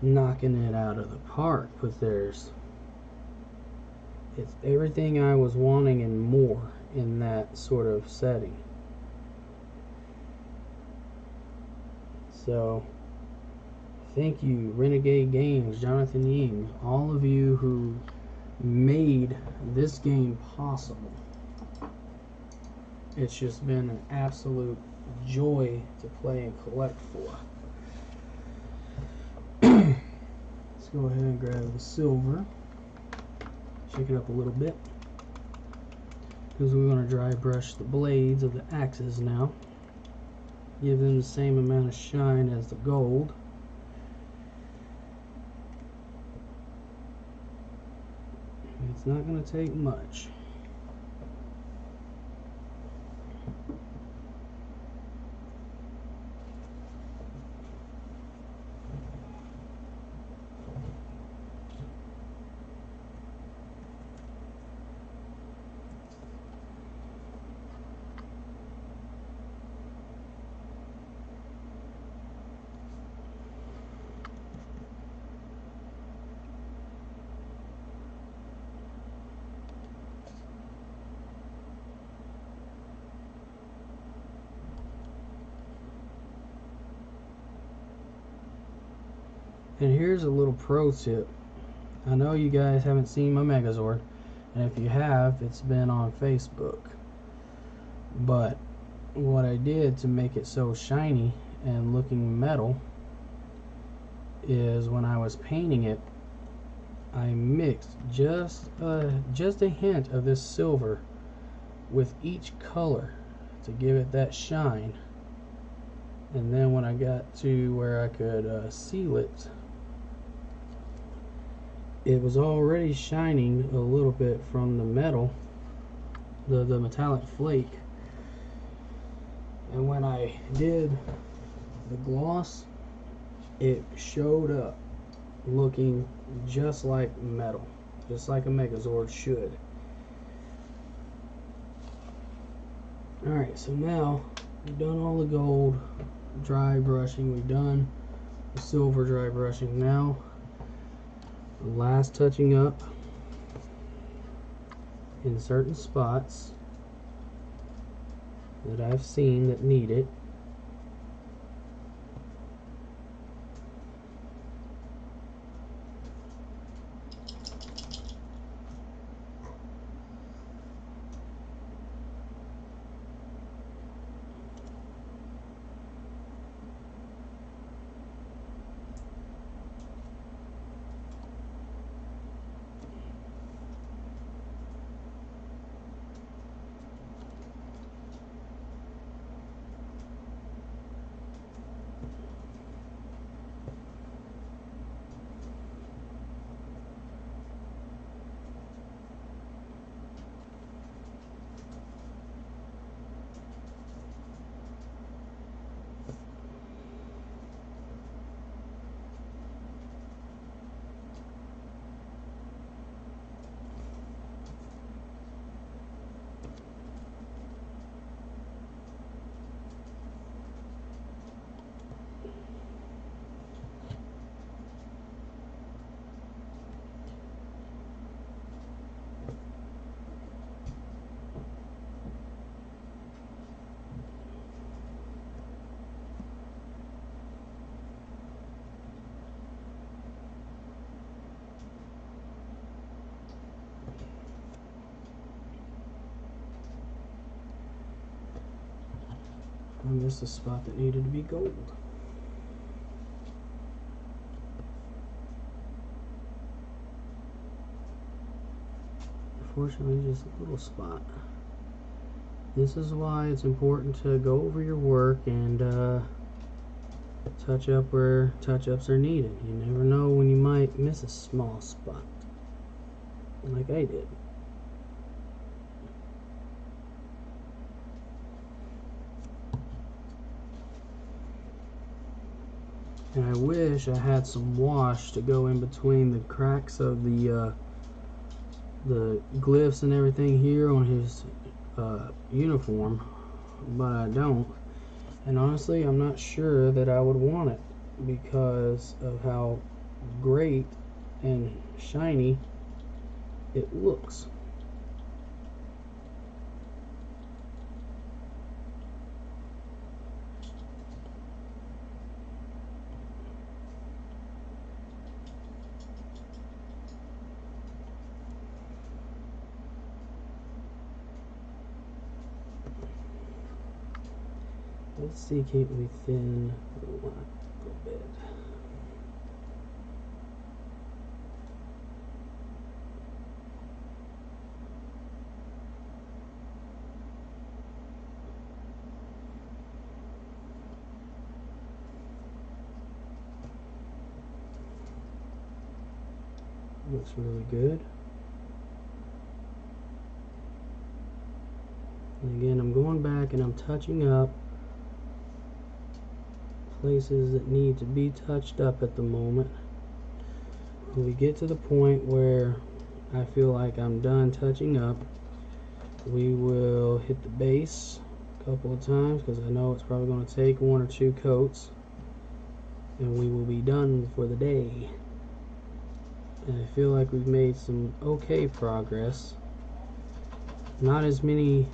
knocking it out of the park with theirs. It's everything I was wanting and more in that sort of setting. So thank you, Renegade Games, Jonathan Ying, all of you who made this game possible. It's just been an absolute joy to play and collect for. Let's go ahead and grab the silver. Shake it up a little bit, because we're going to dry brush the blades of the axes now. Give them the same amount of shine as the gold. It's not going to take much. And here's a little pro tip. I know you guys haven't seen my Megazord, and if you have, it's been on Facebook. But what I did to make it so shiny and looking metal is when I was painting it, I mixed just a hint of this silver with each color to give it that shine. And then when I got to where I could seal it, it was already shining a little bit from the metal, the metallic flake. And when I did the gloss, it showed up looking just like metal, just like a Megazord should. Alright, so now we've done all the gold dry brushing, we've done the silver dry brushing. Now the last touching up in certain spots that I've seen that need it. I missed a spot that needed to be gold. Unfortunately, just a little spot. This is why it's important to go over your work and touch up where touch-ups are needed. You never know when you might miss a small spot, like I did. And I wish I had some wash to go in between the cracks of the glyphs and everything here on his uniform, but I don't. And honestly, I'm not sure that I would want it because of how great and shiny it looks. Let's see, keep me thin a little bit. Looks really good. And again, I'm going back and I'm touching up places that need to be touched up at the moment. When we get to the point where I feel like I'm done touching up, we will hit the base a couple of times because I know it's probably going to take 1 or 2 coats, and we will be done for the day. And I feel like we've made some okay progress. Not as many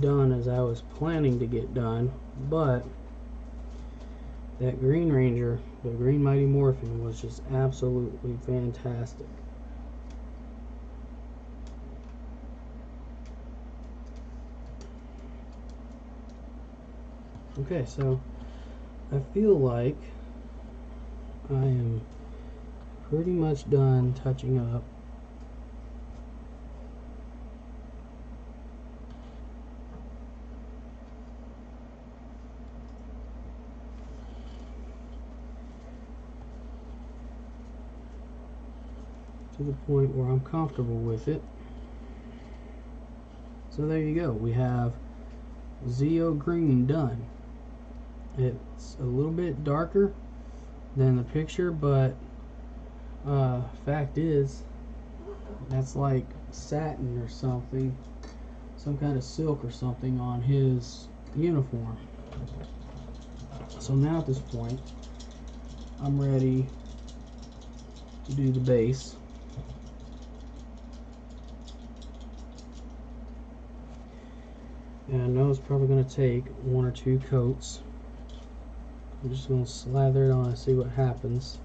done as I was planning to get done, but that Green Ranger, the Green Mighty Morphin, was just absolutely fantastic. Okay, so I feel like I am pretty much done touching up. To the point where I'm comfortable with it. So there you go. We have Zeo Green done. It's a little bit darker than the picture, but fact is, that's like satin or something, some kind of silk or something on his uniform. So now at this point, I'm ready to do the base. And I know it's probably going to take 1 or 2 coats. I'm just going to slather it on and see what happens.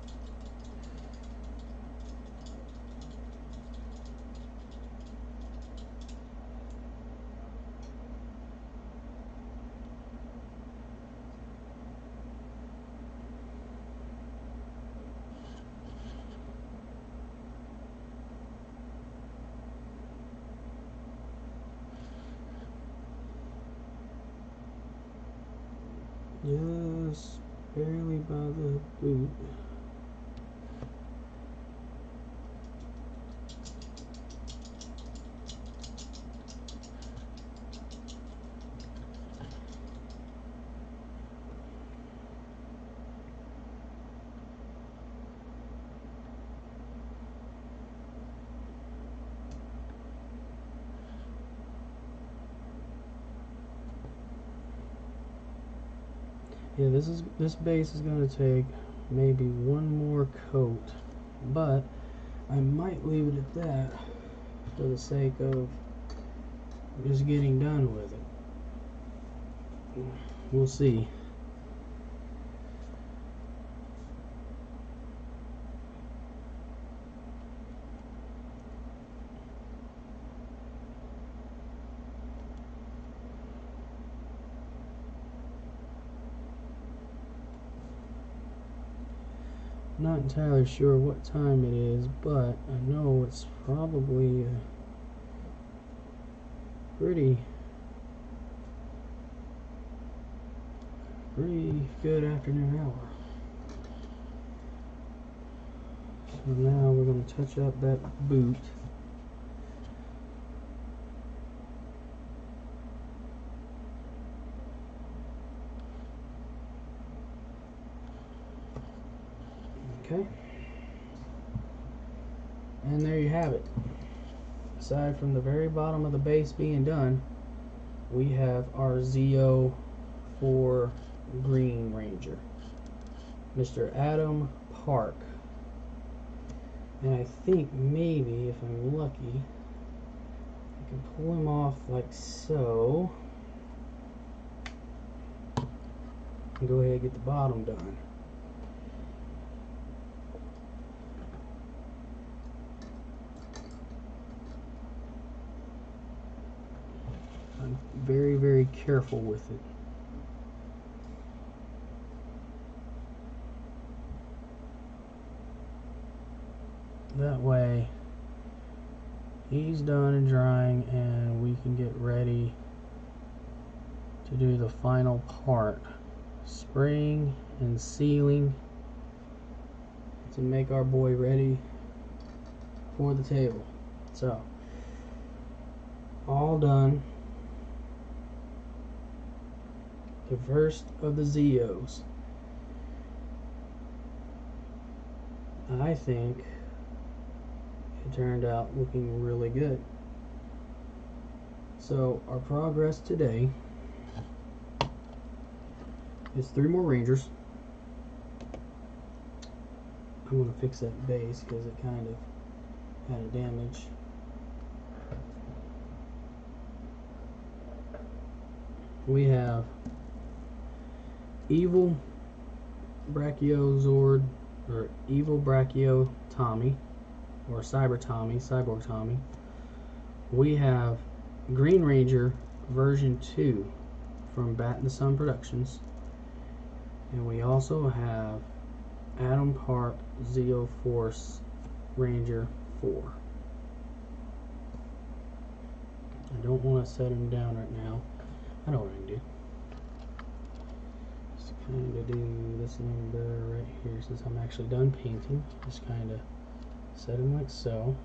Just barely by the boot. Yeah, this base is going to take maybe 1 more coat, but I might leave it at that for the sake of just getting done with it. We'll see. Not entirely sure what time it is, but I know it's probably a pretty good afternoon hour. So now we're going to touch up that boot. Okay. And there you have it. Aside from the very bottom of the base being done, we have our ZO4 Green Ranger, Mr. Adam Park. And I think maybe, if I'm lucky, I can pull him off like so. And go ahead and get the bottom done. I'm very, very careful with it. That way he's done and drying, and we can get ready to do the final part, spraying and sealing, to make our boy ready for the table. So all done. The first of the ZOs. I think it turned out looking really good. So our progress today is 3 more Rangers. I'm going to fix that base because it kind of had a damage. We have Evil Brachiozord, or Evil Brachio Tommy, or Cyber Tommy, Cyborg Tommy. We have Green Ranger version 2 from Bat in the Sun Productions. And we also have Adam Park Zeo Force Ranger 4. I don't want to set him down right now. I know what I can do. Just kind of do this number right here since I'm actually done painting. Just kind of set him like so.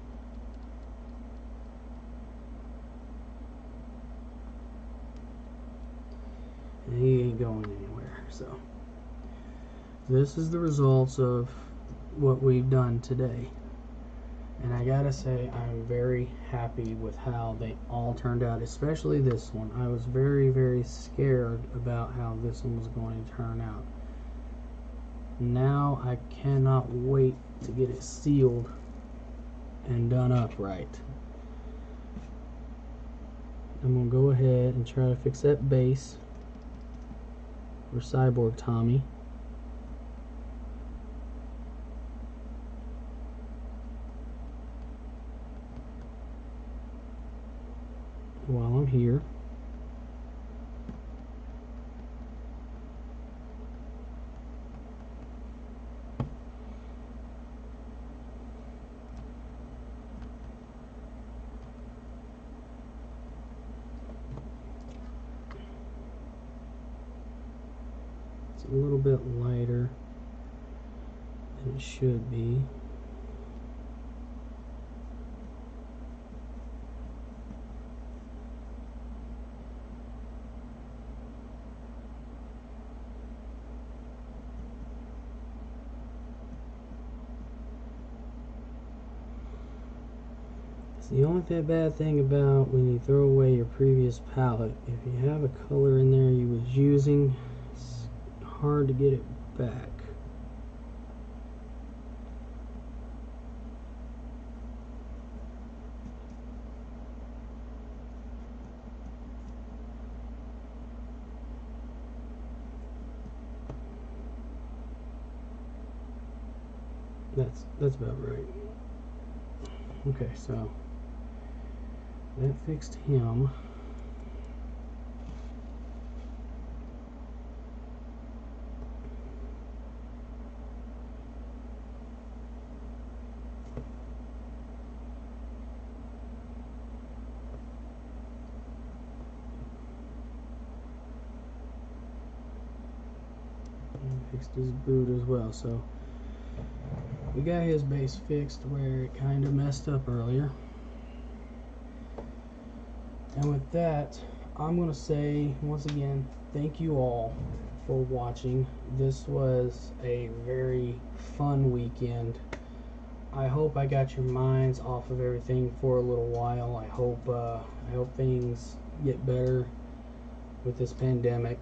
And he ain't going anywhere. So this is the results of what we've done today. And I gotta say, I'm very happy with how they all turned out, especially this one. I was very, very scared about how this one was going to turn out. Now I cannot wait to get it sealed and done up right. I'm gonna go ahead and try to fix that base for Cyborg Tommy. While I'm here. It's a little bit lighter than it should be. The only bad thing about when you throw away your previous palette, if you have a color in there you was using, it's hard to get it back. That's about right. Okay, so that fixed him. fixed his boot as well. So we got his base fixed where it kind of messed up earlier. And with that, I'm going to say once again, thank you all for watching. This was a very fun weekend. I hope I got your minds off of everything for a little while. I hope things get better with this pandemic.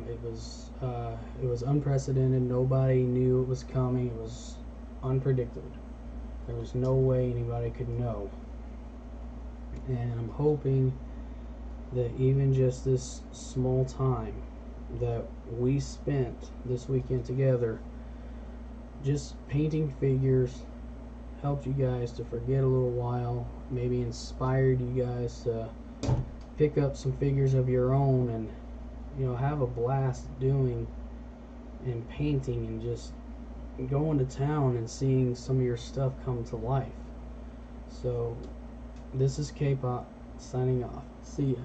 It was unprecedented. Nobody knew it was coming. It was unpredictable. There was no way anybody could know. And I'm hoping that even just this small time that we spent this weekend together just painting figures helped you guys to forget a little while, maybe inspired you guys to pick up some figures of your own and, you know, have a blast doing and painting and just going to town and seeing some of your stuff come to life. So this is Kpac signing off. See ya.